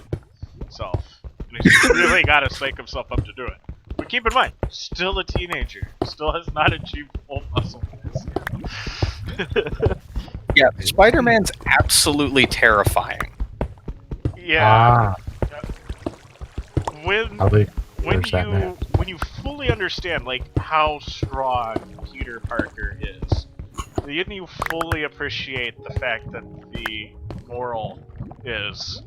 himself. And he's really got to psych himself up to do it. But keep in mind, still a teenager. Still has not achieved full muscle mass. Yeah, Spider-Man's absolutely terrifying. Yeah. When you fully understand like how strong Peter Parker is, then you fully appreciate the fact that the moral is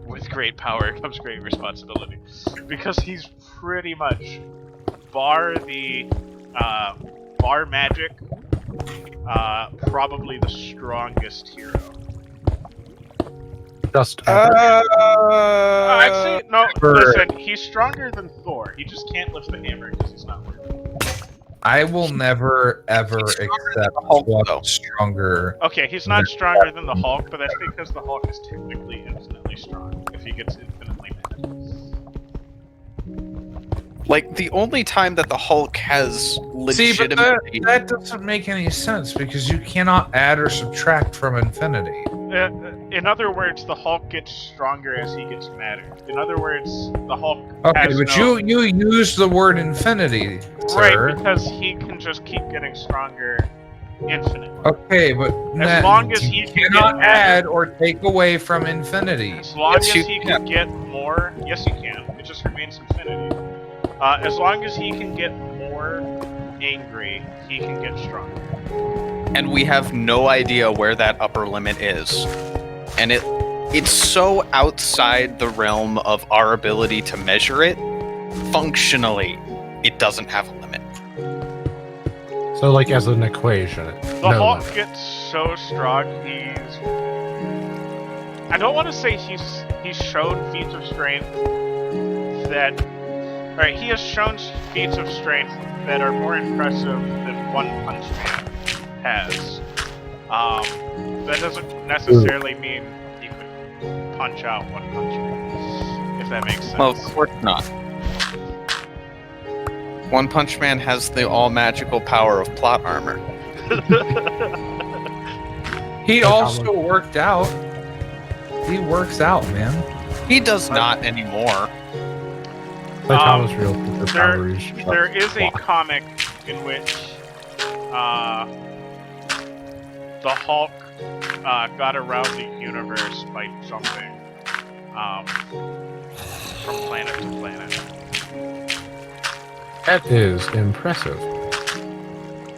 with great power comes great responsibility, because he's pretty much bar magic, probably the strongest hero. I'd say no. Listen, he's stronger than Thor. He just can't lift the hammer because he's not working. I will never ever accept Hulk stronger. Okay, he's not stronger than the Hulk, but that's because the Hulk is technically infinitely strong if he gets infinitely mad. Like, the only time that the Hulk has legitimately... See, but that doesn't make any sense, because you cannot add or subtract from infinity. In other words, the Hulk gets stronger as he gets madder. In other words, the Hulk Okay, but you use the word infinity, sir. Right, because he can just keep getting stronger infinitely. Okay, but as long as he cannot add or take away from infinity. As long as he can get more... Yes, you can. It just remains infinity. As long as he can get more angry, he can get stronger. And we have no idea where that upper limit is. And it's so outside the realm of our ability to measure it. Functionally, it doesn't have a limit. So, like, as an equation, the Hulk gets so strong, I don't want to say he's shown feats of strength that... Alright, he has shown feats of strength that are more impressive than One Punch Man has. That doesn't necessarily mean he could punch out One Punch Man, if that makes sense. Well, of course not. One Punch Man has the all-magical power of plot armor. He also worked out. He works out, man. He does not anymore. There is a comic in which the Hulk got around the universe by jumping from planet to planet. That is impressive.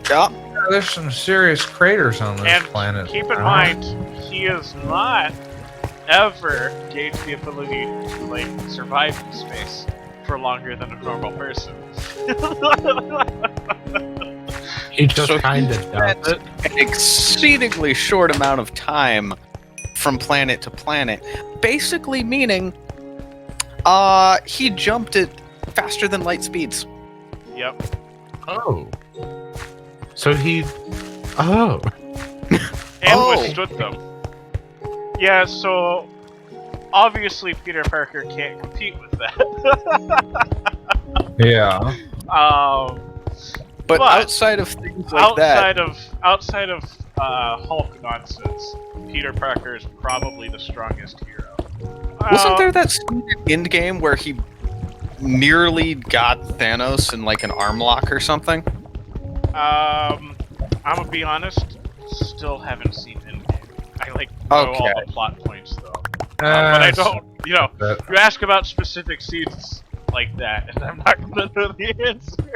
Yeah. There's some serious craters on this and planet. Keep in mind, he has not ever gained the ability to like survive in space for longer than a normal person. He just kind of does it. An exceedingly short amount of time from planet to planet, basically meaning he jumped it faster than light speeds. Yep. Oh. So he... Oh. And withstood them. Yeah, so... Obviously, Peter Parker can't compete with that. Yeah. But outside of things like outside of Hulk nonsense, Peter Parker is probably the strongest hero. Wasn't there that scene in Endgame where he nearly got Thanos in like an arm lock or something? I'm gonna be honest, still haven't seen Endgame. I know all the plot points though, but I don't. You know, you ask about specific scenes like that, and I'm not gonna know the answer.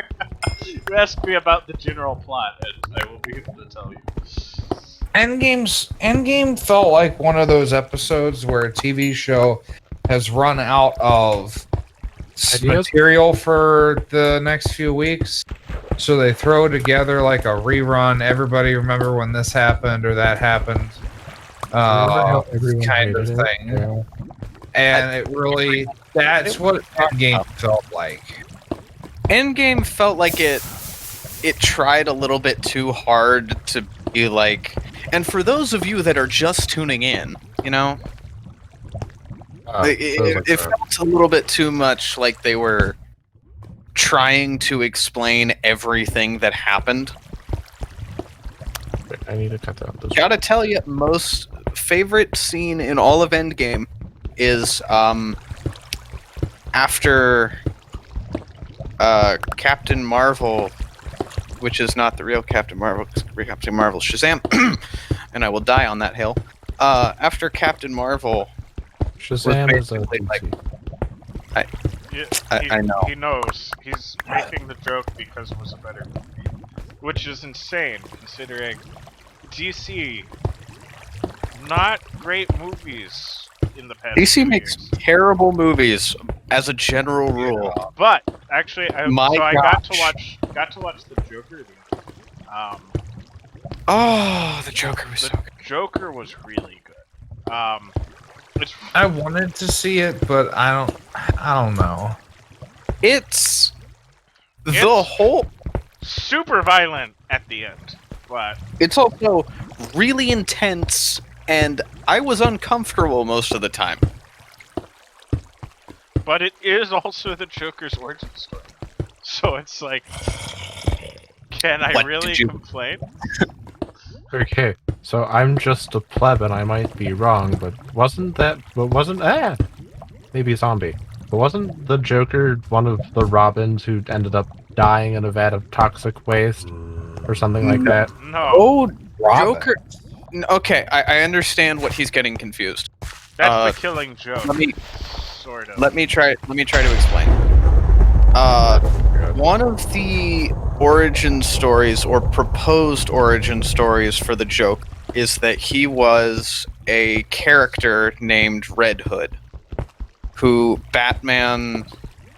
You ask me about the general plot, and I will be able to tell you. Endgame felt like one of those episodes where a TV show has run out of material for the next few weeks, so they throw together like a rerun. Everybody remember when this happened or that happened, kind of thing. Yeah. And it really, that's what Endgame felt like. Endgame felt like it tried a little bit too hard to be like, and for those of you that are just tuning in, you know, it felt a little bit too much like they were trying to explain everything that happened. I need to cut down this. Gotta tell you, most favorite scene in all of Endgame is after Captain Marvel, which is not the real Captain Marvel, Captain Marvel Shazam, and I will die on that hill. After Captain Marvel, Shazam is a I know. He knows. He's making the joke because it was a better movie. Which is insane, considering DC, not great movies in the past DC 2 makes years. terrible movies as a general rule. But actually, I got to watch the Joker. Oh, the Joker was so good. Joker was really good. I wanted to see it, but I don't know. It's the It's- whole. Super violent at the end, but It's also really intense, and I was uncomfortable most of the time. it is also the Joker's origin story. So it's like, can I What really did you- complain? Okay, so I'm just a pleb and I might be wrong, but maybe zombie. But wasn't the Joker one of the Robins who ended up dying in a vat of toxic waste? Or something like that? No, Oh, Joker. Okay, I understand what he's getting confused. that's the Killing Joke. Sort of. Let me try to explain. One of the origin stories or proposed origin stories for the Joker is that he was a character named Red Hood, who Batman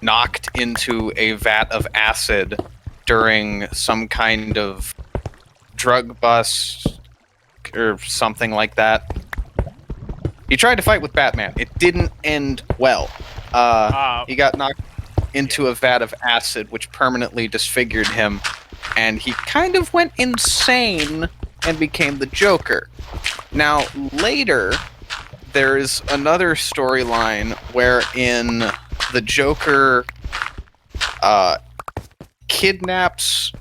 knocked into a vat of acid during some kind of drug bust or something like that. He tried to fight with Batman. It didn't end well. He got knocked into a vat of acid, which permanently disfigured him, and he kind of went insane and became the Joker. Now, later, there's another storyline wherein the Joker kidnaps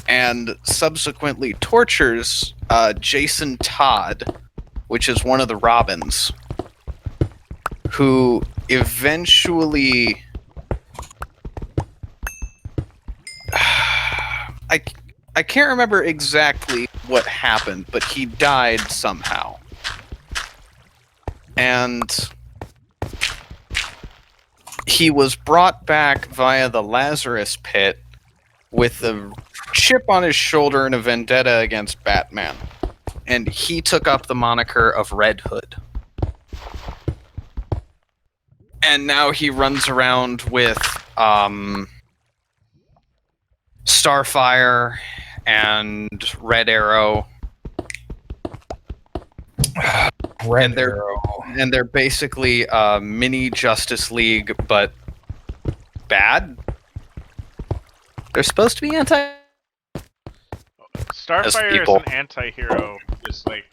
and subsequently tortures Jason Todd, which is one of the Robins, who eventually... I can't remember exactly what happened, but he died somehow. And he was brought back via the Lazarus Pit with a chip on his shoulder and a vendetta against Batman. And he took up the moniker of Red Hood. And now he runs around with Starfire and Red Arrow. Red And they're basically mini Justice League, but bad. They're supposed to be anti. Starfire as an anti-hero is like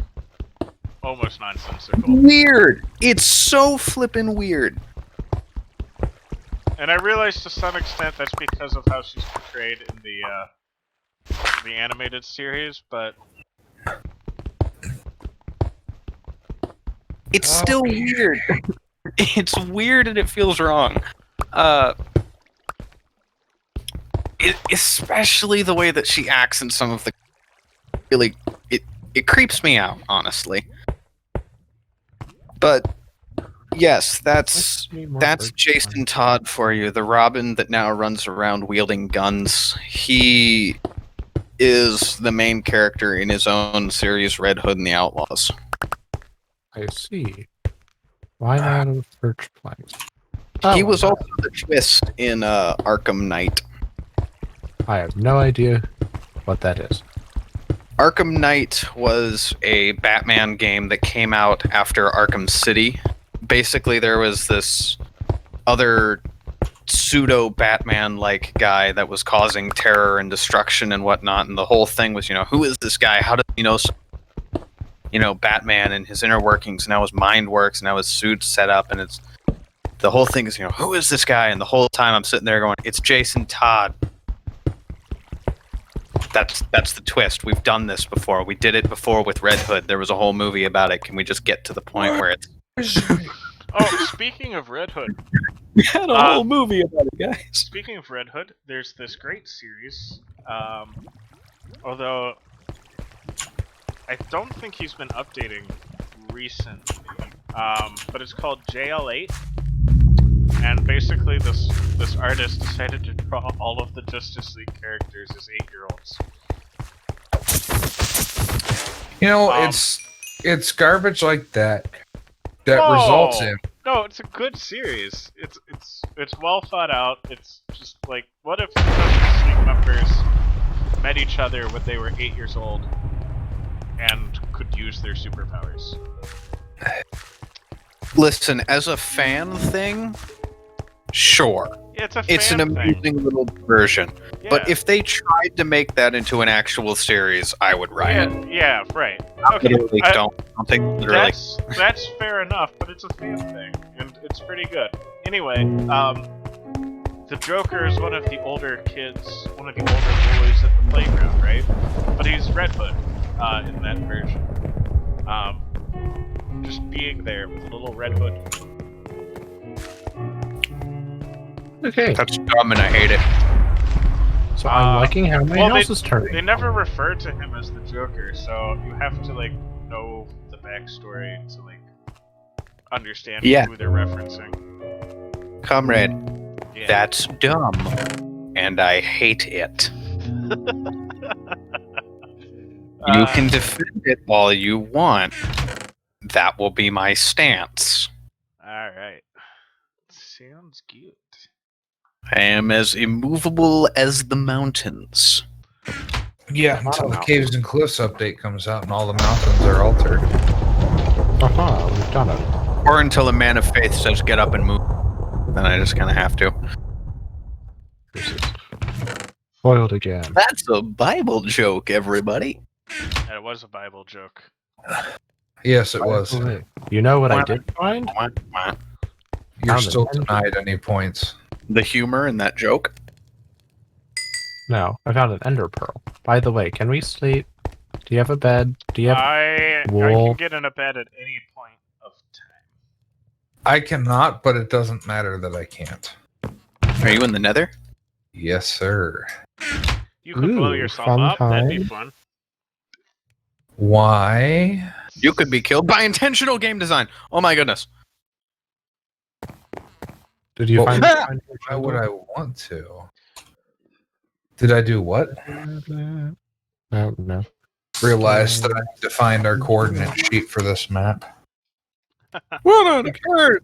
almost nonsensical. Weird. It's so flippin' weird. And I realize to some extent that's because of how she's portrayed in the animated series, but It's still weird. It's weird and it feels wrong. Especially the way that she acts in some of the really it creeps me out, honestly. But yes, that's Jason Todd for you, the Robin that now runs around wielding guns. He is the main character in his own series, Red Hood and the Outlaws. I see. Why not a church planks? He was also the twist in Arkham Knight. I have no idea what that is. Arkham Knight was a Batman game that came out after Arkham City. Basically, there was this other pseudo-Batman-like guy that was causing terror and destruction and whatnot, and the whole thing was, who is this guy? How does he know Batman and his inner workings, and how his mind works, and how his suit's set up, and the whole thing is, who is this guy? And the whole time I'm sitting there going, it's Jason Todd. That's the twist. We've done this before. We did it before with Red Hood. There was a whole movie about it. Can we just get to the point where it's... Oh, speaking of Red Hood. We had a whole movie about it, guys. Speaking of Red Hood, there's this great series. Although I don't think he's been updating recently. But it's called JL8. And basically this artist decided to draw all of the Justice League characters as 8-year-olds. It's garbage like that results in. No, it's a good series. It's well thought out. It's just like, what if the Justice League members met each other when they were 8 years old and could use their superpowers? Listen, as a fan thing, sure. Yeah, it's a fan It's an amusing thing. little version. Yeah. But if they tried to make that into an actual series, I would riot. Yeah, right. I Okay, literally don't take it literally. that's fair enough, but it's a fan thing, and it's pretty good. Anyway, the Joker is one of the older kids, one of the older boys at the playground, right? But he's Red Hood in that version. Just being there with a little Red Hood. Okay, That's dumb and I hate it. so I'm liking how my house is turning. They never refer to him as the Joker, so you have to know the backstory to understand who they're referencing. Comrade, Yeah. that's dumb. And I hate it. You can defend it all you want. That will be my stance. Alright. Sounds good. I am as immovable as the mountains. Yeah, until the Caves and Cliffs update comes out and all the mountains are altered. We've done it. Or until a man of faith says get up and move. Then I just kind of have to. Foiled again. That's a Bible joke, everybody. That was a Bible joke. Yes, it was. You know what I did find? You're Found still an denied any points. The humor in that joke? No, I found an ender pearl. By the way, can we sleep? Do you have a bed? Do you have I wool? can get in a bed at any point of time. I cannot, but it doesn't matter that I can't. Are you in the nether? Yes, sir. You could blow Ooh, yourself fun up, that'd be time. fun. Why? You could be killed by intentional game design. Oh my goodness. Did you Well, find Why would I want to? Did I do what? No. Realized that I need to find our coordinate sheet for this map. What on earth?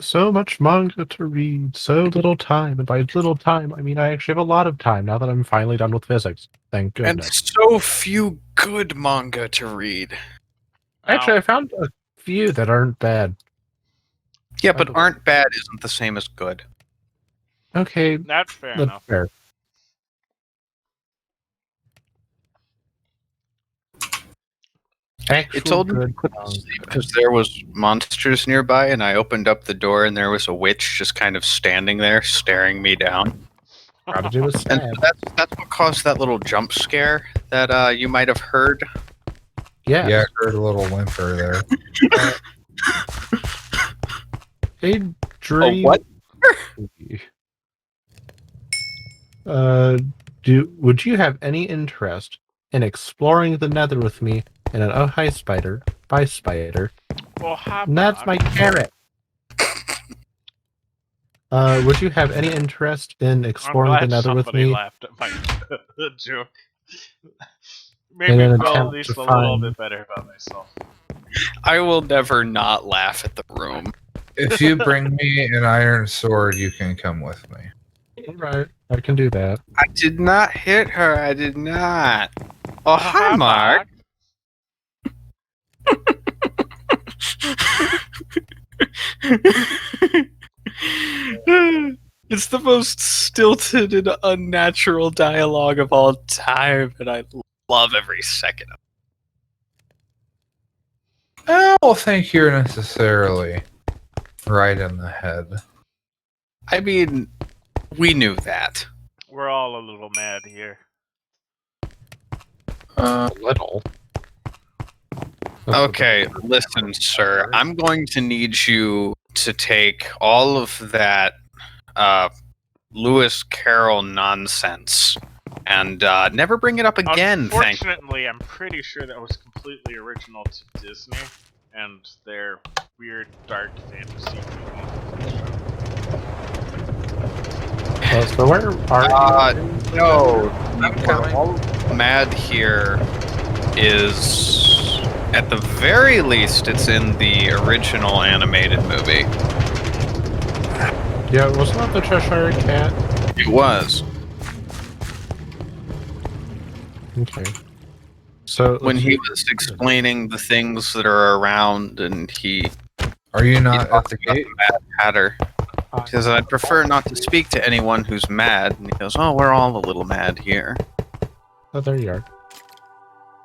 So much manga to read, so little time, and by little time, I mean I actually have a lot of time now that I'm finally done with physics. Thank And goodness. so few good manga to read. Actually, I found a few that aren't bad. Yeah, but aren't bad isn't the same as good. Okay, That's fair that's enough. fair. It told me to put to sleep because there was monsters nearby, and I opened up the door, and there was a witch just kind of standing there, staring me down. How to do a And stab. that's what caused that little jump scare that you might have heard Yes. Yeah, I heard a little whimper there. Hey, Oh, Dream. what? Would you have any interest in exploring the Nether with me in an Oh Hi Spider by Spider? Well, hop And that's on. my carrot. Would you have any interest in I'm exploring glad the Nether with somebody me laughed at my joke. Made in me an feel at attempt least to a little find? bit better about myself. I will never not laugh at the room. If you bring me an iron sword, you can come with me. All right, I can do that. I did not hit her. I did not. Oh, hi, Mark. It's the most stilted and unnatural dialogue of all time, and I love every second of it. I don't think you're necessarily right in the head. I mean, we knew that. We're all a little mad here. A little. Okay, listen, sir. I'm going to need you to take all of that Lewis Carroll nonsense and never bring it up again. Thank you. Unfortunately, I'm pretty sure that was completely original to Disney and their weird dark fantasy movie. So where are you? No, I'm coming. all mad here is, at the very least, it's in the original animated movie. Yeah, wasn't that the Cheshire Cat? It was. Okay. So When let's he see. was explaining the things that are around, and he Are you not at talked the about gate? the Mad Hatter. He says, I'd prefer not to speak to anyone who's mad. And he goes, oh, we're all a little mad here. Oh, there you are.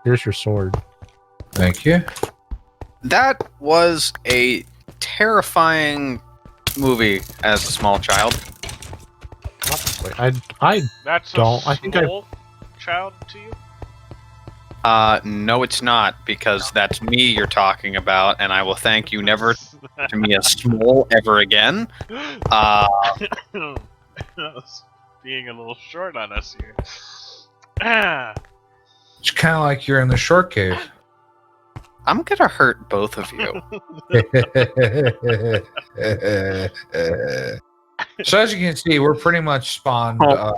Here's your sword. Thank you. That was a terrifying movie as a small child. Probably. I That's Don't- a I think I- small child to you? No, it's not, because that's me you're talking about, and I will thank you never to me as small ever again. Being a little short on us here. Ah, It's kind of like you're in the short cave. I'm gonna hurt both of you. So as you can see, we're pretty much spawned. I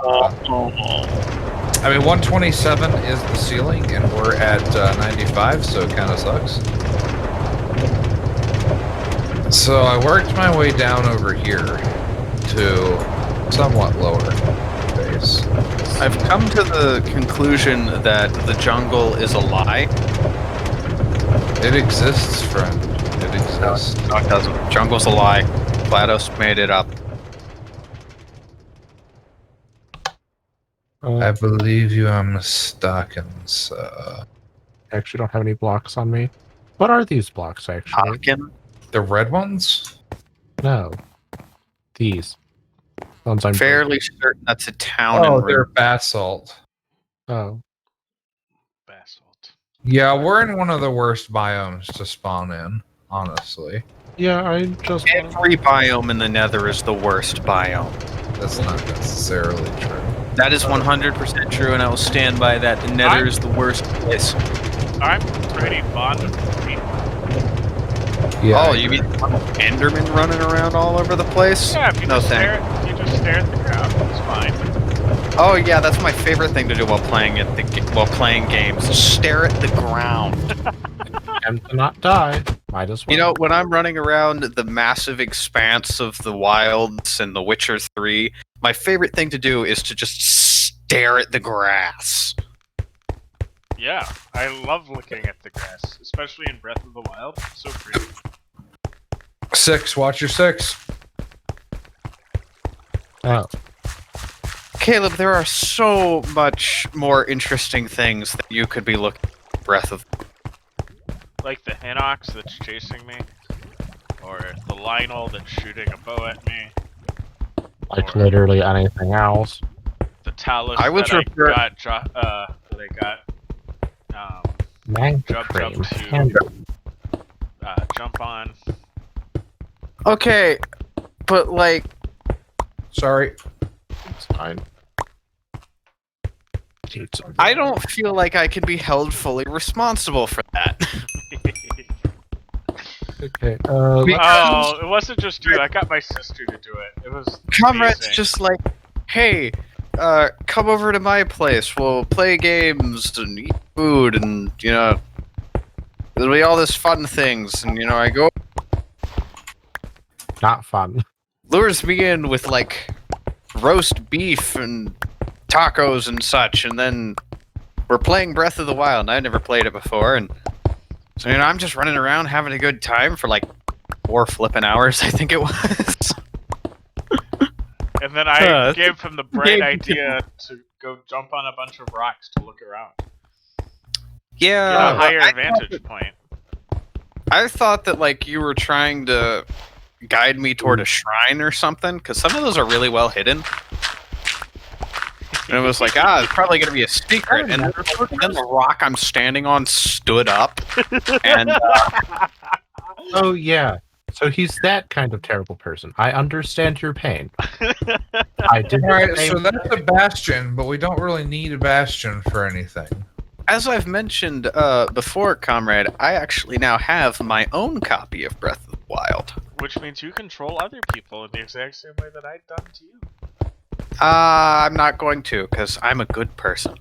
mean, 127 is the ceiling, and we're at 95, so it kind of sucks. So I worked my way down over here to somewhat lower base. I've come to the conclusion that the jungle is a lie. It exists, friend. It exists. No, it doesn't. Jungle's a lie. GLaDOS made it up. I believe you are mistaken, sir. I actually don't have any blocks on me. What are these blocks, actually? Hawken? The red ones? No. These. Ones I'm Fairly certain that's a town Oh, in they're basalt. Oh. basalt. Yeah, we're in one of the worst biomes to spawn in, honestly. Yeah, I just... Every biome in the Nether is the worst biome. That's not necessarily true. That is 100% true, and I will stand by that. The Nether is the worst place. I'm pretty fond of green. Yeah. Oh, you mean Enderman running around all over the place? Yeah, if you No just thanks. stare, you just stare at the ground. It's fine. Oh yeah, that's my favorite thing to do while playing while playing games. Stare at the ground. And to not die. Might as well. You know, when I'm running around the massive expanse of the wilds and The Witcher 3, my favorite thing to do is to just stare at the grass. Yeah, I love looking at the grass, especially in Breath of the Wild. So pretty. 6, watch your 6. Oh. Caleb, there are so much more interesting things that you could be looking at Breath of. Like the Hinox that's chasing me, or the Lionel that's shooting a bow at me, Like literally anything else. the Talus I was that refer- I got, Manga jump cream. to Panda. jump on. Okay, but like, Sorry. It's fine. I don't feel like I can be held fully responsible for that. Okay. Oh, it wasn't just you. I got my sister to do it. It was Comrade's amazing. just like, hey, come over to my place. We'll play games and eat food, and there'll be all this fun things. And I go, Not fun. lures me in with like roast beef and tacos and such, and then we're playing Breath of the Wild. And I've never played it before, and so I'm just running around having a good time for like 4 flipping hours, I think it was. And then I gave him the bright Yeah. idea to go jump on a bunch of rocks to look around. Yeah, Get a higher I vantage point. I thought that like you were trying to guide me toward a shrine or something, because some of those are really well hidden. And it was like, it's probably going to be a secret. And then the rock I'm standing on stood up. And Oh yeah. So he's that kind of terrible person. I understand your pain. I did. Alright, so that's a bastion, but we don't really need a bastion for anything. as I've mentioned before, comrade, I actually now have my own copy of Breath of the Wild. Which means you control other people in the exact same way that I've done to you. I'm not going to, because I'm a good person.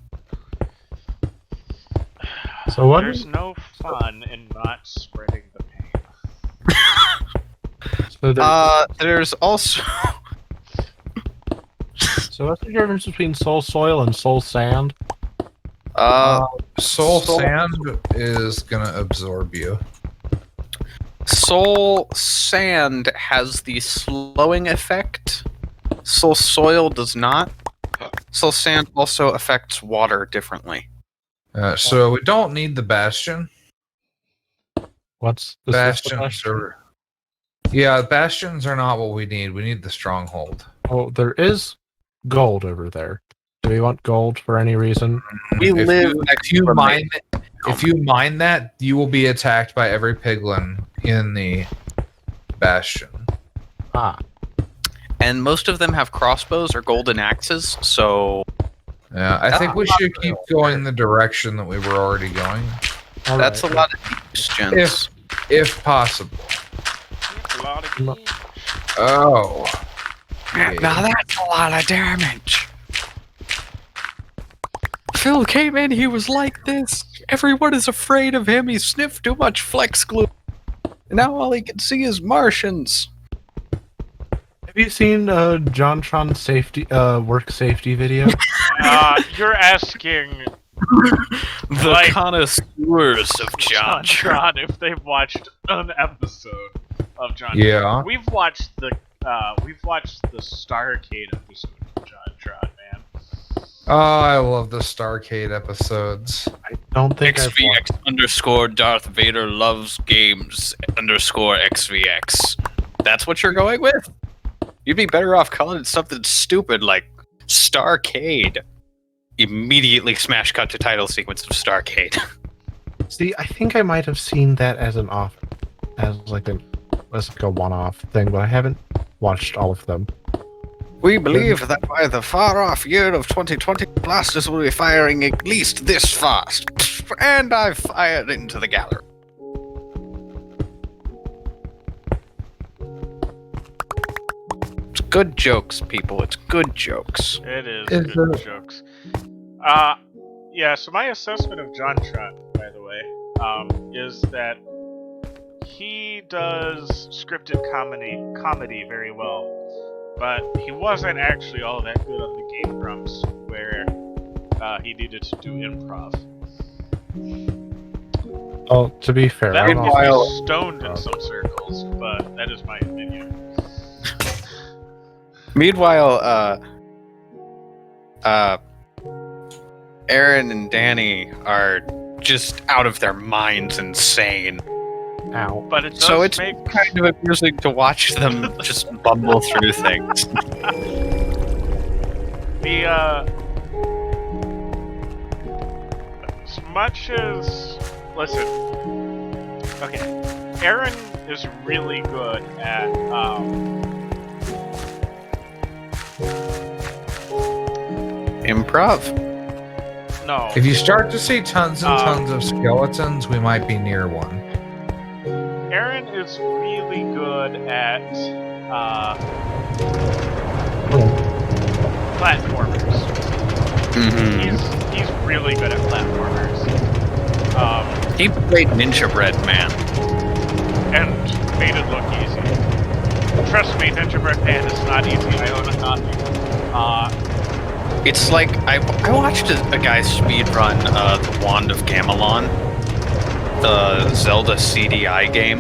So what? There's no fun in not spreading the pain. So There's also... So what's the difference between soul soil and soul sand? Soul sand is gonna absorb you. Soul Sand has the slowing effect. Soul Soil does not. Soul Sand also affects water differently. So we don't need the bastion. What's is this the Bastions bastion? are. Yeah, bastions are not what we need. We need the stronghold. Oh, there is gold over there. Do we want gold for any reason? We If live you- next if you to a mine If you mine that, you will be attacked by every piglin in the bastion. Ah, and most of them have crossbows or golden axes, so Yeah, I think we should keep going the direction that we were already going, all that's right. a lot of gens. if possible. It's a lot of Look. games. Oh, Now that's a lot of damage. Phil came in, he was like this. Everyone is afraid of him. He sniffed too much flex glue. Now all he can see is Martians. Have you seen JonTron's safety work safety video? You're asking The Like- connoisseurs of John. John if they've watched an episode of John. yeah. We've watched the Starcade episode of John Tron, man. Oh, I love the Starcade episodes. I don't think I've watched. XVX underscore Darth Vader loves games underscore XVX. That's what you're going with? You'd be better off calling it something stupid like Starcade. Immediately smash cut to title sequence of Starcade. See, I think I might have seen that as a one-off thing, but I haven't watched all of them. We believe that by the far-off year of 2020, blasters will be firing at least this fast. And I've fired into the gallery. It's good jokes, people. It's good jokes. It is Is good it- jokes. Yeah. So my assessment of John Tron, by the way, is that he does scripted comedy very well, but he wasn't actually all that good on the Game Grumps, where he needed to do improv. Oh, to be fair, That I'm would also- be stoned in some circles, but that is my opinion. Meanwhile, Aaron and Danny are just out of their minds insane. Ow. But it does So it's make kind of amusing to watch them just bumble through things. as much as listen. Okay, Aaron is really good at Improv. no. If you start to see tons and tons of skeletons, we might be near one. Aaron is really good at platformers. Mm-hmm. He's really good at platformers. He played Ninja Bread Man. And made it look easy. Trust me, Ninja Bread Man is not easy. I own a copy. It's like I watched a guy speedrun the Wand of Gamelon, the Zelda CDI game.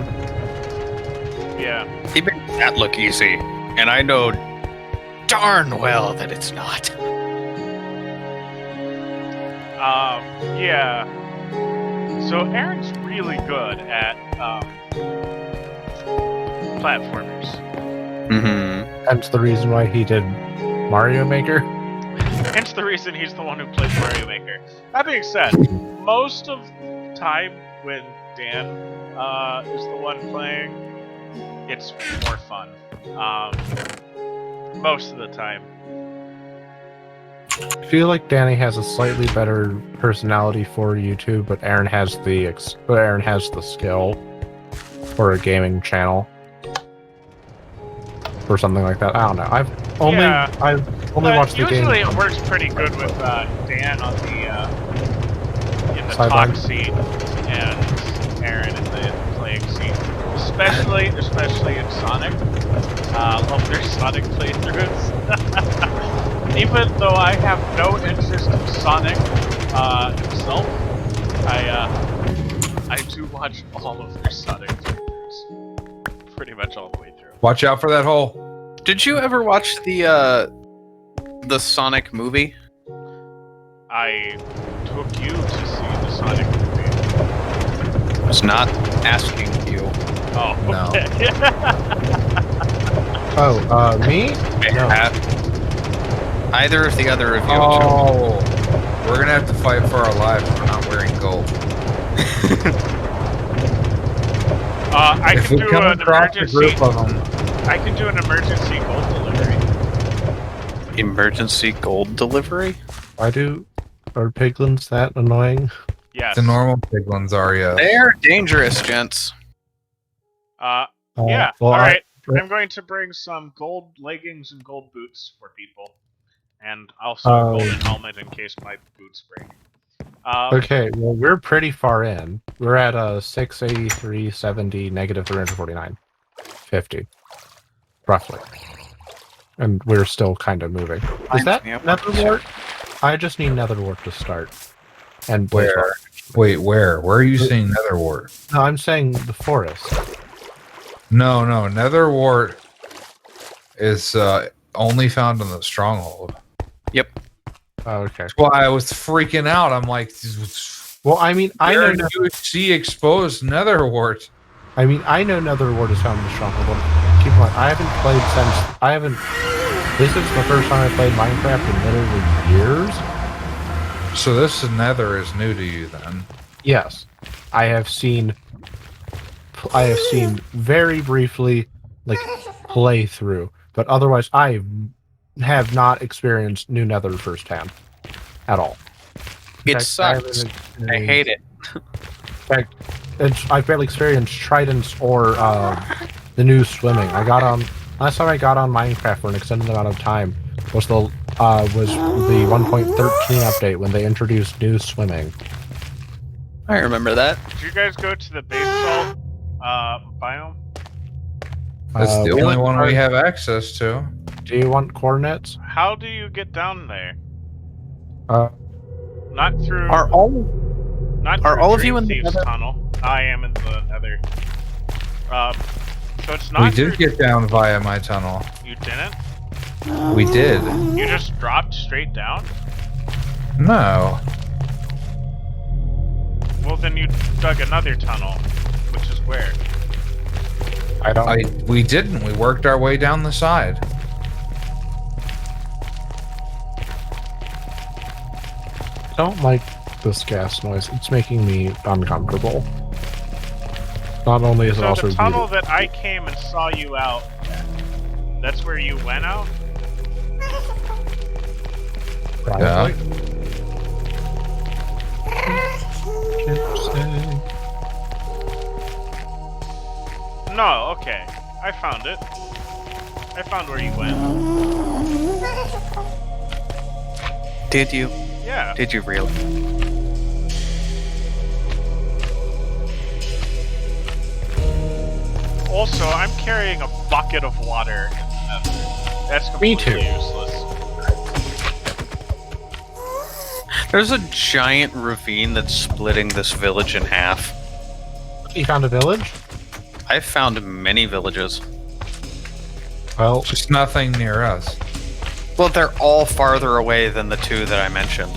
Yeah. He made that look easy, and I know darn well that it's not. Yeah. So Aaron's really good at platformers. Mm-hmm. Hence the reason why he did Mario Maker. Hence the reason he's the one who plays Mario Maker. That being said, most of the time when Dan is the one playing, it's more fun. Most of the time. I feel like Danny has a slightly better personality for YouTube, but Aaron has the skill for a gaming channel or something like that. I don't know. I've only But watched the game. usually it works pretty good with Dan on the in the Sideline. talk seat and Aaron in the playing seat. Especially in Sonic. Love their Sonic playthroughs. Even though I have no interest in Sonic himself, I do watch all of their Sonic playthroughs. Pretty much all the way through. Watch out for that hole. Did you ever watch the Sonic movie? I took you to see the Sonic movie. I was not asking you. Oh, No. okay. Oh, me? No. Either of the other of you. Oh, we're gonna have to fight for our lives. We're not wearing gold. I If can we do come an across a emergency. group of them, I can do an emergency gold delivery. Emergency gold delivery? Are piglins that annoying? Yes. the normal big ones are, yeah. They're dangerous, gents. Yeah. Well, All right. I'm going to bring some gold leggings and gold boots for people, and also a golden helmet in case my boots break. Okay, well, we're pretty far in. We're at 683, 70, negative 349, 50, roughly. And we're still kind of moving. Is that Netherwart? I just need Netherwart to start. And Where? Wait, where? Where are you seeing Netherwart? No, I'm saying the forest. No, Netherwart is only found in the stronghold. Yep. Oh, okay. That's why I was freaking out. I'm like, Well, I mean, I know see exposed Netherwart. I know Netherwart is found in the stronghold. But keep in mind, this is the first time I played Minecraft in literally years. So this Nether is new to you then? Yes, I have seen very briefly, like, play through, but otherwise I have not experienced New Nether firsthand at all. In It fact, sucks. I hate it. In fact, I've barely experienced Tridents or the new swimming. Last time I got on Minecraft for an extended amount of time was the 1.13 update when they introduced new swimming. I remember that. Did you guys go to the basalt biome? That's the only one we have access to. Do you want coordinates? How do you get down there? Not through. Are all of you in the Dreamthyf's Nether? tunnel? I am in the Nether. So it's not. We did through- get down via my tunnel. You didn't? We did. You just dropped straight down? No. Well, then you dug another tunnel, which is where? We didn't. We worked our way down the side. I don't like this gas noise. It's making me uncomfortable. Not only is it So also the tunnel really- that I came and saw you out, that's where you went out? probably. No, okay. I found it. I found where you went. Did you? Yeah. Did you really? Also, I'm carrying a bucket of water in the nether. That's Me completely too. useless. There's a giant ravine that's splitting this village in half. You found a village? I've found many villages. Well, Just nothing near us. Well, they're all farther away than the two that I mentioned.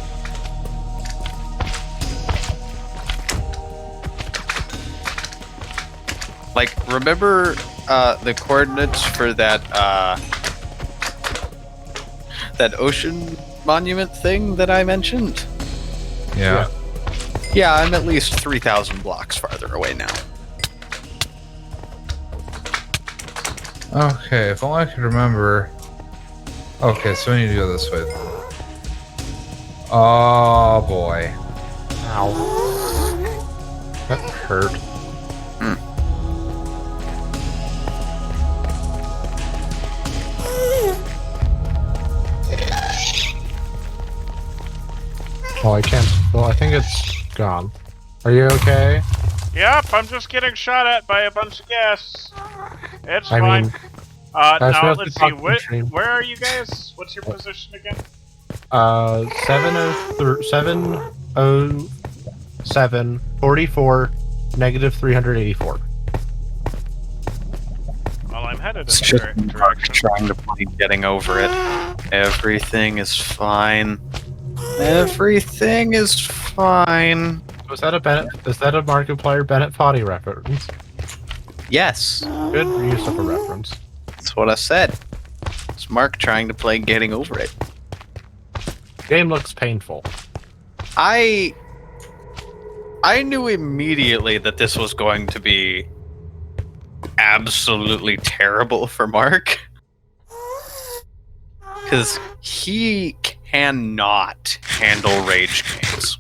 Like, remember the coordinates for that that ocean monument thing that I mentioned? Yeah. Yeah, I'm at least 3,000 blocks farther away now. Okay, if only I could remember. Okay, so we need to go this way. Oh boy. ow. That hurt. Well, I can't. Well, I think it's gone. Are you okay? Yep, I'm just getting shot at by a bunch of gas. It's I fine. mean, Now, supposed let's to see. talk to the stream. Where are you guys? What's your position again? 707 44 negative 384. Well, I'm headed in It's the just correct Mark direction. trying to play getting over it. Everything is fine. Everything is fine. Was that a Bennett? Is that a Markiplier Bennett Foddy reference? Yes, Good use of a reference. that's what I said. It's Mark trying to play getting over it. Game looks painful. I knew immediately that this was going to be absolutely terrible for Mark. Because he cannot handle rage games.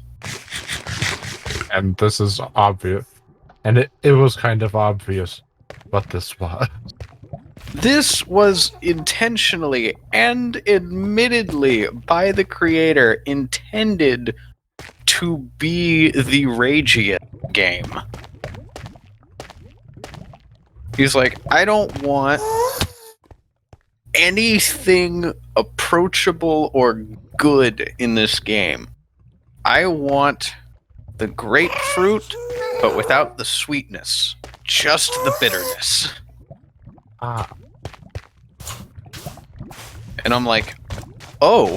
And this is obvious. And it was kind of obvious what this was. This was intentionally and admittedly by the creator intended to be the Ragian game. He's like, I don't want anything approachable or good in this game. I want the grapefruit, but without the sweetness. Just the bitterness. Ah, And I'm like, oh,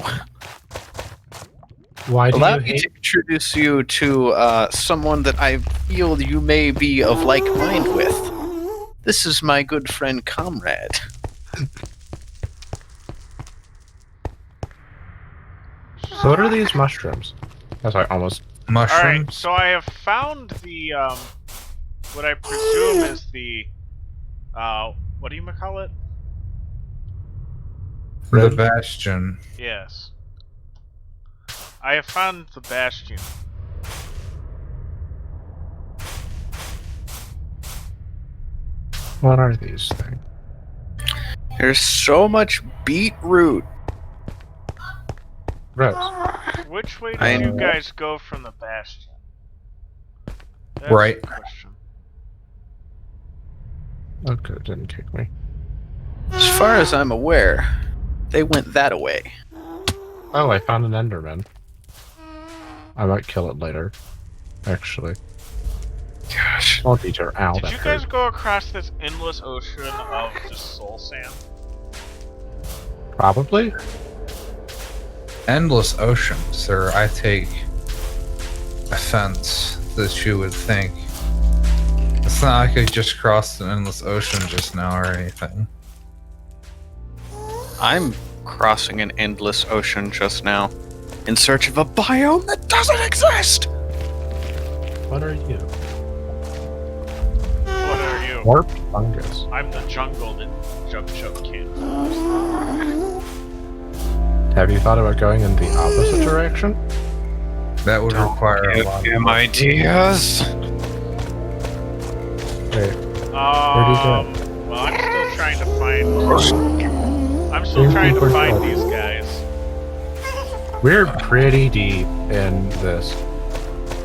why do allow you me hate? to introduce you to someone that I feel you may be of like mind with. This is my good friend Comrade. So what are these mushrooms? That's like almost. Alright, Mushrooms? so I have found the, what I presume is the, what do you call it? The Bastion. Yes. I have found the Bastion. What are these things? There's so much beetroot. Rose. Which way I did you know. guys go from the Bastion? That's Right. the question. Okay, it didn't kick me. As far as I'm aware, they went that away. Oh, I found an Enderman. I might kill it later. Actually. Gosh. I'll detour. Ow, Did that you guys hurt. go across this endless ocean of just soul sand? Probably? Endless ocean, sir. I take offense that you would think. It's not like I just crossed an endless ocean just now or anything. I'm crossing an endless ocean just now. in search of a biome that doesn't exist. What are you? What are you? Warp fungus. I'm the jungle that Jug can't. Have you thought about going in the opposite direction? That would require a lot of ideas. Wait, Well, I'm still trying to find. I'm still trying to find these guys. we're pretty deep in this.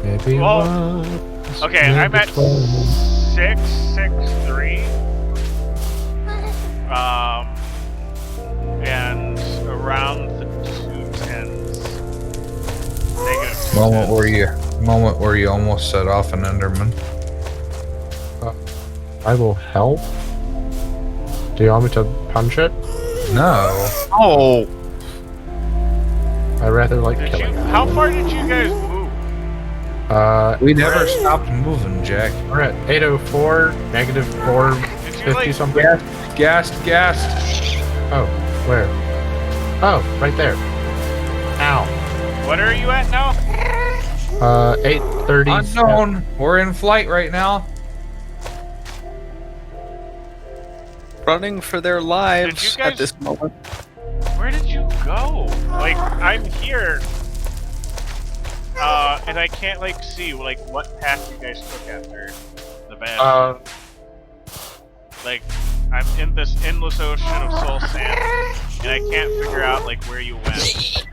Maybe Well, once, Okay, I'm maybe at twice. 663. And around the 210s. Negative moment where you almost set off an Enderman. I will help. Do you want me to punch it? No. Oh, I rather like Did killing you? it. How far did you guys move? We never stopped moving, Jack. We're at 804, negative Did you 450 like? something. Gassed. Oh, where? Oh, right there. Ow. What are you at now? 830. Unknown. We're in flight right now. running for their lives Did you guys- at this moment. Where did you go? Like, I'm here. And I can't, like, see, like, what path you guys took after the bad. Like, I'm in this endless ocean of soul sand, and I can't figure out, like, where you went.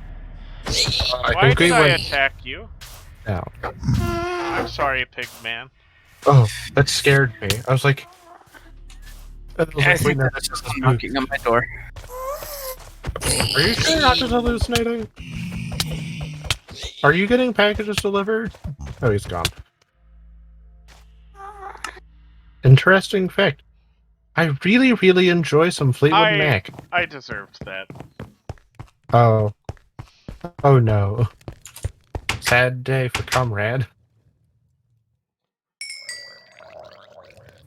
I Why think did we I went attack you? down. I'm sorry, pig man. Oh, that scared me. I was like, I wait, think no, that's just knocking on my door. are you sure you're not just hallucinating? Are you getting packages delivered? Oh, he's gone. Interesting fact. I really, really enjoy some Fleetwood Mac. I deserved that. Oh. Oh no. Sad day for Comrade.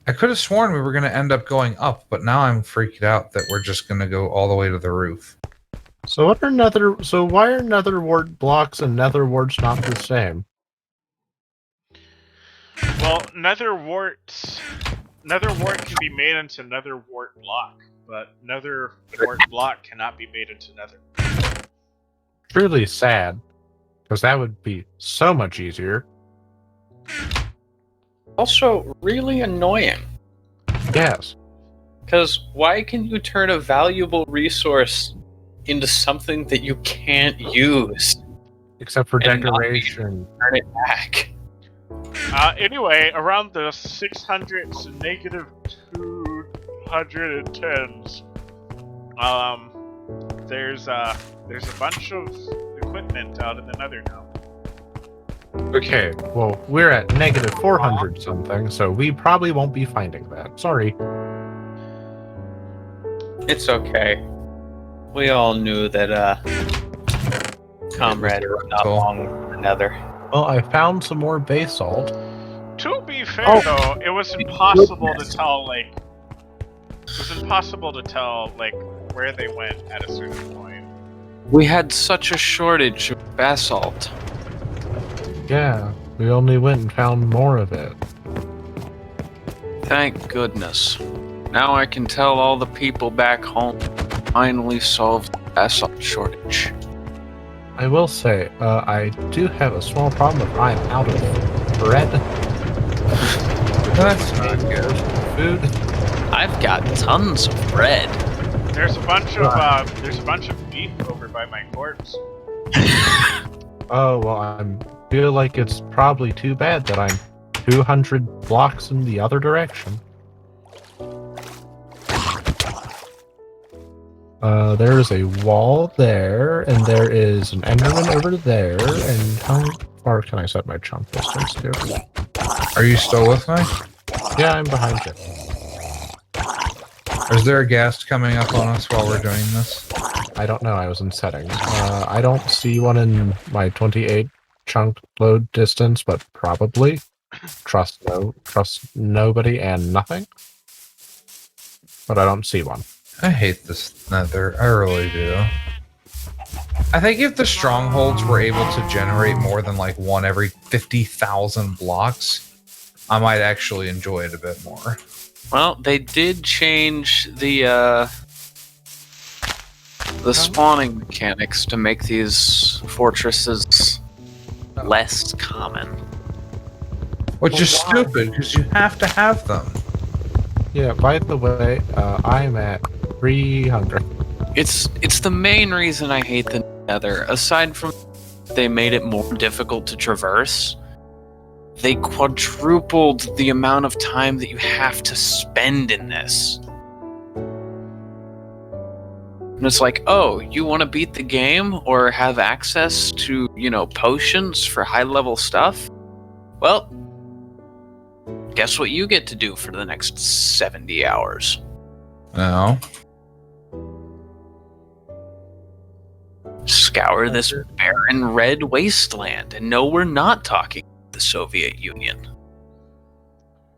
I could have sworn we were going to end up going up, but now I'm freaked out that we're just going to go all the way to the roof. So why are nether wart blocks and nether warts not the same? Well, nether wart can be made into nether wart block, but nether wart block cannot be made into nether. Truly sad. Because that would be so much easier. Also, really annoying. Yes. Because why can you turn a valuable resource into something that you can't use? Except for And not decoration. Turn it back. Anyway, around the 600s and negative 210s, there's a bunch of equipment out in the nether now. Okay, well, we're at negative 400 something, so we probably won't be finding that. Sorry. It's okay. We all knew that, Comrade was not long for another. Well, I found some more basalt. To be fair, Oh. though, it was impossible to tell, like, where they went at a certain point. We had such a shortage of basalt. Yeah, we only went and found more of it. Thank goodness. Now I can tell all the people back home finally solved the basalt shortage. I will say, I do have a small problem if I'm out of bread. That's not good. Food. I've got tons of bread. There's a bunch of beef over by my corpse. Oh, well, I feel like it's probably too bad that I'm 200 blocks in the other direction. There is a wall there, and there is an enderman over there, and how far can I set my chunk distance to? Are you still with me? Yeah, I'm behind you. Is there a ghast coming up on us while we're doing this? I don't know, I was in settings. I don't see one in my 28 chunk load distance, but probably. Trust nobody and nothing. But I don't see one. I hate this nether. I really do. I think if the strongholds were able to generate more than like one every 50,000 blocks, I might actually enjoy it a bit more. Well, they did change the spawning mechanics to make these fortresses less common. Which is stupid, because you have to have them. Yeah, by the way, I'm at 300. It's the main reason I hate the Nether. Aside from they made it more difficult to traverse, they quadrupled the amount of time that you have to spend in this. And it's like, oh, you want to beat the game or have access to, potions for high-level stuff? Well, guess what you get to do for the next 70 hours? No. Scour this barren red wasteland. And no, we're not talking the Soviet Union.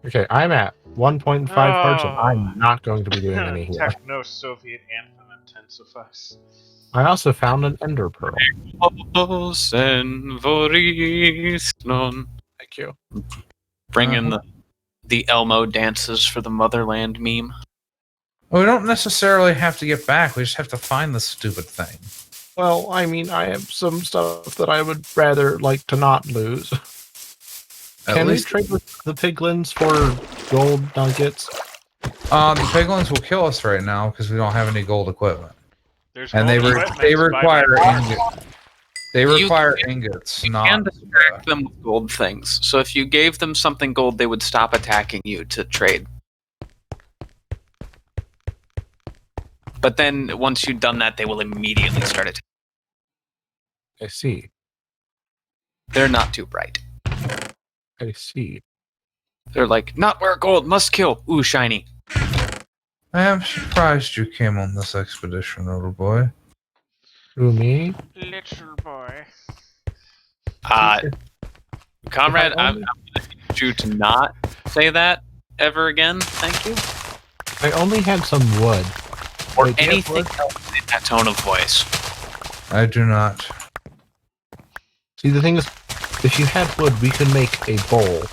Okay, I'm at 1.5 hearts, and I'm not going to be doing any healing. Techno-Soviet anthem intensifies. I also found an ender pearl. Thank you. Bring in the Elmo dances for the motherland meme. Well, we don't necessarily have to get back. We just have to find the stupid thing. Well, I mean, I have some stuff that I would rather like to not lose. Can we trade with the piglins for gold nuggets? The piglins will kill us right now because we don't have any gold equipment. And they require ingots. They require ingots. You can distract them with gold things. So if you gave them something gold, they would stop attacking you to trade. But then once you've done that, they will immediately start attacking. I see. They're not too bright. I see. They're like, not where gold, must kill. Ooh, shiny. I am surprised you came on this expedition, little boy. Who, me? Little boy. Comrade, I'm going to need you to not say that ever again. Thank you. I only had some wood. Or anything else in that tone of voice. I do not. See, the thing is, if you had wood, we could make a bowl.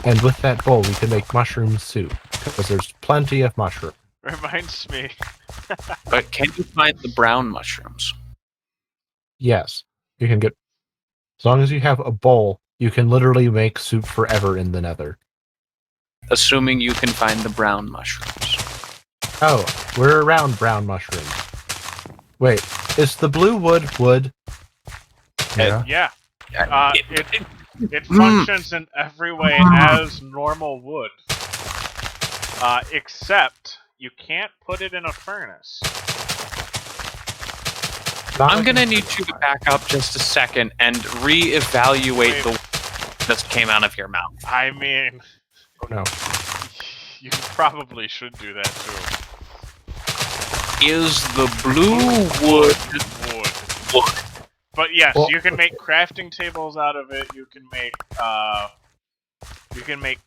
And with that bowl, we could make mushroom soup. Because there's plenty of mushroom. Reminds me. But can you find the brown mushrooms? Yes. You can get... As long as you have a bowl, you can literally make soup forever in the nether. Assuming you can find the brown mushrooms. Oh, we're around brown mushrooms. Wait, is the blue wood? Yeah. Yeah. It functions in every way as normal wood. Except you can't put it in a furnace. I'm gonna need you to back up just a second and reevaluate the that came out of your mouth. I mean... Oh no. You probably should do that too. Is the blue wood? But yes, well, you can make crafting tables out of it. You can make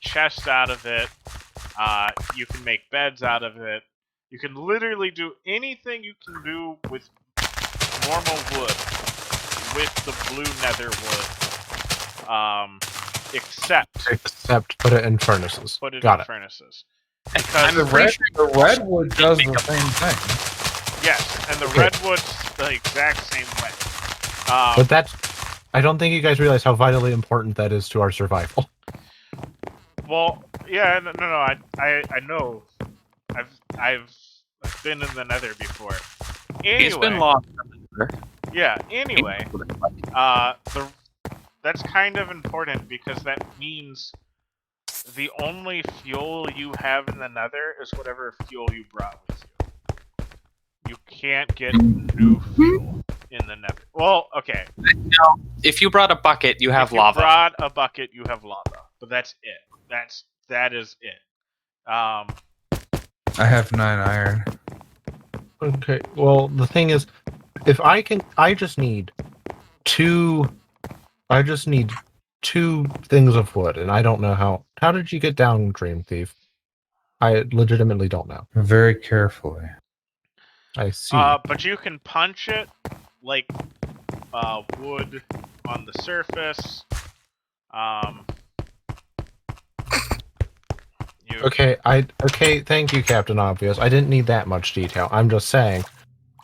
chests out of it. You can make beds out of it. You can literally do anything you can do with normal wood with the blue nether wood. Except put it in furnaces. put it Got in it. furnaces. I'm The pretty sure redwood does the same thing. Yes, and the Okay. redwood's the exact same way. But that's... I don't think you guys realize how vitally important that is to our survival. Well, yeah, no, I know. I've been in the nether before. Anyway, He's been lost. yeah, anyway, that's kind of important because that means the only fuel you have in the nether is whatever fuel you brought with you. You can't get new fuel in the nether. Well, okay. If you brought a bucket, you have If you lava. brought a bucket, you have lava. But that's it. That is it. I have 9 iron. Okay, well, the thing is, if I just need two things of wood, and I don't know how did you get down, Dreamthyf? I legitimately don't know. Very carefully. I see. But you can punch it, like, wood on the surface. Okay, thank you, Captain Obvious. I didn't need that much detail. I'm just saying,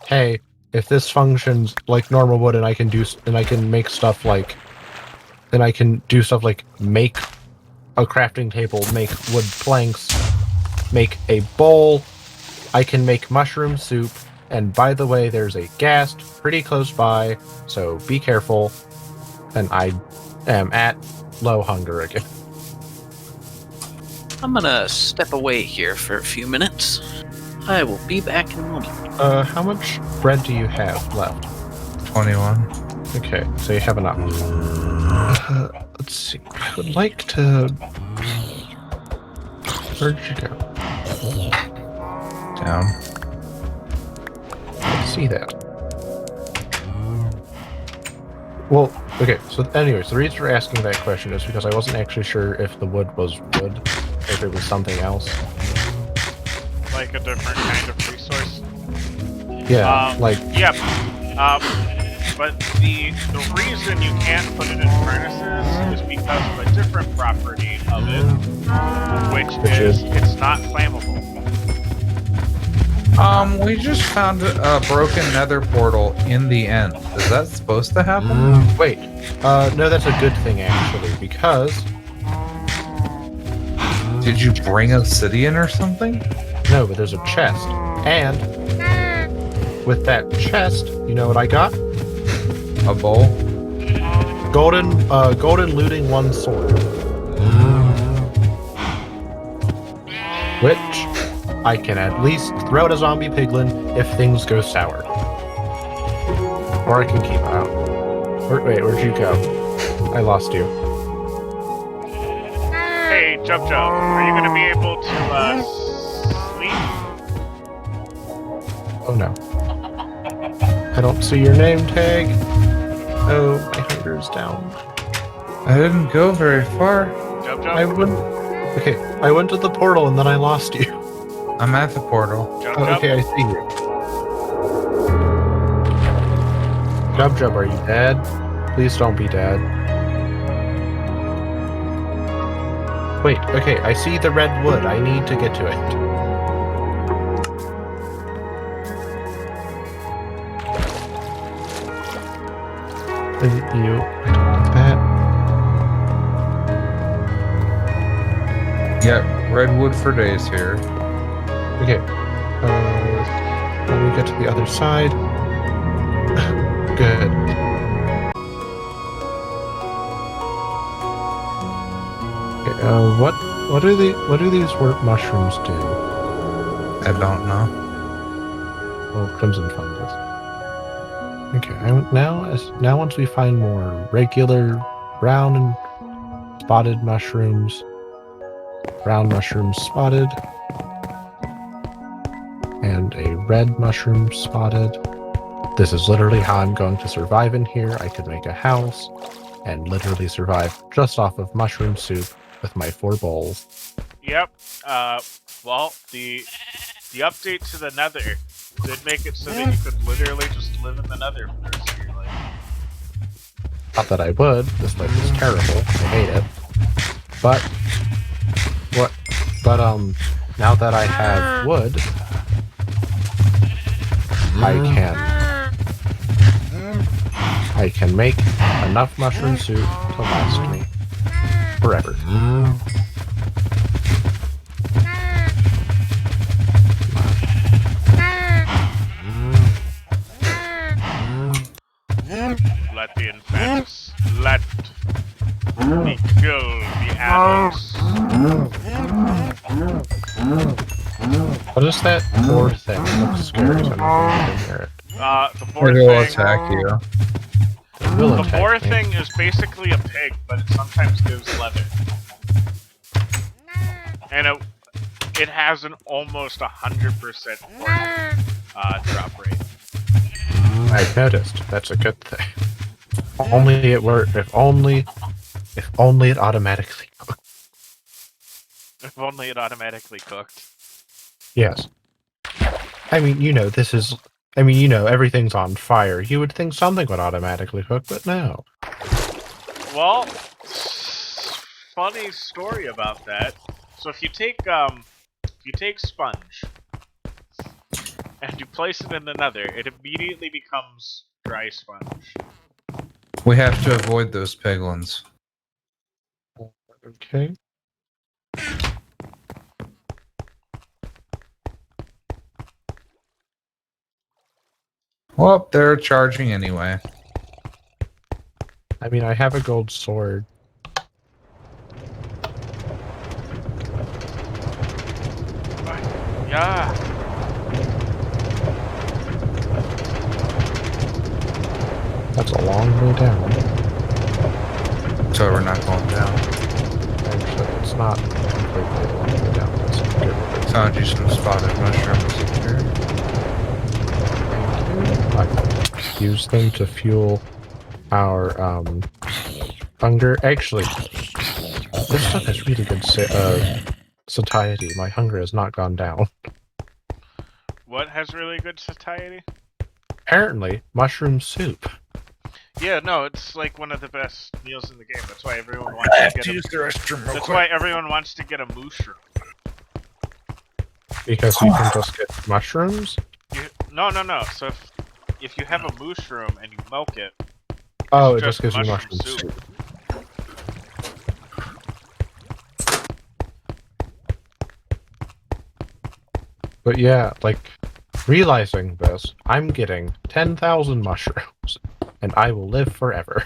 hey, if this functions like normal wood, and I can make stuff like, then I can do stuff like make a crafting table, make wood planks, make a bowl. I can make mushroom soup, and by the way, there's a ghast pretty close by, so be careful. And I am at low hunger again. I'm gonna step away here for a few minutes. I will be back in a moment. How much bread do you have left? 21. Okay, so you have enough. Let's see. I would like to... Where'd you go? Down. Let's see that. Well, okay, so anyways, the reason for asking that question is because I wasn't actually sure if the wood was wood, or if it was something else. Like a different kind of resource. Yeah, Yep. But the reason you can't put it in furnaces is because of a different property of it, which is it's not flammable. We just found a broken nether portal in the end. Is that supposed to happen? Wait. No, that's a good thing, actually, because... Did you bring obsidian or something? No, but there's a chest. And... with that chest, you know what I got? A bowl? Golden looting one sword. Which I can at least throw at a zombie piglin if things go sour. Or I can keep it out. Wait, where'd you go? I lost you. Hey, Jump, are you gonna be able to sleep? Oh no. I don't see your name tag. Oh, my hunger's down. I didn't go very far. Jump. Okay, I went to the portal and then I lost you. I'm at the portal. Jump. Okay, I see you. Jump, are you dead? Please don't be dead. Wait, okay, I see the red wood. I need to get to it. I don't need that. Yep, redwood for days here. Okay. Let me get to the other side. Good. Okay, what do these work mushrooms do? I don't know. Oh, crimson fungus. Okay, now once we find more regular brown and spotted mushrooms, brown mushrooms spotted, and a red mushroom spotted. This is literally how I'm going to survive in here. I could make a house and literally survive just off of mushroom soup with my 4 bowls. Yep. Well, the update to the Nether did make it so that you could literally just live in the Nether for the rest of your life. Not that I would. This place is terrible. I hate it. But now that I have wood, I can make enough mushroom soup to last me forever. Let the infants. Let me kill the adults. What is that boar thing? It looks scary, so I'm not going to near it. The boar It'll thing. attack you. It will The attack boar me. thing is basically a pig, but it sometimes gives leather. And it has an almost 100% drop rate. I've noticed. That's a good thing. Only it worked. If only it automatically cooked. If only it automatically cooked. Yes. I mean, you know, this is I mean, you know, everything's on fire. You would think something would automatically cook, but no. Well, funny story about that. So if you take sponge and you place it in the nether, it immediately becomes dry sponge. We have to avoid those piglins. Okay. Well, they're charging anyway. I mean, I have a gold sword. Yeah. That's a long way down. So we're not going down. Actually, it's not completely a long way down. Let's get rid of it. Found you some spotted mushrooms up here. Thank you. I use them to fuel our hunger. Actually, this stuff has really good satiety. My hunger has not gone down. What has really good satiety? Apparently, mushroom soup. Yeah, no, it's like one of the best meals in the game. That's why everyone wants to get use the restroom real That's why everyone wants to get a mushroom. Because you can just get mushrooms? No. So if you have a mushroom and you milk it, Oh, it's it just gives you mushroom mushroom soup. soup. But yeah, like, realizing this, I'm getting 10,000 mushrooms, and I will live forever.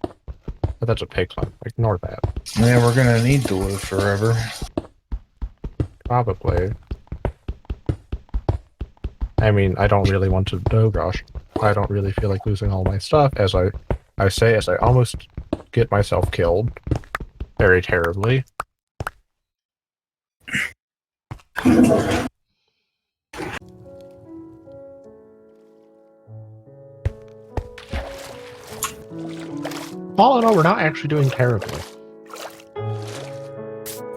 But that's a piglin. Ignore that. Yeah, we're gonna need to live forever. Probably. I mean, I don't really want to. Oh gosh, I don't really feel like losing all my stuff. As I say, as I almost get myself killed, very terribly. All in all, we're not actually doing terribly.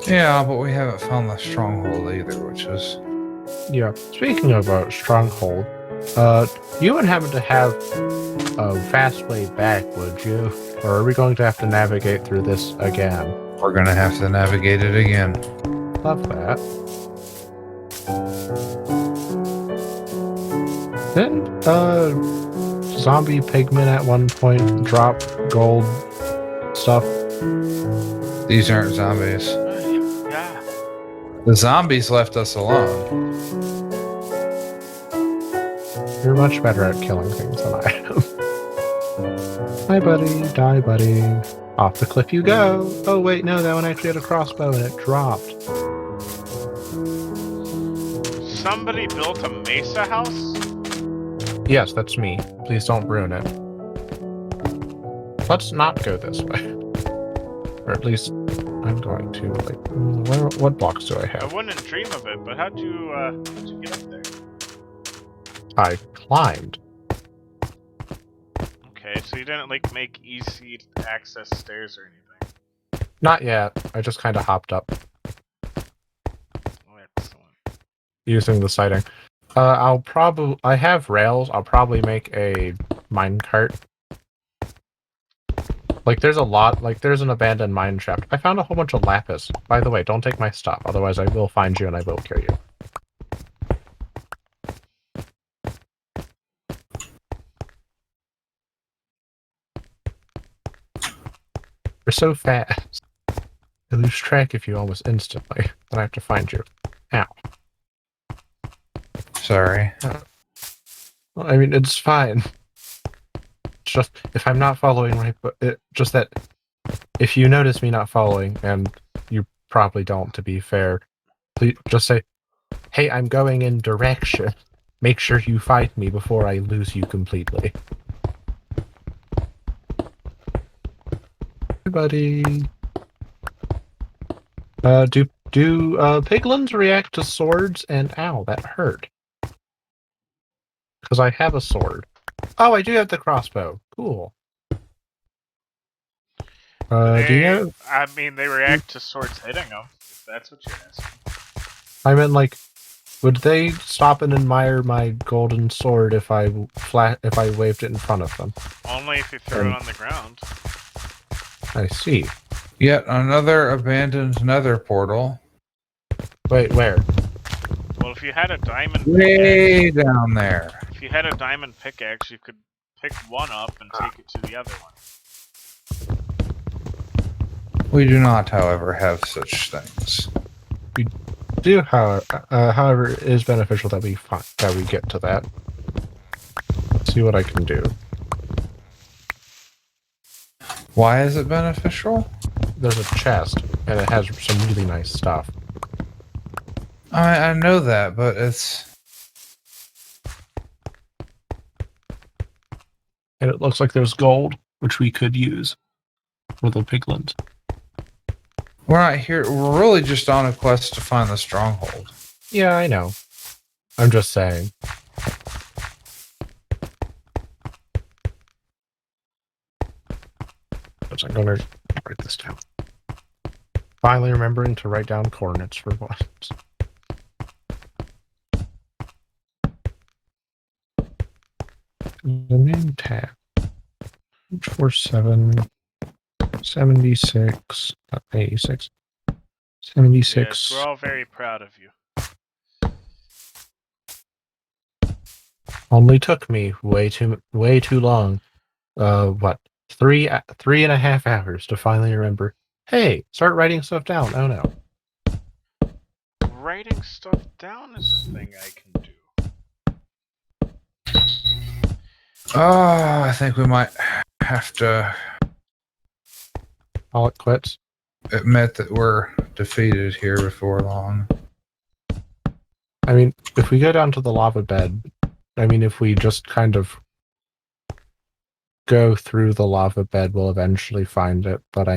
Yeah, but we haven't found the stronghold either, which is... Yeah. Speaking of stronghold, you would happen to have a fast way back, would you? Or are we going to have to navigate through this again? We're gonna have to navigate it again. Love that. Didn't zombie pigmen at one point drop gold stuff? These aren't zombies. Yeah. The zombies left us alone. You're much better at killing things than I am. Hi, buddy. Die, buddy. Off the cliff you go. Oh, wait, no, that one actually had a crossbow and it dropped. Somebody built a mesa house? Yes, that's me. Please don't ruin it. Let's not go this way. Or at least, I'm going to, like, what blocks do I I have? wouldn't dream of it, but how'd you get up there? I climbed. Okay, so you didn't, like, make easy access stairs or anything. Not yet. I just kind of hopped up Oh, excellent. using the sighting. I have rails. I'll probably make a minecart. Like, there's an abandoned mine shaft. I found a whole bunch of lapis. By the way, don't take my stuff, otherwise I will find you and I will kill you. You're so fast. I lose track of you almost instantly. Then I have to find you. Ow. Sorry. Well, I mean, it's fine. It's just, if I'm not following right, but just that if you notice me not following, and you probably don't, to be fair, please just say, hey, I'm going in direction. Make sure you fight me before I lose you completely. Hey, buddy. Do piglins react to swords? And ow, that hurt. Because I have a sword. Oh, I do have the crossbow. Cool. Do you know? I mean, they react to swords hitting them, if that's what you're asking. I meant, like, Would they stop and admire my golden sword if I waved it in front of them? Only if you throw it on the ground. I see. Yet another abandoned nether portal. Wait, where? Well, if you had a diamond Way pickaxe, down there. if you had a diamond pickaxe, you could pick one up and take it to the other one. We do not, however, have such things. However, it is beneficial that we get to that. See what I can do. Why is it beneficial? There's a chest, and it has some really nice stuff. I know that, but it's... And it looks like there's gold, which we could use for the piglins. We're not here. We're really just on a quest to find the stronghold. Yeah, I know. I'm just saying. But I'm gonna write this down. Finally remembering to write down coordinates for once. The name tab. 47 76 86 76. Yes, we're all very proud of you. Only took me way too long. What? 3.5 hours to finally remember. Hey, start writing stuff down. Oh no. Writing stuff down is a thing I can do. Oh, I think we might have to Call it quits. admit that we're defeated here before long. I mean, if we go down to the lava bed, if we just kind of go through the lava bed, we'll eventually find it. But I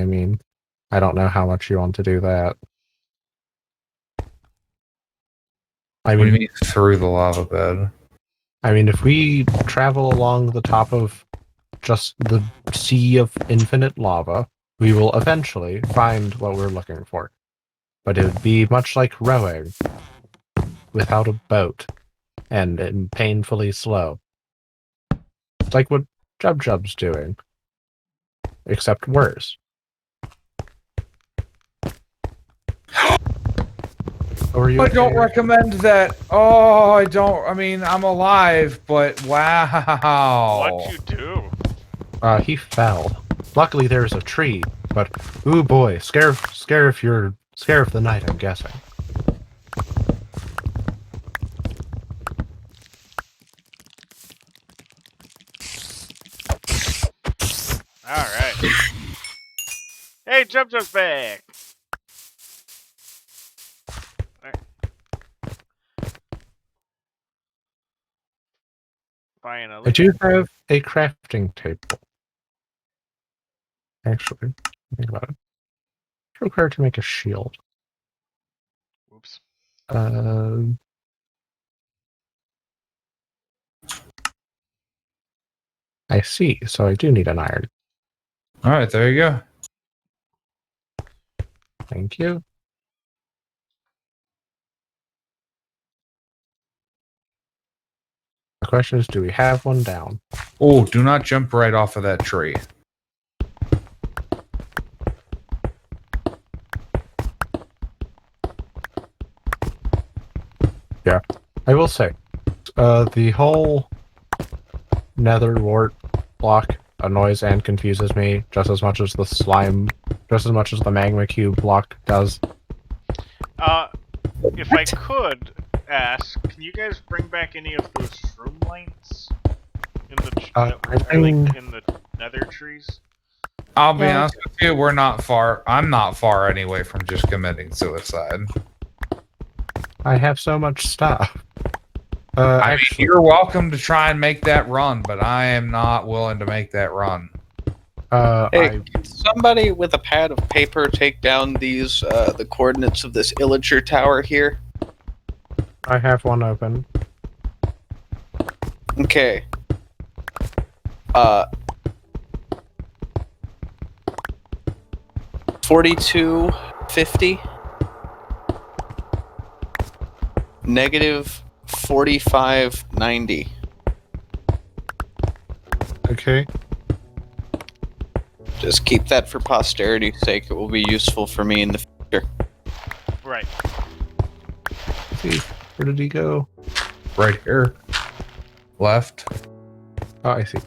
don't know how much you want to do that. What do you mean through the lava bed? If we travel along the top of just the sea of infinite lava, we will eventually find what we're looking for. But it would be much like rowing without a boat and painfully slow. It's like what Jub's doing, except worse. I don't recommend that. Oh, I don't. I'm alive, but wow. What'd you do? He fell. Luckily, there's a tree, but ooh boy, scare of the night, I'm guessing. All right. Hey, Jub's back. Finally. I do have a crafting table. Actually, think about it. It's required to make a shield. Oops. I see. So I do need an iron. All right, there you go. Thank you. The question is, do we have one down? Oh, do not jump right off of that tree. Yeah, I will say, the whole nether wart block annoys and confuses me just as much as the magma cube block does. If I could ask, can you guys bring back any of those shroom lights in the nether trees? I'll be honest with you, we're not far. I'm not far anyway from just committing suicide. I have so much stuff. Actually, you're welcome to try and make that run, but I am not willing to make that run. Hey, can somebody with a pad of paper take down these the coordinates of this illager tower here? I have one open. Okay. 4250. Negative 4590. Okay. Just keep that for posterity's sake. It will be useful for me in the future. Right. Let's see, where did he go? Right here. Left. Oh, I see.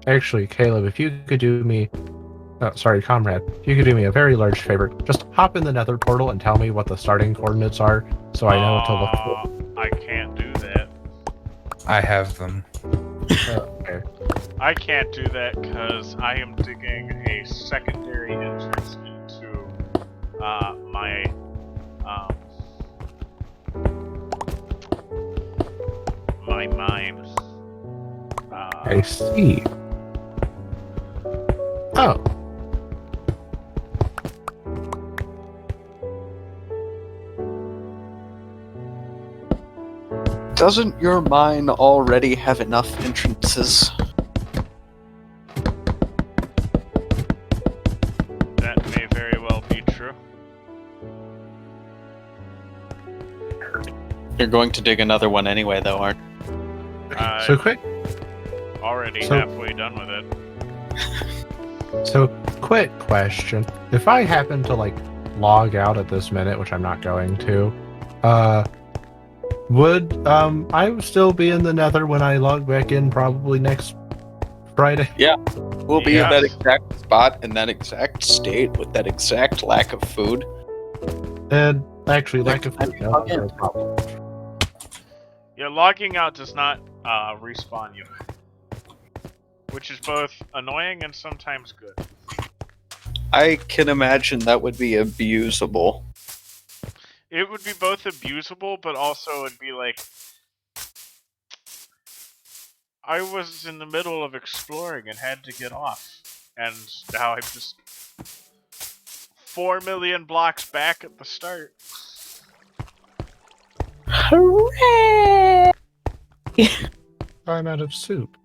Actually, Caleb, if you could do me... Oh, sorry, comrade. If you could do me a very large favor, just hop in the nether portal and tell me what the starting coordinates are, so I know what to look for. I can't do that. I have them. Okay. I can't do that because I am digging a secondary entrance into my my mine. I see. Oh. Doesn't your mine already have enough entrances? That may very well be true. You're going to dig another one anyway, though, aren't you? So quick. Already So- halfway done with it. So, quick question. If I happen to, like, log out at this minute, which I'm not going to, would, I still be in the nether when I log back in probably next Friday? We'll be in that Yes. exact spot, in that exact state, with that exact lack of food. And, actually, lack of Next food, time you no, log in. no problem. Yeah, logging out does not respawn you, which is both annoying and sometimes good. I can imagine that would be abusable. It would be both abusable, but also it'd be like I was in the middle of exploring and had to get off, and now I'm just 4 million blocks back at the start. Hooray! I'm out of soup.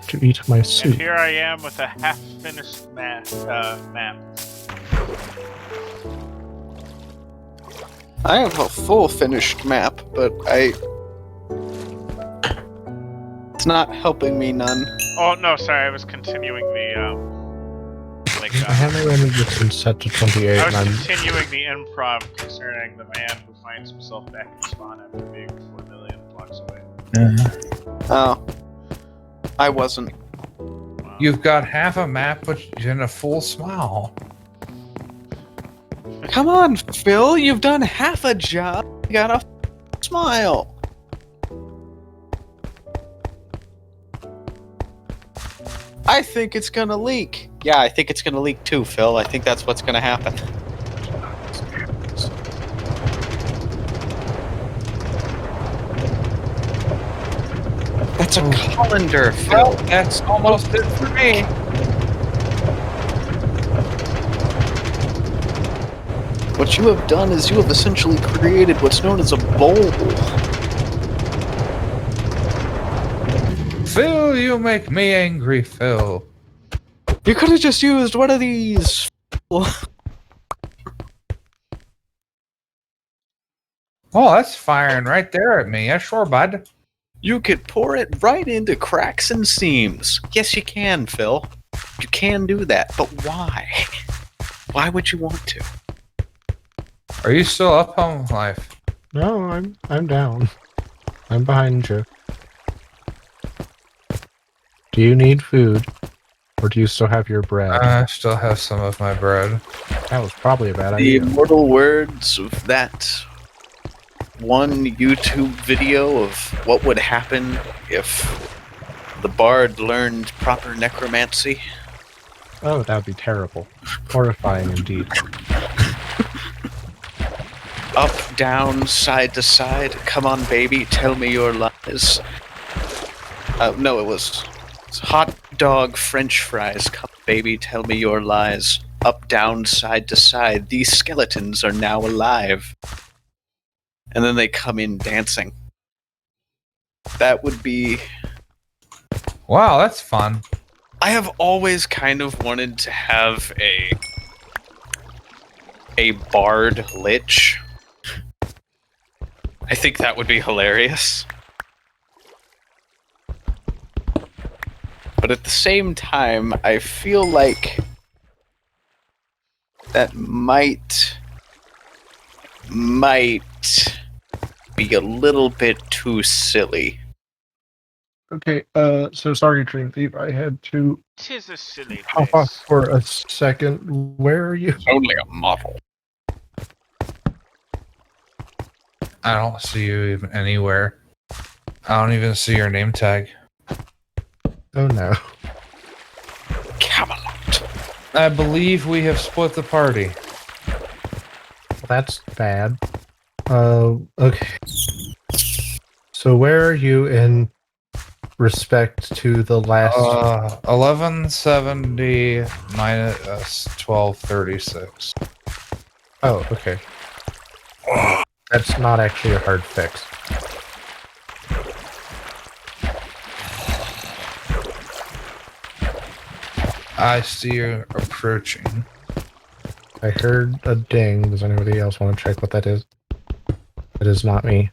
To eat my And soup. here I am with a half-finished map. I have a full finished map, but it's not helping me none. Oh no, sorry, I was continuing the I have my random distance set to 28, I and was I'm continuing the improv concerning the man who finds himself back in spawn after being 4 million blocks away. Oh. I wasn't. Wow. You've got half a map, but in a full smile. Come on, Phil, you've done half a job. You got a smile. I think it's gonna leak. Yeah, I think it's gonna leak too, Phil. I think that's what's gonna happen. That's a colander, Well, Phil. that's almost it for me. What you have done is you have essentially created what's known as a bowl. Phil, you make me angry, Phil. You could have just used one of these. Oh, that's firing right there at me. Yeah, sure, bud. You could pour it right into cracks and seams. Yes, you can, Phil. You can do that, but why? Why would you want to? Are you still up on life? no, I'm down. I'm behind you. Do you need food, or do you still have your bread? I still have some of my bread. That was probably a bad The idea. immortal words of that one YouTube video of what would happen if the bard learned proper necromancy. Oh, that would be terrible. Horrifying indeed. Up, down, side to side. Come on, baby, tell me your lies. No, it was hot dog French fries. Come, baby, tell me your lies. Up, down, side to side. These skeletons are now alive. And then they come in dancing. That would be... Wow, that's fun. I have always kind of wanted to have a bard lich. I think that would be hilarious. But at the same time, I feel like that might be a little bit too silly. Okay, so sorry, Dreamthyf. I had to 'Tis a silly hop off place. for a second. Where are you? It's only a model. I don't see you even anywhere. I don't even see your name tag. Oh no. Camelot. I believe we have split the party. That's bad. Okay. So where are you in respect to the last... 1170 minus 1236. Oh, okay. That's not actually a hard fix. I see you approaching. I heard a ding. Does anybody else want to check what that is? It is not me.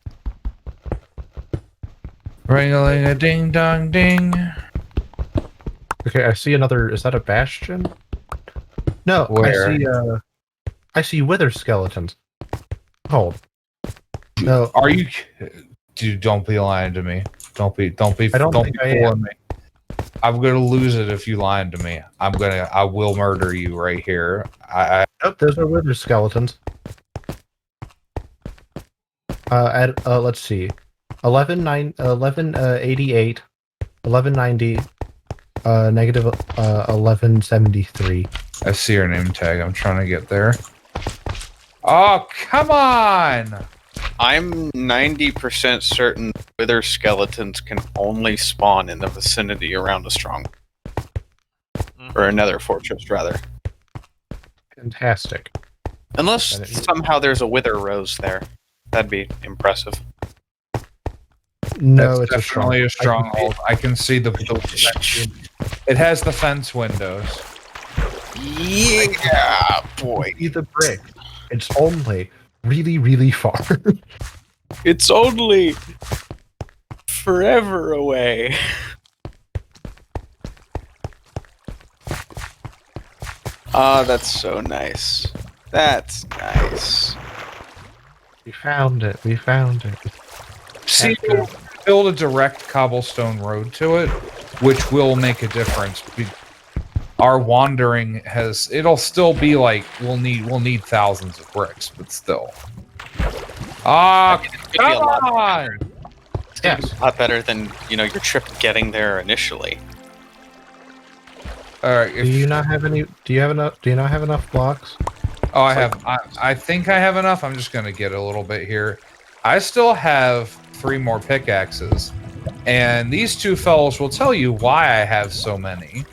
Ring-a-ling-a-ding-dong-ding. Okay, I see another... Is that a bastion? No, Where? I see wither skeletons. Hold. No, Are you... Dude, don't be lying to me. Don't be I don't think I am. fooling me. I'm gonna lose it if you lying to me. I will murder you right here. Nope, those are wither skeletons. Let's see. 1188, 1190, negative 1173. I see your name tag. I'm trying to get there. Oh, come on! I'm 90% certain wither skeletons can only spawn in the vicinity around a strong... Or another fortress, rather. Fantastic. Unless somehow there's a wither rose there. That'd be impressive. No, That's it's definitely a I stronghold. I can see the it has the fence windows. Yeah, boy. see the brick. It's only really, really far. It's only forever away. Ah, that's so nice. That's nice. We found it. We found it. See, build a direct cobblestone road to it, which will make a difference. Our wandering it'll still be like we'll need thousands of bricks, but still. Ah, come on! It's gonna be a lot better than, your trip getting there initially. All right. Do you not have any? Do you have enough? Do you not have enough blocks? Oh, I have. I think I have enough. I'm just gonna get a little bit here. I still have 3 more pickaxes, and these two fellows will tell you why I have so many.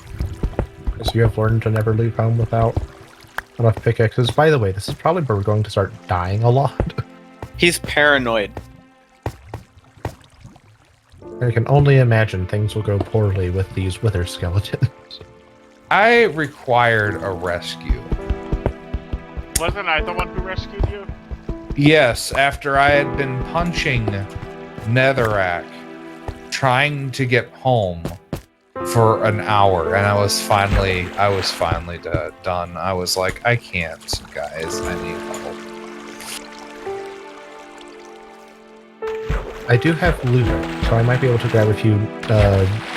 Because you have learned to never leave home without enough pickaxes. By the way, this is probably where we're going to start dying a lot. He's paranoid. I can only imagine things will go poorly with these wither skeletons. I required a rescue. Wasn't I the one who rescued you? Yes, after I had been punching Netherrack, trying to get home for an hour, and I was finally done. I was like, I can't, guys. I need help. I do have looter, so I might be able to grab a few.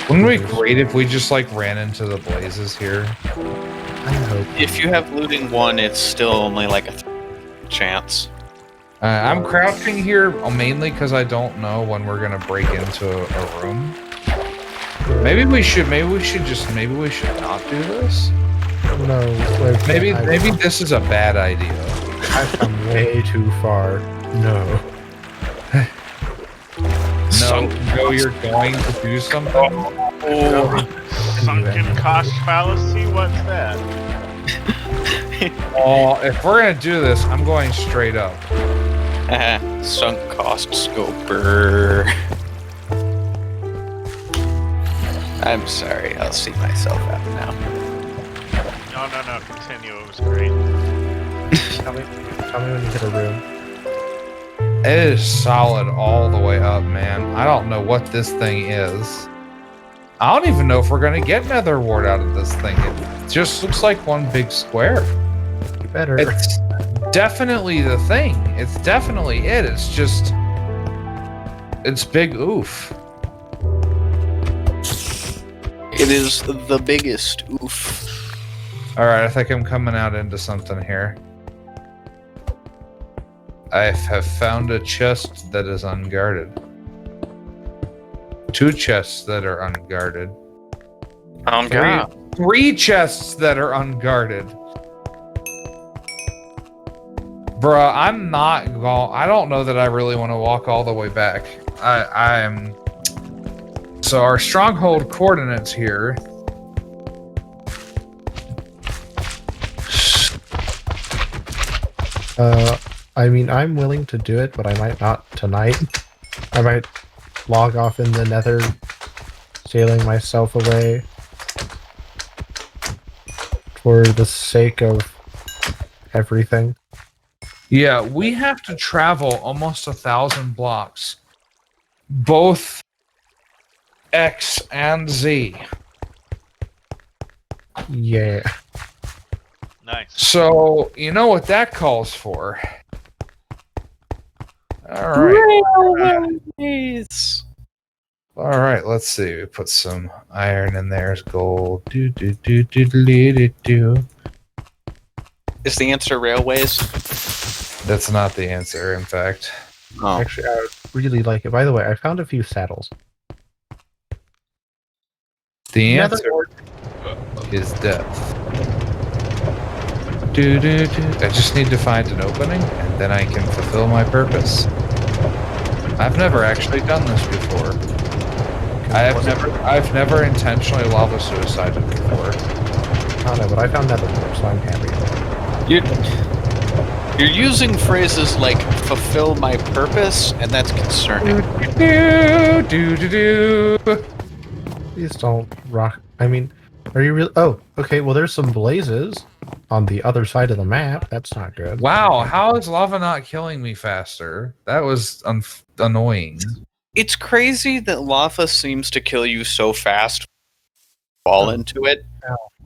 Wouldn't it be great if we just like ran into the blazes here? I hope. If you have looting 1, it's still only like a chance. I'm crouching here mainly because I don't know when we're gonna break into a room. Maybe we should not do this. No, Maybe this is a bad idea. I've come way too far. No. No, you're going to do something? Oh, Sunken cost fallacy? What's that? Oh, if we're gonna do this, I'm going straight up. sunk cost scoper. I'm sorry. I'll see myself out now. No, continue. It was great. Tell me when you hit a room. It is solid all the way up, man. I don't know what this thing is. I don't even know if we're gonna get nether wart out of this thing. It just looks like one big square. You better. It's definitely the thing. It's definitely it. It's just... It's big oof. It is the biggest oof. Alright, I think I'm coming out into something here. I have found a chest that is unguarded. 2 chests that are unguarded. Oh, God. 3 chests that are unguarded. Bruh, I'm not going... I don't know that I really want to walk all the way back. I am... So our stronghold coordinates here... I mean, I'm willing to do it, but I might not tonight. I might log off in the nether, sailing myself away for the sake of everything. Yeah, we have to travel almost 1,000 blocks. Both X and Z. Yeah. Nice. So, you know what that calls for. Alright. Railways. Alright, let's see. We put some iron in there as gold. Do, do, do, do, do, do, do. Is the answer railways? That's not the answer, in fact. Oh. Actually, I would really like it. By the way, I found a few saddles. The Nether answer wart. is death. Do, do, do. I just need to find an opening, and then I can fulfill my purpose. I've never actually done this before. I've never intentionally lava suicided before. I don't know, but I found nether wart, so I'm happy. You're using phrases like "fulfill my purpose," and that's concerning. Do, do, do, do. Please don't rock. I mean, are you really? Oh, okay. Well, there's some blazes on the other side of the map. That's not good. Wow, how is lava not killing me faster? That was annoying. It's crazy that lava seems to kill you so fast. Fall into it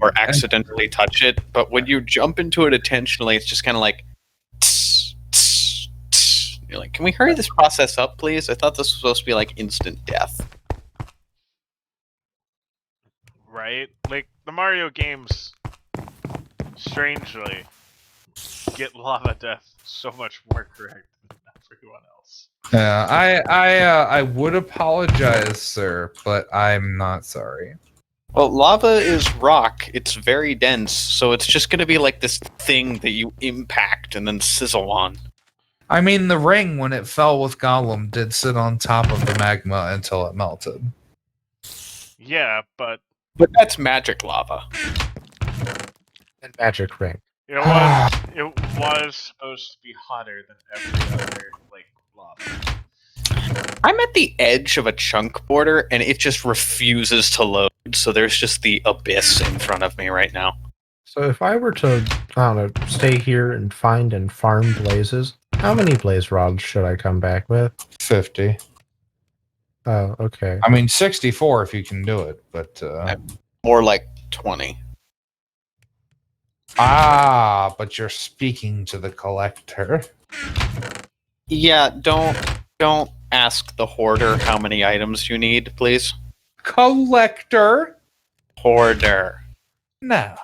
or accidentally touch it, but when you jump into it intentionally, it's just kind of like. Tss, tss, tss. You're like, can we hurry this process up, please? I thought this was supposed to be like instant death. Right? Like, the Mario games, strangely, get lava death so much more correct than everyone else. Yeah, I would apologize, sir, but I'm not sorry. Well, lava is rock. It's very dense, so it's just going to be like this thing that you impact and then sizzle on. I mean, the ring, when it fell with Gollum, did sit on top of the magma until it melted. Yeah, but But that's magic lava. And magic ring. it was supposed to be hotter than every other like lava. I'm at the edge of a chunk border, and it just refuses to load, so there's just the abyss in front of me right now. So if I were to, I don't know, stay here and find and farm blazes, how many blaze rods should I come back with? 50. Oh, okay. I mean, 64 if you can do it, but... More like 20. but you're speaking to the collector. Yeah, don't ask the hoarder how many items you need, please. Collector? Hoarder. No.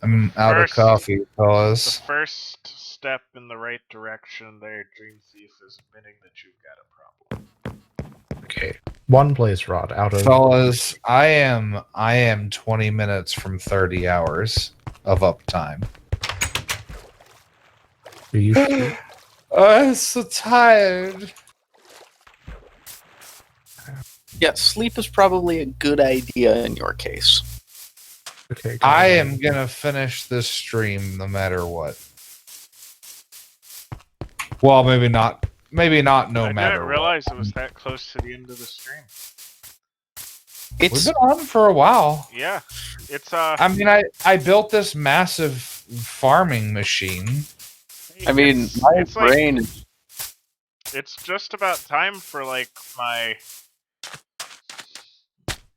I'm out of coffee, The fellas. first step in the right direction there, Dreamthyf, is admitting that you've got a problem. Okay. One blaze rod out of... Fellas, I am 20 minutes from 30 hours of uptime. Are you sure? I'm so tired. Yeah, sleep is probably a good idea in your case. Okay. I am gonna finish this stream no matter what. Well, maybe not maybe not no I matter didn't realize it was that close to the end of the stream. what. We've It's been on for a while. Yeah, it's I mean, I built this massive farming machine. I mean, it's, my it's like brain is it's just about time for like my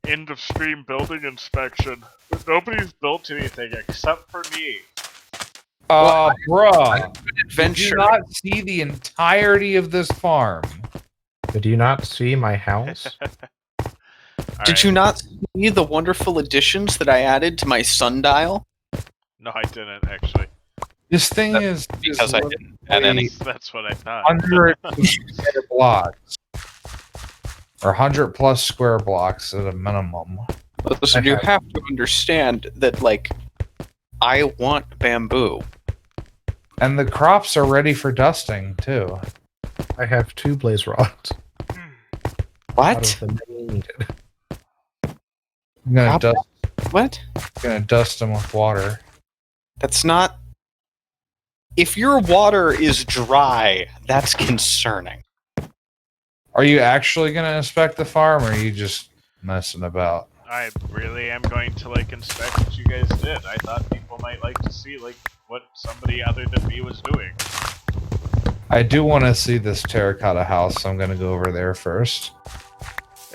end of stream building inspection. But nobody's built anything except for me. Bruh. Did you adventure. not see the entirety of this farm? Did you not see my house? Did you not see the wonderful additions that I added to my sundial? No, I didn't actually. This thing is Because I didn't add any. That's what I thought. 100 square blocks. Or 100 plus square blocks at a minimum. Listen, you have to understand that, like, I want bamboo. And the crops are ready for dusting, too. I have 2 blaze rods. What? Out of the many needed. I'm gonna What? dust them with water. That's not. If your water is dry, that's concerning. Are you actually gonna inspect the farm, or are you just messing about? I really am going to like inspect what you guys did. I thought people might like to see like what somebody other than me was doing. I do want to see this terracotta house, so I'm gonna go over there first.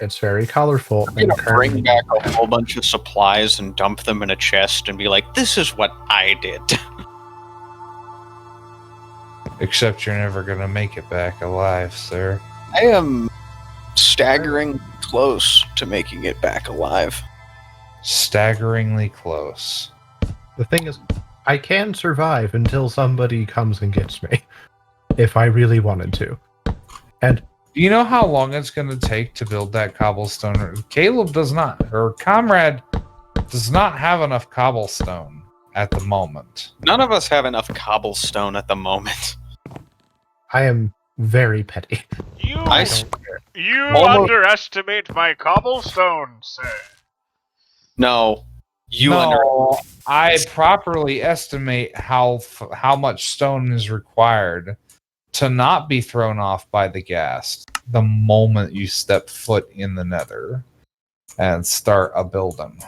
It's very colorful. I'm gonna bring back a whole bunch of supplies and dump them in a chest and be like, this is what I did. Except you're never gonna make it back alive, sir. I am staggering close to making it back alive. Staggeringly close. The thing is, I can survive until somebody comes and gets me. If I really wanted to. And Do you know how long it's going to take to build that cobblestone? Caleb does not, or Comrade does not have enough cobblestone at the moment. None of us have enough cobblestone at the moment. I am very petty. You I you almost- underestimate my cobblestone, sir. No. No, I properly estimate how much stone is required to not be thrown off by the gas the moment you step foot in the nether and start a building.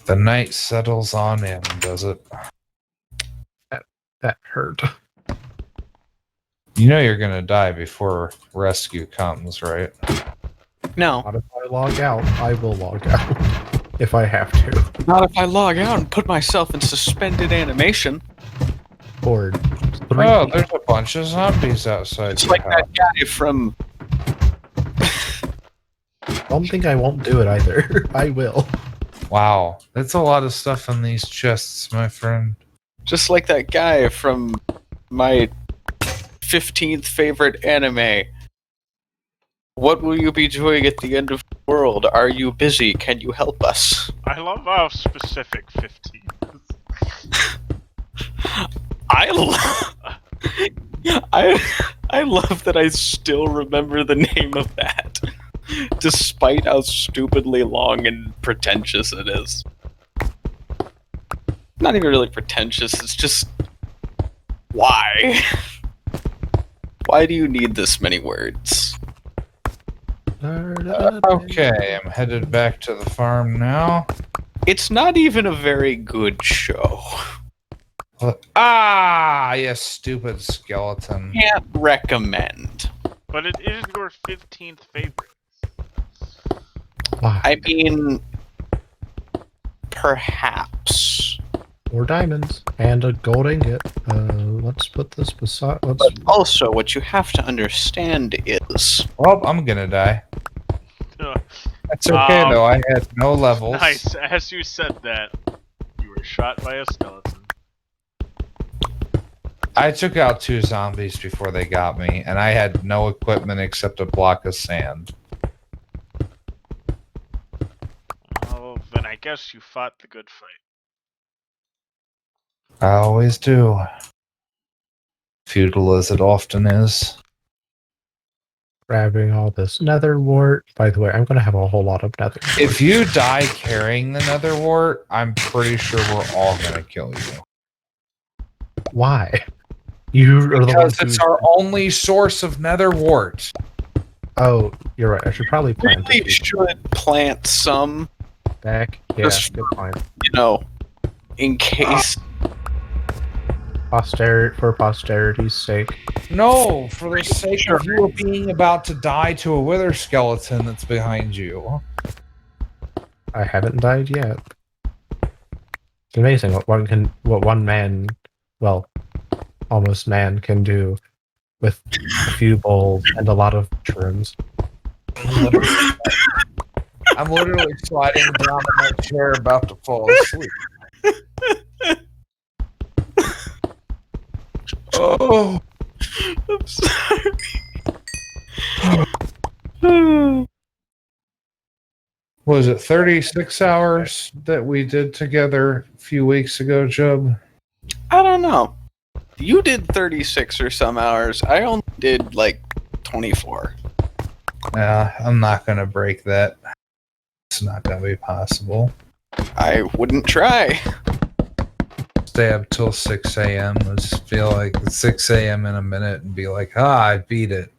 The night settles on in, does it? That hurt. You know you're gonna die before rescue comes, right? No. Not if I log out. I will log out. If I have to. Not if I log out and put myself in suspended animation. Or 3. Oh, there's a bunch of zombies outside. It's your like house. that guy from. Don't think I won't do it either. I will. Wow, that's a lot of stuff in these chests, my friend. Just like that guy from my 15th favorite anime. What will you be doing at the end of the world? Are you busy? Can you help us? I love how specific 15 is. I love that I still remember the name of that, despite how stupidly long and pretentious it is. Not even really pretentious, it's just... Why? Why do you need this many words? Okay, I'm headed back to the farm now. It's not even a very good show. Ah, you stupid skeleton. Can't recommend. But it is your 15th favorite. I mean... Perhaps. More diamonds. And a gold ingot. Let's put this beside... Let's... But also, what you have to understand is... Well, I'm gonna die. Ugh. That's okay, Um, though. I had no levels. Nice. As you said that, you were shot by a skeleton. I took out 2 zombies before they got me, and I had no equipment except a block of sand. Oh, then I guess you fought the good fight. I always do. Futile as it often is. Grabbing all this nether wart. By the way, I'm going to have a whole lot of nether wart. If you die carrying the nether wart, I'm pretty sure we're all gonna kill you. Why? You are the one Because who... it's our only source of nether wart. Oh, you're right. I should probably plant Really it. should plant some, Back. Yeah, Just- good point. in case. For posterity's sake. No, for the sake of you being about to die to a wither skeleton that's behind you. I haven't died yet. It's amazing what one man, well, almost man, can do with a few bowls and a lot of shrooms. I'm literally sliding down in my chair about to fall asleep. Oh, I'm sorry. Was it 36 hours that we did together a few weeks ago, Job? I don't know. You did 36 or some hours. I only did like 24. I'm not going to break that. It's not going to be possible. I wouldn't try. Stay up till 6 a.m. Just feel like it's 6 a.m. in a minute and be like, I beat it.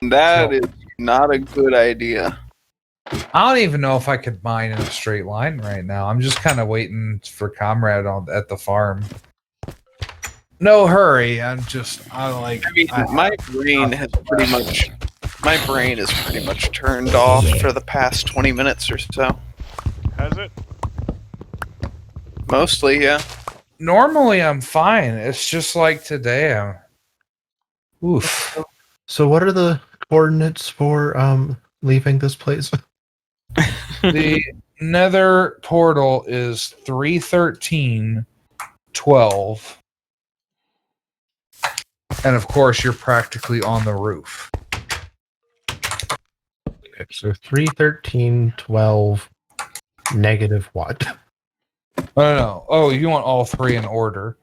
That is not a good idea. I don't even know if I could mine in a straight line right now. I'm just kind of waiting for Comrade at the farm. No hurry. I mean, my brain is pretty much turned off for the past 20 minutes or so. Has it? Mostly, yeah. Normally I'm fine. It's just like today. Oof. So what are the coordinates for leaving this place? The nether portal is 313-12. And of course, you're practically on the roof. Okay, so 31312 negative what? No. Oh, you want all three in order.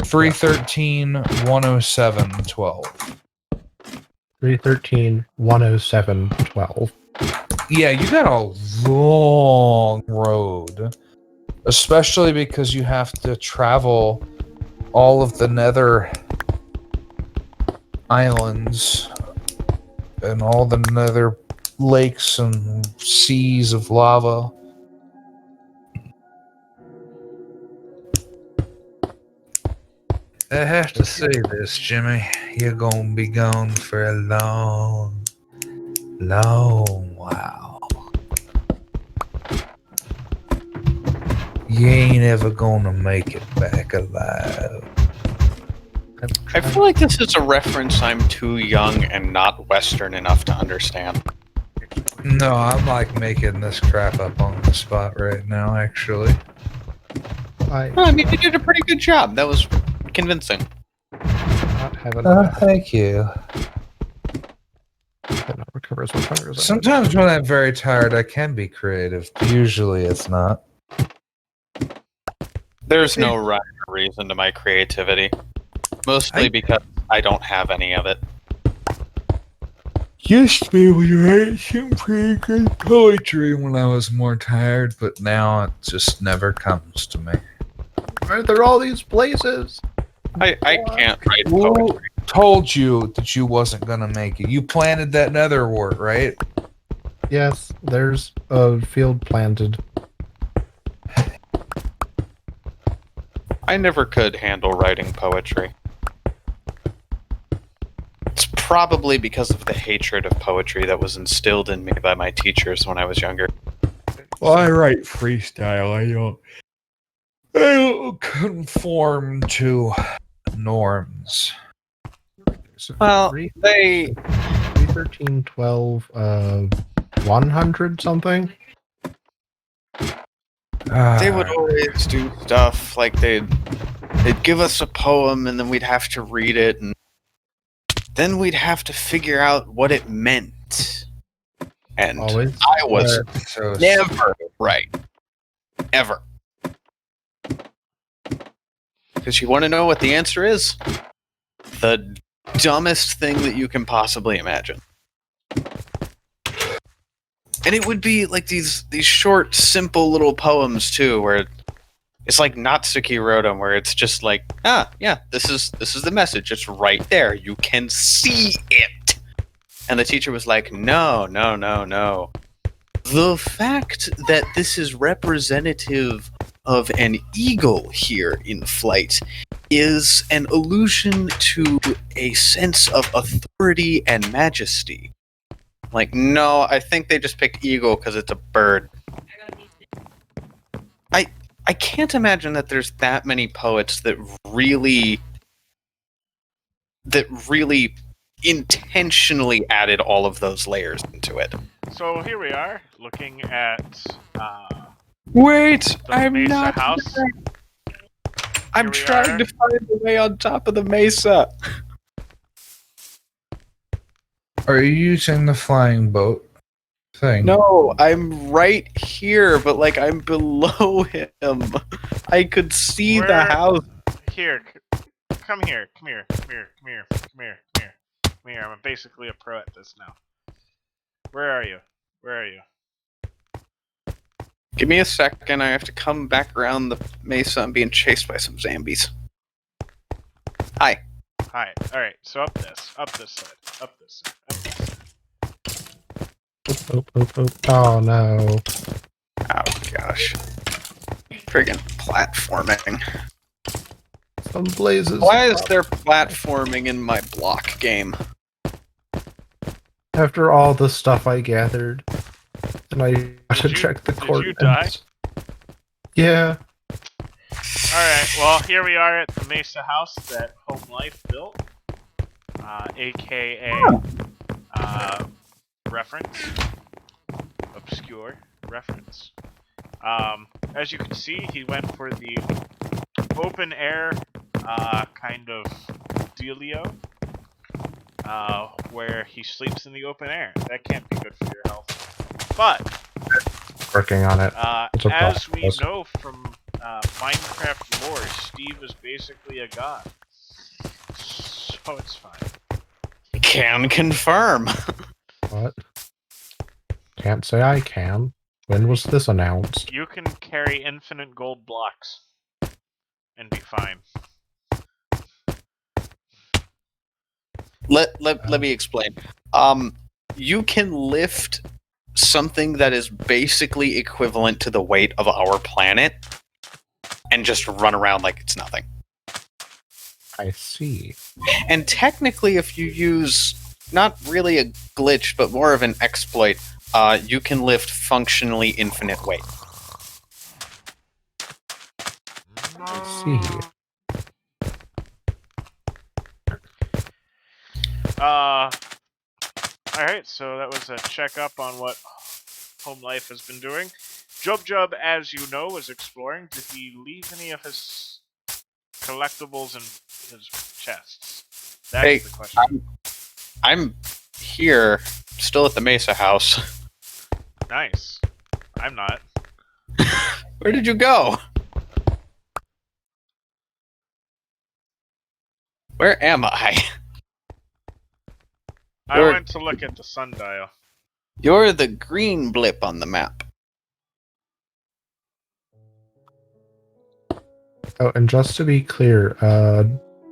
313-107-12. 313-107-12. Yeah, you got a long road. Especially because you have to travel all of the nether islands and all the nether lakes and seas of lava. I have to say this, Jimmy. You're gonna be gone for a long while. You ain't ever gonna make it back alive. I feel like this is a reference I'm too young and not Western enough to understand. No, I'm like making this crap up on the spot right now, actually. I mean, you did a pretty good job. That was convincing. Not have enough. Thank you. Cannot recover as much hunger as I Sometimes when I'm very tired, I can be creative, but usually it's not. There's no rhyme or reason to my creativity. Mostly because I don't have any of it. Used to be able to write some pretty good poetry when I was more tired, but now it just never comes to me. Why are there all these places? I can't write Who poetry. told you that you wasn't gonna make it? You planted that nether wart, right? Yes, there's a field planted. I never could handle writing poetry. It's probably because of the hatred of poetry that was instilled in me by my teachers when I was younger. Well, I write freestyle. I don't conform to norms. Well, they 31312 100 something. they would always do stuff like they'd give us a poem and then we'd have to read it and then we'd have to figure out what it meant. And Always. I was so never right. Ever. Because you want to know what the answer is? The dumbest thing that you can possibly imagine. And it would be like these short, simple little poems too, where it's like Natsuki wrote them, where it's just like, yeah, this is the message. It's right there. You can see it. And the teacher was like, no. The fact that this is representative of an eagle here in flight is an allusion to a sense of authority and majesty. Like, no, I think they just picked eagle because it's a bird. I can't imagine that there's that many poets that really intentionally added all of those layers into it. So here we are, looking at Wait, the I'm Mesa not. house. I'm Here we trying are. to find the way on top of the mesa. Are you using the flying boat thing? No, I'm right here, but like I'm below him. I could see the Where- house. Here, come here. I'm basically a pro at this now. Where are you? Give me a second. I have to come back around the mesa. I'm being chased by some zombies. Hi. Hi. Alright, so up this side. Oop. Oh no. Oh gosh. Friggin' platforming. Some blazes. Why is there platforming in my block game? After all the stuff I gathered, and I got to you- check the did you coordinates. Yeah. Alright, well, here we are at the Mesa house that Home Life built. AKA reference. Obscure reference. As you can see, he went for the open air kind of dealio, where he sleeps in the open air. That can't be good for your health. But Working on it. It's a as we process. know from Minecraft lore, Steve is basically a god. So it's fine. Can confirm. What? Can't say I can. When was this announced? You can carry infinite gold blocks and be fine. Let me explain. You can lift something that is basically equivalent to the weight of our planet and just run around like it's nothing. I see. And technically, if you use not really a glitch, but more of an exploit, you can lift functionally infinite weight. I see. Alright, so that was a checkup on what Home Life has been doing. Jub, as you know, is exploring. Did he leave any of his collectibles in his chests? That's Hey, the question. I'm here, still at the Mesa house. Nice. I'm not. Where did you go? Where am I? I You're- went to look at the sundial. You're the green blip on the map. Oh, and just to be clear,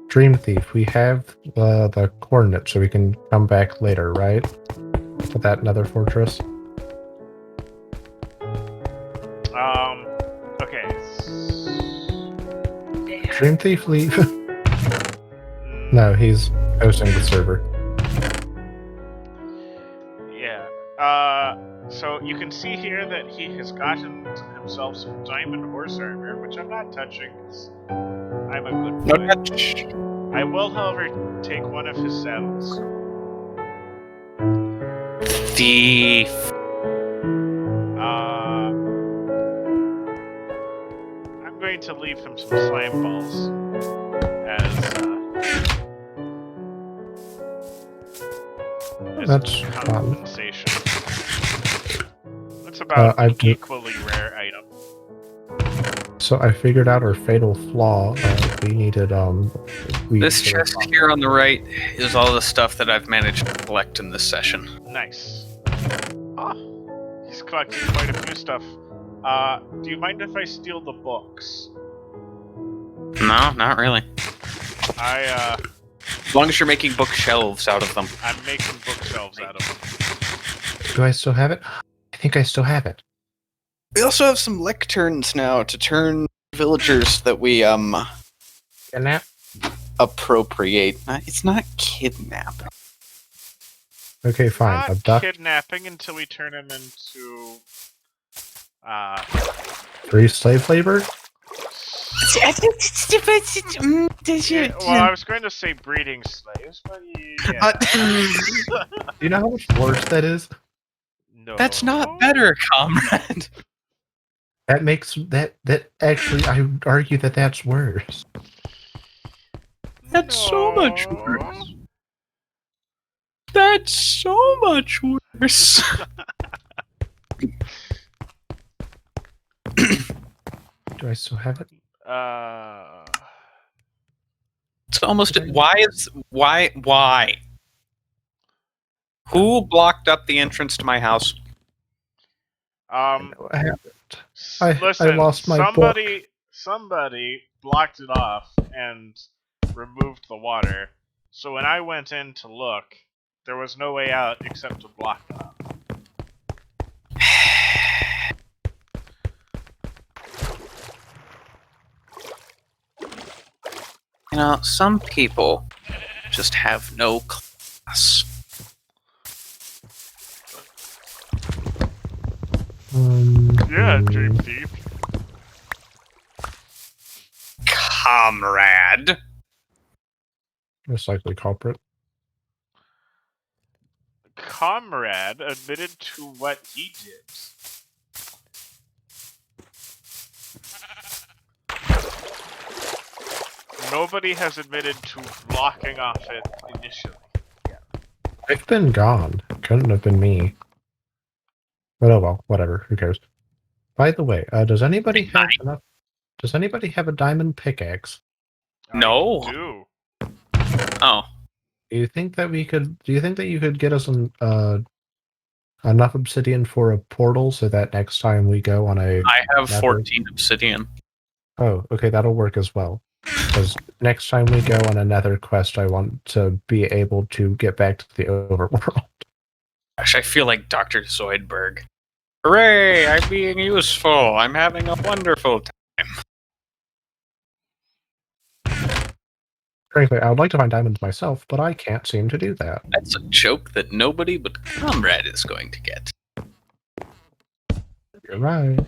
Dreamthyf, we have the coordinates so we can come back later, right? To that nether fortress. Okay. Dreamthyf leave? No, he's hosting the server. Yeah. So you can see here that he has gotten himself some diamond horse armor, which I'm not touching, 'cause I'm a good No boy. touch. I will, however, take one of his saddles. Thief. I'm going to leave him some slime balls as That's fun. compensation. That's about I an do- equally rare item. So I figured out our fatal flaw. We needed This sort of chest found. here on the right is all the stuff that I've managed to collect in this session. Nice. Oh, he's collecting quite a few stuff. Do you mind if I steal the books? No, not really. As long as you're making bookshelves out of them. I'm making bookshelves out of them. Do I still have it? I think I still have it. We also have some lecterns now to turn villagers that we And that? appropriate. It's not kidnap. Okay, fine. Not Abduct kidnapping until we turn him into free slave labor? yeah, well, I was going to say breeding slaves, but yeah. Do you know how much worse that is? No. That's not better, comrade. That makes that actually I would argue that that's worse. That's so much worse. That's so much worse. Do I still have it? It's almost. Why? Who blocked up the entrance to my house? No, I haven't. Listen, I lost my book. somebody blocked it off and removed the water. So when I went in to look, there was no way out except to block it up. You know, some people just have no class. Yeah, Dreamthyf. Comrade. Most likely culprit. Comrade admitted to what he did. Nobody has admitted to blocking off it initially. I've been gone. Couldn't have been me. But oh well, whatever. Who cares? By the way, does anybody have enough? Does anybody have a diamond pickaxe? No. I do. Oh. Do you think that we could? Do you think that you could get us enough obsidian for a portal so that next time we go on a? I have nether- 14 obsidian. Oh, okay, that'll work as well. Because next time we go on a nether quest, I want to be able to get back to the overworld. Gosh, I feel like Dr. Zoidberg. Hooray! I'm being useful. I'm having a wonderful time. Frankly, I would like to find diamonds myself, but I can't seem to do that. That's a joke that nobody but Comrade is going to get. You're right.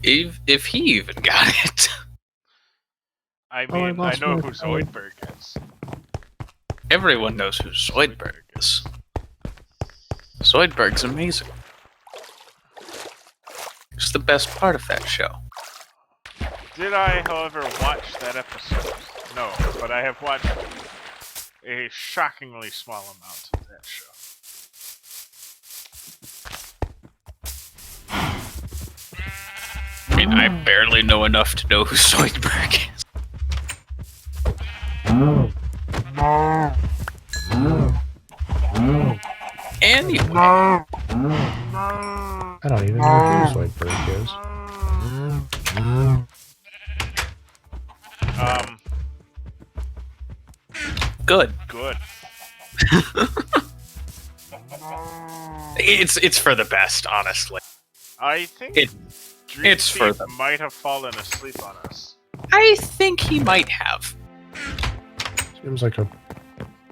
If he even got it. I Oh, I mean, I lost know my who phone. Zoidberg is. Everyone knows who Zoidberg is. Zoidberg's amazing. It's the best part of that show. Did I, however, watch that episode? No, but I have watched a shockingly small amount of that show. I mean, I barely know enough to know who Zoidberg is. Anyway, I don't even know who Zoidberg is. good. Good. It's for the best, honestly. I think It's for them. might have fallen asleep on us. I think he might have. Seems like a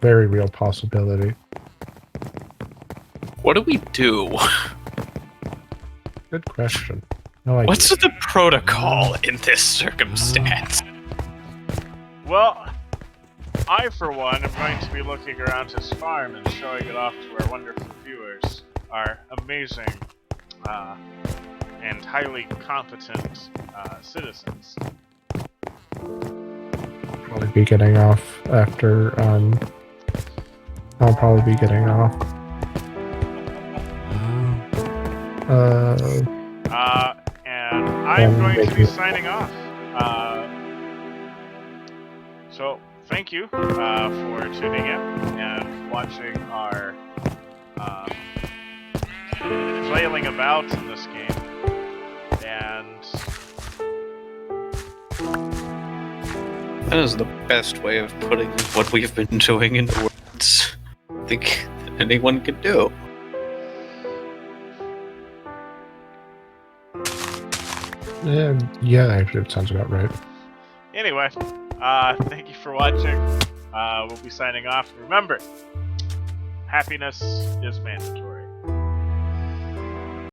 very real possibility. What do we do? Good question. No idea. What's the protocol in this circumstance? Well, I, for one, am going to be looking around his farm and showing it off to our wonderful viewers, our amazing and highly competent citizens. Probably be getting off after, I'll probably be getting off. And I'm going to be signing off. So, thank you for tuning in and watching our flailing about in this game. And That is the best way of putting what we've been doing into words I think anyone could do. Yeah, actually, it sounds about right. anyway, thank you for watching. We'll be signing off. Remember, happiness is mandatory.